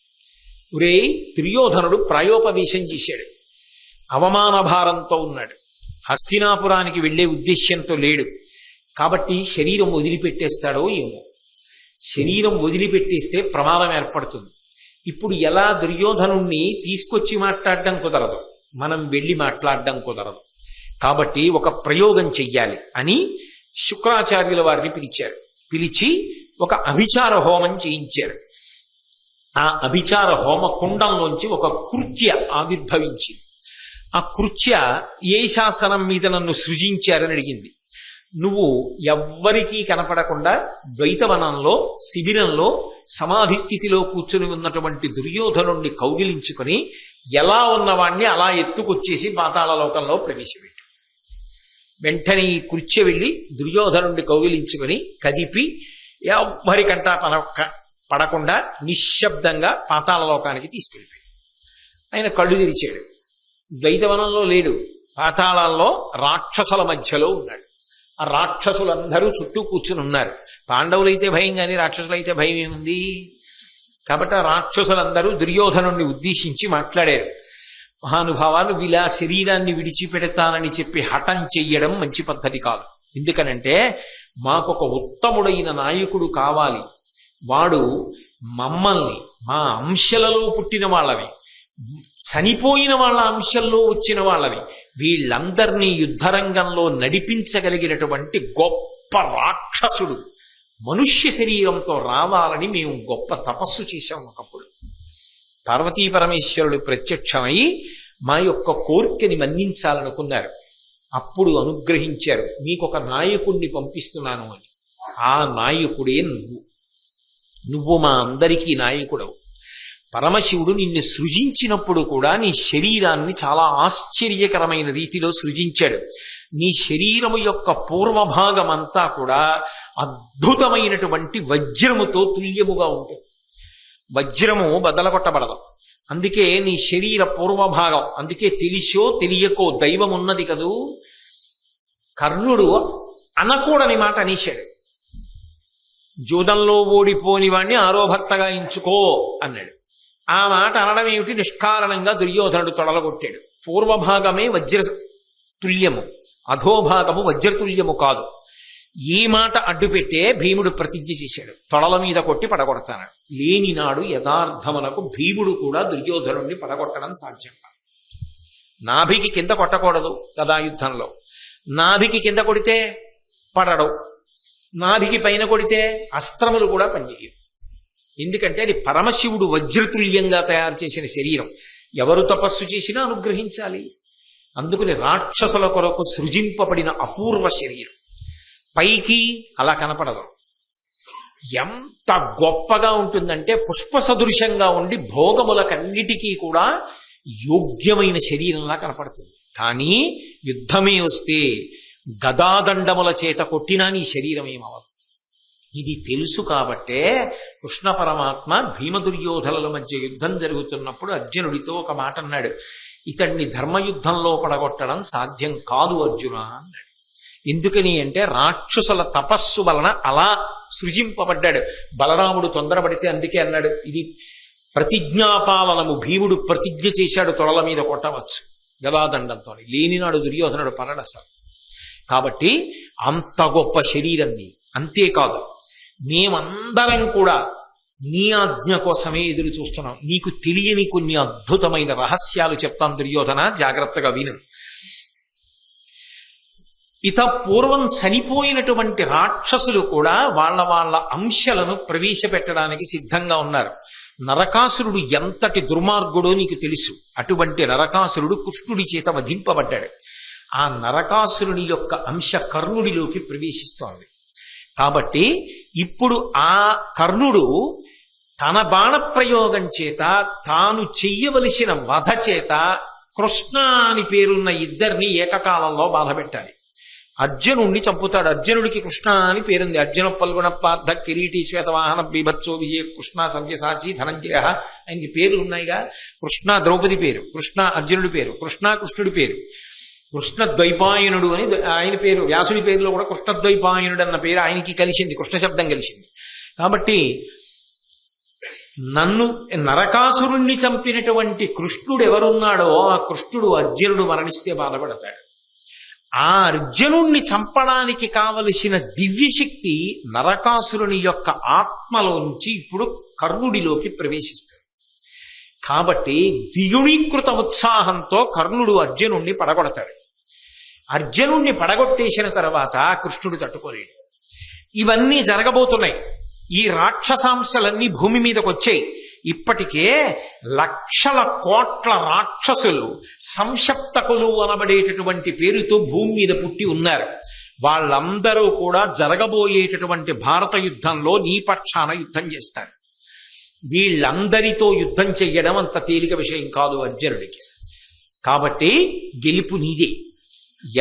ఒరే, దుర్యోధనుడు ప్రాయోపవేశం చేశాడు, అవమాన భారంతో ఉన్నాడు, హస్తినాపురానికి వెళ్లే ఉద్దేశ్యంతో లేడు. కాబట్టి శరీరం వదిలిపెట్టేస్తాడో ఏమో. శరీరం వదిలిపెట్టేస్తే ప్రమాదం ఏర్పడుతుంది. ఇప్పుడు ఎలా దుర్యోధనుణ్ణి తీసుకొచ్చి మాట్లాడడం కుదరదు, మనం వెళ్ళి మాట్లాడడం కుదరదు. కాబట్టి ఒక ప్రయోగం చెయ్యాలి అని శుక్రాచార్యుల వారిని పిలిచారు. పిలిచి ఒక అభిచార హోమం చేయించారు. ఆ అభిచార హోమ కుండంలోంచి ఒక కృత్య ఆవిర్భవించింది. ఆ కృత్య ఏ శాసనం మీద నన్ను సృజించారని అడిగింది. నువ్వు ఎవ్వరికీ కనపడకుండా ద్వైతవనంలో శిబిరంలో సమాధి స్థితిలో కూర్చుని ఉన్నటువంటి దుర్యోధనుణ్ణి కౌగిలించుకొని ఎలా ఉన్నవాణ్ణి అలా ఎత్తుకొచ్చేసి పాతాళ లోకంలో ప్రవేశపెట్టు. వెంటనే ఈ కృత్య వెళ్ళి దుర్యోధనుణ్ణి కౌగిలించుకొని కదిపి ఎవ్వరికంటా పడకుండా నిశ్శబ్దంగా పాతాళ లోకానికి తీసుకెళ్ళిపోయాడు. ఆయన కళ్ళు తెరిచాడు. ద్వైతవనంలో లేడు, పాతాళాల్లో రాక్షసుల మధ్యలో ఉన్నాడు. ఆ రాక్షసులందరూ చుట్టూ కూర్చుని ఉన్నారు. పాండవులైతే భయం కానీ రాక్షసులైతే భయం ఏముంది? కాబట్టి ఆ రాక్షసులందరూ దుర్యోధనుణ్ణి ఉద్దేశించి మాట్లాడారు. మహానుభావాలు, ఇలా శరీరాన్ని విడిచిపెడతానని చెప్పి హఠం చెయ్యడం మంచి పద్ధతి కాదు. ఎందుకనంటే మాకొక ఉత్తముడైన నాయకుడు కావాలి. వాడు మమ్మల్ని, మా అంశలలో పుట్టిన వాళ్ళవి, చనిపోయిన వాళ్ళ అంశంలో వచ్చిన వాళ్ళవి, వీళ్ళందరినీ యుద్ధరంగంలో నడిపించగలిగినటువంటి గొప్ప రాక్షసుడు మనుష్య శరీరంతో రావాలని మేము గొప్ప తపస్సు చేశాం. ఒకప్పుడు పార్వతీ పరమేశ్వరుడు ప్రత్యక్షమై మా యొక్క కోరికని మన్నించాలనుకున్నారు. అప్పుడు అనుగ్రహించారు, మీకొక నాయకుణ్ణి పంపిస్తున్నాను అని. ఆ నాయకుడే నువ్వు మా అందరికీ నాయకుడవు. పరమశివుడు నిన్ను సృజించినప్పుడు కూడా నీ శరీరాన్ని చాలా ఆశ్చర్యకరమైన రీతిలో సృజించాడు. నీ శరీరము యొక్క పూర్వభాగం అంతా కూడా అద్భుతమైనటువంటి వజ్రముతో తుల్యముగా ఉంటుంది. వజ్రము బదలగొట్టబడదు. అందుకే నీ శరీర పూర్వభాగం, అందుకే తెలిసో తెలియకో దైవం ఉన్నది కదూ. కర్ణుడు అనకూడని మాట అనేశాడు. జూదంలో ఓడిపోని వాణ్ణి ఆరో భర్తగా ఎంచుకో అన్నాడు. ఆ మాట అనడం ఏమిటి? నిష్కారణంగా దుర్యోధనుడు తొడలగొట్టాడు. పూర్వభాగమే వజ్ర తుల్యము, అధోభాగము వజ్రతుల్యము కాదు. ఈ మాట అడ్డుపెట్టే భీముడు ప్రతిజ్ఞ చేశాడు, తొడల మీద కొట్టి పడగొడతాడు. లేనినాడు యథార్థమునకు భీముడు కూడా దుర్యోధనుడిని పడగొట్టడం సాధ్యం కాదు. నాభికి కింద కొట్టకూడదు గదాయుద్ధంలో. నాభికి కింద కొడితే పడడు, నాభికి పైన కొడితే అస్త్రములు కూడా పనిచేయవు. ఎందుకంటే అది పరమశివుడు వజ్రతుల్యంగా తయారు చేసిన శరీరం. ఎవరు తపస్సు చేసినా అనుగ్రహించాలి. అందుకని రాక్షసుల కొరకు సృజింపబడిన అపూర్వ శరీరం. పైకి అలా కనపడదు. ఎంత గొప్పగా ఉంటుందంటే పుష్ప సదృశంగా ఉండి భోగములకన్నిటికీ కూడా యోగ్యమైన శరీరంలా కనపడుతుంది. కానీ యుద్ధమే వస్తే గదాదండముల చేత కొట్టినా నీ శరీరం ఏమవదు. ఇది తెలుసు కాబట్టే కృష్ణ పరమాత్మ భీమదుర్యోధనుల మధ్య యుద్ధం జరుగుతున్నప్పుడు అర్జునుడితో ఒక మాట అన్నాడు, ఇతన్ని ధర్మయుద్ధంలో పడగొట్టడం సాధ్యం కాదు అర్జున అన్నాడు. ఎందుకని అంటే రాక్షసుల తపస్సు వలన అలా సృజింపబడ్డాడు. బలరాముడు తొందరపడితే అందుకే అన్నాడు, ఇది ప్రతిజ్ఞాపాలనము. భీముడు ప్రతిజ్ఞ చేశాడు, తొడల మీద కొట్టవచ్చు గదాదండంతో. లేనినాడు దుర్యోధనుడు పరడస. కాబట్టి అంత గొప్ప శరీరాన్ని. అంతేకాదు, మేమందరం కూడా నీ ఆజ్ఞ కోసమే ఎదురు చూస్తున్నాం. నీకు తెలియని కొన్ని అద్భుతమైన రహస్యాలు చెప్తాను దుర్యోధన, జాగ్రత్తగా విను. ఇత పూర్వం చనిపోయినటువంటి రాక్షసులు కూడా వాళ్ళ వాళ్ళ అంశలను ప్రవేశపెట్టడానికి సిద్ధంగా ఉన్నారు. నరకాసురుడు ఎంతటి దుర్మార్గుడో నీకు తెలుసు. అటువంటి నరకాసురుడు కృష్ణుడి చేత వధింపబడ్డాడు. ఆ నరకాసురుని యొక్క అంశ కర్ణుడిలోకి ప్రవేశిస్తోంది. కాబట్టి ఇప్పుడు ఆ కర్ణుడు తన బాణప్రయోగం చేత, తాను చెయ్యవలసిన వధ చేత కృష్ణ అని పేరున్న ఇద్దరిని ఏకకాలంలో బాధపెట్టాలి. అర్జునుడిని చంపుతాడు. అర్జునుడికి కృష్ణ అని పేరుంది. అర్జున పల్గుణ పార్థ కిరీటి శ్వేతవాహన బీభత్సో విజయ కృష్ణ సవ్యసాచి ధనంజయ, ఆయనకి పేర్లు ఉన్నాయిగా. కృష్ణ ద్రౌపది పేరు, కృష్ణ అర్జునుడి పేరు, కృష్ణ కృష్ణుడి పేరు, కృష్ణ ద్వైపాయనుడు అని ఆయన పేరు. వ్యాసుడి పేరులో కూడా కృష్ణద్వైపాయనుడు అన్న పేరు ఆయనకి కలిసింది, కృష్ణ శబ్దం కలిసింది. కాబట్టి నన్ను నరకాసురుణ్ణి చంపినటువంటి కృష్ణుడు ఎవరున్నాడో ఆ కృష్ణుడు అర్జునుడు మరణిస్తే బాధపడతాడు. ఆ అర్జునుణ్ణి చంపడానికి కావలసిన దివ్యశక్తి నరకాసురుని యొక్క ఆత్మలో నుంచి ఇప్పుడు కర్ణుడిలోకి ప్రవేశిస్తుంది. కాబట్టి ద్విగుణీకృత ఉత్సాహంతో కర్ణుడు అర్జునుణ్ణి పడగొడతాడు. అర్జునుణ్ణి పడగొట్టేసిన తర్వాత కృష్ణుడు తట్టుకోలేడు. ఇవన్నీ జరగబోతున్నాయి. ఈ రాక్షసాంశలన్నీ భూమి మీదకి వచ్చాయి. ఇప్పటికే లక్షల కోట్ల రాక్షసులు సంశప్తకులు అనబడేటటువంటి పేరుతో భూమి మీద పుట్టి ఉన్నారు. వాళ్ళందరూ కూడా జరగబోయేటటువంటి భారత యుద్ధంలో నీ పక్షాన యుద్ధం చేస్తారు. వీళ్ళందరితో యుద్ధం చెయ్యడం అంత తేలిక విషయం కాదు అర్జునుడికి. కాబట్టి గెలుపు నీదే.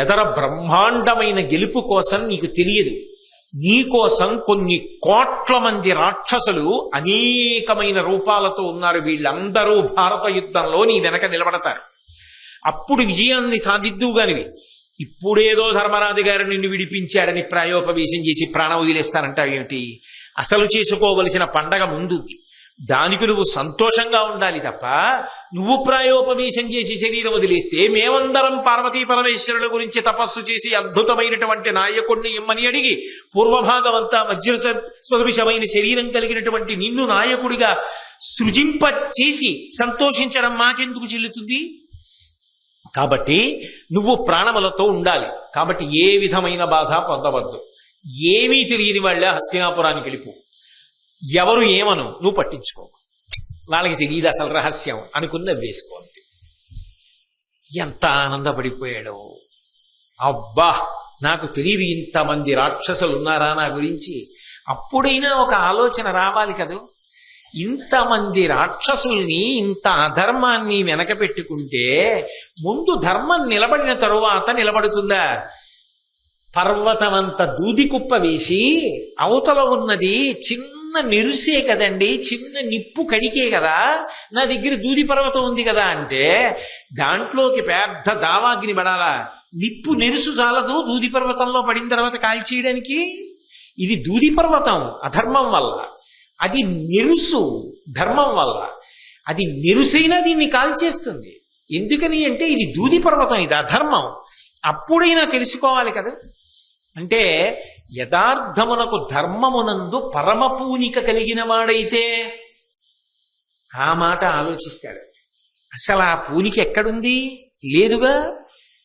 ఎదర బ్రహ్మాండమైన గెలుపు కోసం నీకు తెలియదు. నీకోసం కొన్ని కోట్ల మంది రాక్షసులు అనేకమైన రూపాలతో ఉన్నారు. వీళ్ళందరూ భారత యుద్ధంలో నీ వెనక నిలబడతారు. అప్పుడు విజయాన్ని సాధిద్దువుగానివి. ఇప్పుడేదో ధర్మరాజు గారు నిన్ను విడిపించాడని ప్రాయోపవేశం చేసి ప్రాణం వదిలేస్తానంటావు ఏమిటి? అసలు చేసుకోవలసిన పండగ ముందు. దానికి నువ్వు సంతోషంగా ఉండాలి తప్ప నువ్వు ప్రాయోపవేశం చేసి శరీరం వదిలేస్తే మేమందరం పార్వతీ పరమేశ్వరుల గురించి తపస్సు చేసి అద్భుతమైనటువంటి నాయకుడిని ఇమ్మని అడిగి పూర్వభాగం అంతా వజ్ర సదృశమైన శరీరం కలిగినటువంటి నిన్ను నాయకుడిగా సృజింప చేసి సంతోషించడం మాకెందుకు చెల్లుతుంది? కాబట్టి నువ్వు ప్రాణములతో ఉండాలి. కాబట్టి ఏ విధమైన బాధ పొందవద్దు. ఏమీ తెలియని వాళ్ళ హస్తినాపురానికి వెళ్ళిపో. ఎవరు ఏమను నువ్వు పట్టించుకో. వాళ్ళకి తెలియదు అసలు రహస్యం అనుకున్న వేసుకోండి. ఎంత ఆనందపడిపోయాడు. అబ్బా, నాకు తెలియదు ఇంతమంది రాక్షసులు ఉన్నారా నా గురించి. అప్పుడైనా ఒక ఆలోచన రావాలి కదా. ఇంతమంది రాక్షసుల్ని, ఇంత అధర్మాన్ని వెనక పెట్టుకుంటే ముందు ధర్మం నిలబడిన తరువాత నిలబడుతుందా? పర్వతమంత దూది కుప్ప వేసి అవతల ఉన్నది చిన్న నిరుసే కదండి, చిన్న నిప్పు కడికే కదా, నా దగ్గర దూది పర్వతం ఉంది కదా అంటే దాంట్లోకి పెద్ద దావాగ్ని పడాలా? నిప్పు నెరుసు చాలదు దూది పర్వతంలో పడిన తర్వాత కాల్చేయడానికి. ఇది దూది పర్వతం అధర్మం వల్ల, అది నెరుసు ధర్మం వల్ల. అది నెరుసైనా దీన్ని కాల్చేస్తుంది. ఎందుకని అంటే ఇది దూది పర్వతం, ఇది అధర్మం. అప్పుడైనా తెలుసుకోవాలి కదా. అంటే యథార్థమునకు ధర్మమునందు పరమ పూనిక కలిగిన వాడైతే ఆ మాట ఆలోచిస్తాడు. అసలు ఆ పూనిక ఎక్కడుంది? లేదుగా.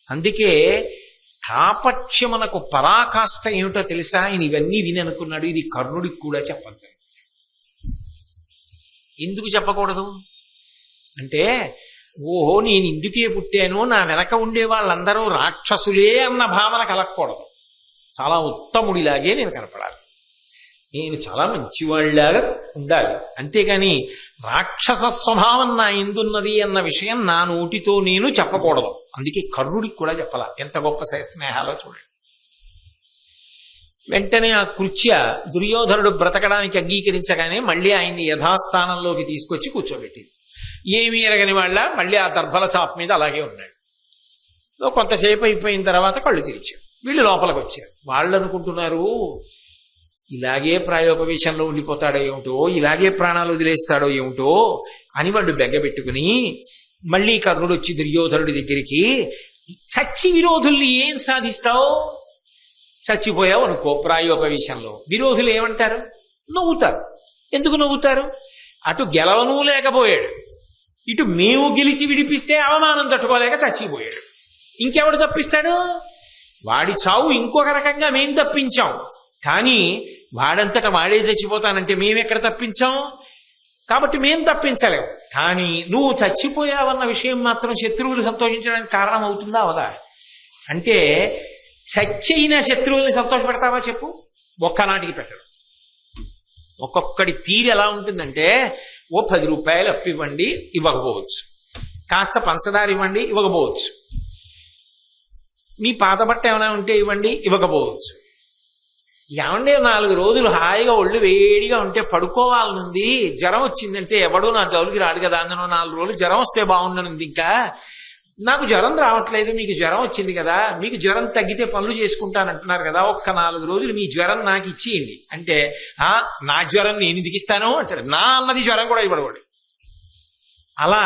అందుకే తాపక్ష్యమునకు పరాకాష్ట ఏమిటో తెలుసా? ఆయన ఇవన్నీ విని అనుకున్నాడు ఇది కర్ణుడికి కూడా చెప్పద్దు. ఎందుకు చెప్పకూడదు అంటే, ఓహో నేను ఇందుకే పుట్టాను, నా వెనక ఉండే వాళ్ళందరూ రాక్షసులే అన్న భావన కలగకూడదు. చాలా ఉత్తముడిలాగే నేను కనపడాలి, నేను చాలా మంచివాళ్ళలాగా ఉండాలి. అంతేగాని రాక్షస స్వభావం నా ఎందున్నది అన్న విషయం నా నోటితో నేను చెప్పకూడదు. అందుకే కర్ణుడికి కూడా చెప్పాల. ఎంత గొప్ప స్నేహాలో చూడండి. వెంటనే ఆ కృత్య దుర్యోధనుడు బ్రతకడానికి అంగీకరించగానే మళ్ళీ ఆయన్ని యథాస్థానంలోకి తీసుకొచ్చి కూర్చోబెట్టింది. ఏమీ ఎరగని వాళ్ళ మళ్ళీ ఆ దర్భల చాప్ మీద అలాగే ఉన్నాడు. కొంతసేపు అయిపోయిన తర్వాత కళ్ళు తెరిచారు. వీళ్ళు లోపలికి వచ్చారు. వాళ్ళు అనుకుంటున్నారు ఇలాగే ప్రాయోపవేశంలో ఉండిపోతాడో ఏమిటో, ఇలాగే ప్రాణాలు వదిలేస్తాడో ఏమిటో అని వాళ్ళు బెంగపెట్టుకుని మళ్ళీ కర్ణుడు వచ్చి దుర్యోధనుడి దగ్గరికి, చచ్చి విరోధుల్ని ఏం సాధిస్తావు? చచ్చిపోయావు అనుకో ప్రాయోపవేశంలో, విరోధులు ఏమంటారు? నవ్వుతారు. ఎందుకు నవ్వుతారు? అటు గెలవను లేకపోయాడు, ఇటు మేము గెలిచి విడిపిస్తే అవమానం తట్టుకోలేక చచ్చిపోయాడు. ఇంకెవడు తప్పిస్తాడు? వాడి చావు ఇంకొక రకంగా మేం తప్పించాం, కానీ వాడంతటా వాడే చచ్చిపోతానంటే మేమెక్కడ తప్పించాం? కాబట్టి మేం తప్పించలేం. కానీ నువ్వు చచ్చిపోయావన్న విషయం మాత్రం శత్రువులు సంతోషించడానికి కారణం అవుతుందా అవదా? అంటే చచ్చైన శత్రువుల్ని సంతోషపెడతావా చెప్పు? ఒక్కనాటికి పెట్టడు. ఒక్కొక్కడి తీరు ఎలా ఉంటుందంటే, ఓ 10 రూపాయలు అప్పు ఇవ్వండి, ఇవ్వకపోవచ్చు. కాస్త పంచదార ఇవ్వండి, ఇవ్వకపోవచ్చు. మీ పాత బట్ట ఏమైనా ఉంటే ఇవ్వండి, ఇవ్వకపోవచ్చు. ఏమంటే 4 రోజులు హాయిగా ఒళ్ళు వేడిగా ఉంటే పడుకోవాలనుంది, జ్వరం వచ్చిందంటే ఎవడో నా జోలికి రాడు కదా, అందులో 4 రోజులు జ్వరం వస్తే బాగుండనుంది. ఇంకా నాకు జ్వరం రావట్లేదు, మీకు జ్వరం వచ్చింది కదా, మీకు జ్వరం తగ్గితే పనులు చేసుకుంటానంటున్నారు కదా, ఒక్క 4 రోజులు మీ జ్వరం నాకు ఇచ్చేయండి అంటే, నా జ్వరం నేను ఎందుకు ఇస్తాను అంటాడు. నా అన్నది జ్వరం కూడా ఇవ్వడవాడు. అలా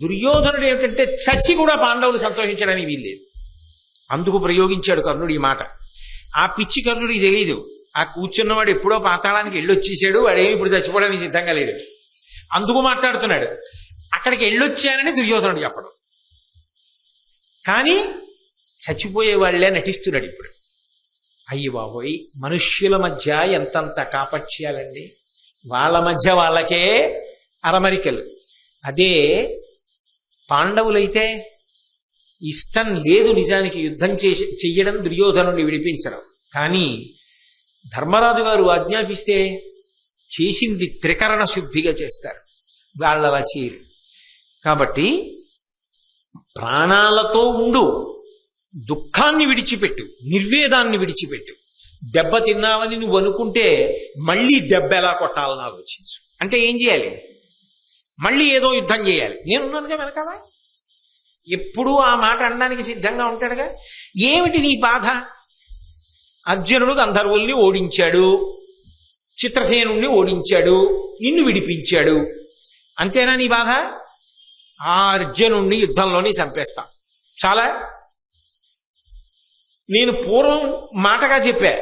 దుర్యోధనుడు ఏమిటంటే చచ్చి కూడా పాండవులు సంతోషించడానికి వీల్లేదు. అందుకు ప్రయోగించాడు కర్ణుడు ఈ మాట. ఆ పిచ్చి కర్ణుడికి తెలియదు, ఆ కూర్చున్నవాడు ఎప్పుడో పాతాళానికి వెళ్ళొచ్చేసాడు, వాడేమి ఇప్పుడు చచ్చిపోవడానికి సిద్ధంగా లేడు, అందుకు మాట్లాడుతున్నాడు. అక్కడికి వెళ్ళొచ్చానని దుర్యోధనుడు చెప్పడం, కానీ చచ్చిపోయే వాళ్ళే నటిస్తున్నాడు ఇప్పుడు. అయ్యి బాబోయ్, మనుష్యుల మధ్య ఎంతంత కాపక్ష్యాలండి, వాళ్ళ మధ్య వాళ్ళకే అరమరికలు. అదే పాండవులైతే ఇష్టం లేదు నిజానికి యుద్ధం చెయ్యడం, దుర్యోధనుడిని విడిపించడం. కానీ ధర్మరాజు గారు ఆజ్ఞాపిస్తే చేసింది త్రికరణ శుద్ధిగా చేస్తారు, వాళ్ళలా చేయరు. కాబట్టి ప్రాణాలతో ఉండు, దుఃఖాన్ని విడిచిపెట్టు, నిర్వేదాన్ని విడిచిపెట్టు. దెబ్బ తిన్నావని నువ్వు అనుకుంటే మళ్ళీ దెబ్బ ఎలా కొట్టాలని ఆలోచించు. అంటే ఏం చేయాలి? మళ్ళీ ఏదో యుద్ధం చేయాలి. నేనున్నానుగా వెనకాల, ఎప్పుడూ ఆ మాట అనడానికి సిద్ధంగా ఉంటాడుగా. ఏమిటి నీ బాధ? అర్జునుడు గంధర్వుల్ని ఓడించాడు, చిత్రసేనుణ్ణి ఓడించాడు, నిన్ను విడిపించాడు, అంతేనా నీ బాధ? ఆ అర్జునుణ్ణి యుద్ధంలోనే చంపేస్తా, చాలా. నేను పూర్వం మాటగా చెప్పా,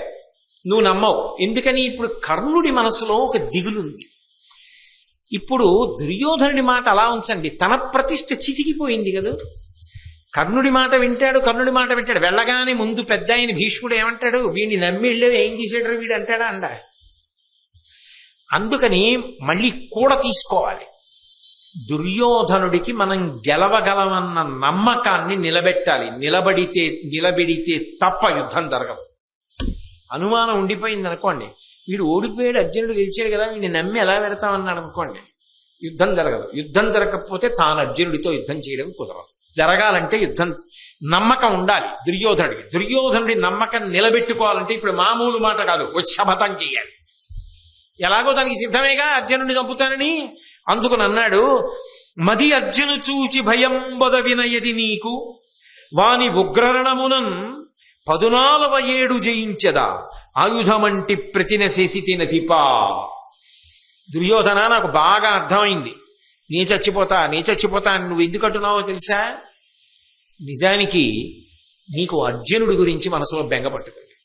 నువ్వు నమ్మవు. ఎందుకని? ఇప్పుడు కర్ణుడి మనసులో ఒక దిగులుంది. ఇప్పుడు దుర్యోధనుడి మాట అలా ఉంచండి, తన ప్రతిష్ఠ చితికిపోయింది కదా. కర్ణుడి మాట వింటాడు, కర్ణుడి మాట వింటాడు. వెళ్ళగానే ముందు పెద్ద ఆయన భీష్ముడు ఏమంటాడు? వీడిని నమ్మి వెళ్ళేవి ఏం చేసాడు వీడు అంటాడా? అందుకని మళ్ళీ కూడా తీసుకోవాలి. దుర్యోధనుడికి మనం గెలవగలమన్న నమ్మకాన్ని నిలబెట్టాలి. నిలబెడితే తప్ప యుద్ధం జరగదు. అనుమానం ఉండిపోయింది అనుకోండి, వీడు ఓడిపోయాడు, అర్జునుడు గెలిచాడు కదా, వీడిని నమ్మి ఎలా పెడతామన్నాడు అనుకోండి, యుద్ధం జరగదు. యుద్ధం జరగకపోతే తాను అర్జునుడితో యుద్ధం చేయడం కుదరదు. జరగాలంటే యుద్ధం నమ్మకం ఉండాలి దుర్యోధనుడికి. దుర్యోధనుడి నమ్మకం నిలబెట్టుకోవాలంటే ఇప్పుడు మామూలు మాట కాదు, శపథం చేయాలి. ఎలాగో దానికి సిద్ధమేగా అర్జునుడిని చంపుతానని. అందుకుని అన్నాడు, మది అర్జును చూచి భయంబద వినయది నీకు, వాని ఉగ్రరణమునన్ 14 జయించదా, ఆయుధమంటి ప్రతినశేసి తినతిపా. దుర్యోధన, నాకు బాగా అర్థమైంది, నీ చచ్చిపోతా అని నువ్వు ఎందుకు అంటున్నావో తెలుసా? నిజానికి నీకు అర్జునుడి గురించి మనసులో బెంగ పట్టుకుంది.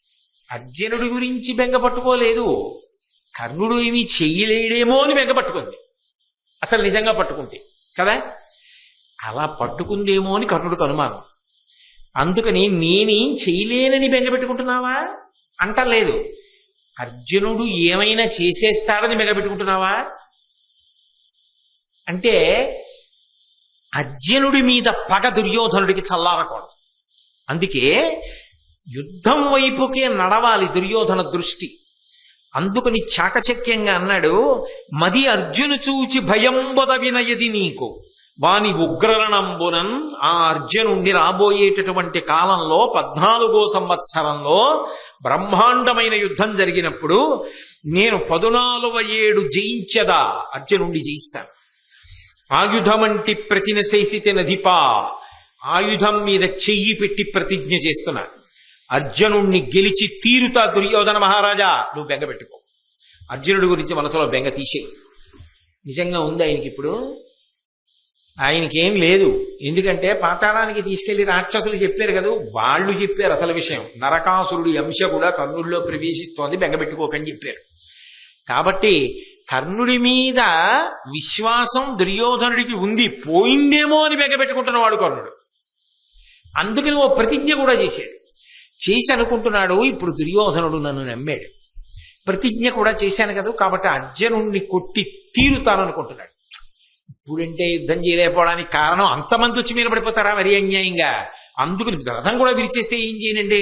అర్జునుడి గురించి బెంగ పట్టుకోలేదు, కర్ణుడు ఏమీ చెయ్యలేడేమో అని బెంగ పట్టుకుంది. అసలు నిజంగా పట్టుకుంటే కదా, అలా పట్టుకుందేమో అని కర్ణుడికి అనుమానం. అందుకని నేనేం చేయలేనని బెంగ పెట్టుకుంటున్నావా అంటలేదు. అర్జునుడు ఏమైనా చేసేస్తాడని బెంగ పెట్టుకుంటున్నావా అంటే, అర్జునుడి మీద పగ దుర్యోధనుడికి చల్లారకూడదు. అందుకే యుద్ధం వైపుకే నడవాలి దుర్యోధన దృష్టి. అందుకని చాకచక్యంగా అన్నాడు, మది అర్జును చూచి భయంబద వినయది నీకు, వాని ఉగ్రరణంబునన్. ఆ అర్జునుణ్ణి రాబోయేటటువంటి కాలంలో 14వ సంవత్సరంలో బ్రహ్మాండమైన యుద్ధం జరిగినప్పుడు నేను 14 జయించదా, అర్జునుణ్ణి జయిస్తాను. ఆయుధమంటి ప్రతినశేసిత నదిపా, ఆయుధం మీద చెయ్యి పెట్టి ప్రతిజ్ఞ చేస్తున్నా, అర్జునుణ్ణి గెలిచి తీరుతా. దుర్యోధన మహారాజా, నువ్వు బెంగ పెట్టుకో, అర్జునుడి గురించి మనసులో బెంగ తీసేయి. నిజంగా ఉంది ఆయనకి ఇప్పుడు, ఆయనకేం లేదు. ఎందుకంటే పాతాళానికి తీసుకెళ్లి రాక్షసులు చెప్పారు కదా, వాళ్ళు చెప్పారు అసలు విషయం. నరకాసురుడి అంశ కూడా కర్ణుడిలో ప్రవేశిస్తోంది, బెంగ పెట్టుకోకని చెప్పారు. కాబట్టి కర్ణుడి మీద విశ్వాసం దుర్యోధనుడికి ఉంది, పోయిందేమో అని బెంగ పెట్టుకుంటున్నవాడు కర్ణుడు. అందుకని ఓ ప్రతిజ్ఞ కూడా చేసి అనుకుంటున్నాడు, ఇప్పుడు దుర్యోధనుడు నన్ను నమ్మాడు, ప్రతిజ్ఞ కూడా చేశాను కదా, కాబట్టి అర్జునుణ్ణి కొట్టి తీరుతాననుకుంటున్నాడు. ఇప్పుడంటే యుద్ధం చేయలేకపోవడానికి కారణం అంతమంది వచ్చి మీద పడిపోతారా మరీ అన్యాయంగా. అందుకని రథం కూడా విరిచేస్తే ఏం చేయనండి,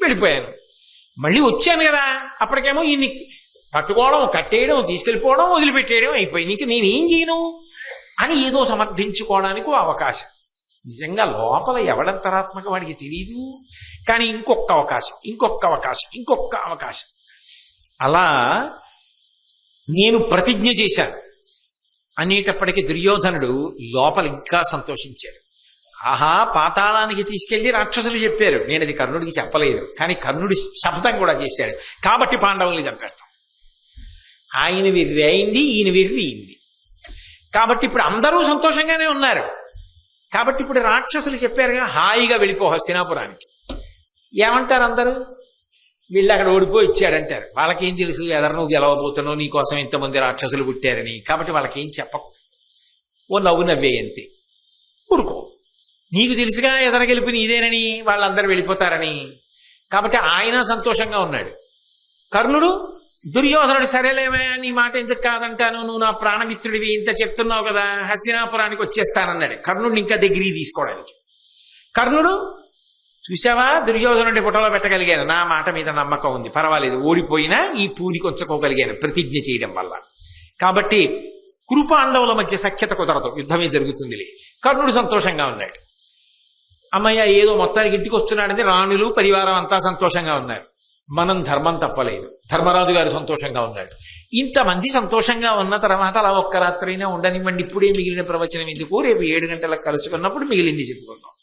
వెళ్ళిపోయాను. మళ్ళీ వచ్చాను కదా, అప్పటికేమో ఈయన్ని పట్టుకోవడం, కట్టేయడం, తీసుకెళ్ళిపోవడం, వదిలిపెట్టేయడం అయిపోయింది. ఇంక నేనేం చేయను అని ఏదో సమర్థించుకోవడానికి అవకాశం. నిజంగా లోపల ఎవడంతరాత్మక వాడికి తెలియదు. కానీ ఇంకొక అవకాశం అలా నేను ప్రతిజ్ఞ చేశాను అనేటప్పటికీ దుర్యోధనుడు లోపల ఇంకా సంతోషించాడు. ఆహా, పాతాళానికి తీసుకెళ్లి రాక్షసులు చెప్పారు, నేను అది కర్ణుడికి చెప్పలేదు, కానీ కర్ణుడి శపథం కూడా చేశాడు, కాబట్టి పాండవుల్ని చంపేస్తాం. ఆయన వెర్రి అయింది, ఈయన వెర్రి అయింది. కాబట్టి ఇప్పుడు అందరూ సంతోషంగానే ఉన్నారు. కాబట్టి ఇప్పుడు రాక్షసులు చెప్పారుగా హాయిగా వెళ్ళిపో హస్తినాపురానికి. ఏమంటారు అందరూ? వీళ్ళు అక్కడ ఓడిపోయి ఇచ్చాడంటారు. వాళ్ళకేం తెలుసు ఎదరు నువ్వు గెలవబోతున్నావు, నీకోసం ఇంతమంది రాక్షసులు పుట్టారని. కాబట్టి వాళ్ళకేం చెప్పకు, ఓ నవ్వు నవ్వేయంతే, ఊరుకో. నీకు తెలుసుగా ఎదర గెలిపి నీదేనని, వాళ్ళందరూ వెళ్ళిపోతారని. కాబట్టి ఆయన సంతోషంగా ఉన్నాడు. కర్ణుడు దుర్యోధనుడు సరేలేవా, నీ మాట ఎందుకు కాదంటాను, నువ్వు నా ప్రాణమిత్రుడివి, ఇంత చెప్తున్నావు కదా, హస్తినాపురానికి వచ్చేస్తానన్నాడు కర్ణుడిని ఇంకా దగ్గరికి తీసుకోవడానికి. కర్ణుడు చూసావా, దుర్యోధనుడి పుటలో పెట్టగలిగాను, నా మాట మీద నమ్మకం ఉంది, పర్వాలేదు, ఓడిపోయినా ఈ పూని కొంచుకోగలిగాను ప్రతిజ్ఞ చేయడం వల్ల. కాబట్టి కురుపాండవుల మధ్య సఖ్యత కుదరదు, యుద్ధమే జరుగుతుందిలే. కర్ణుడు సంతోషంగా ఉన్నాడు. అమ్మయ్య ఏదో మొత్తానికి ఇంటికి వస్తున్నాడని రాణులు పరివారం అంతా సంతోషంగా ఉన్నారు. మనం ధర్మం తప్పలేదు, ధర్మరాజు గారు సంతోషంగా ఉన్నాడు. ఇంతమంది సంతోషంగా ఉన్న తర్వాత అలా ఒక్క రాత్రైనా ఉండనివ్వండి. ఇప్పుడే మిగిలిన ప్రవచనం ఎందుకు, రేపు 7 గంటలకు కలుసుకున్నప్పుడు మిగిలింది చెప్పుకుందాం.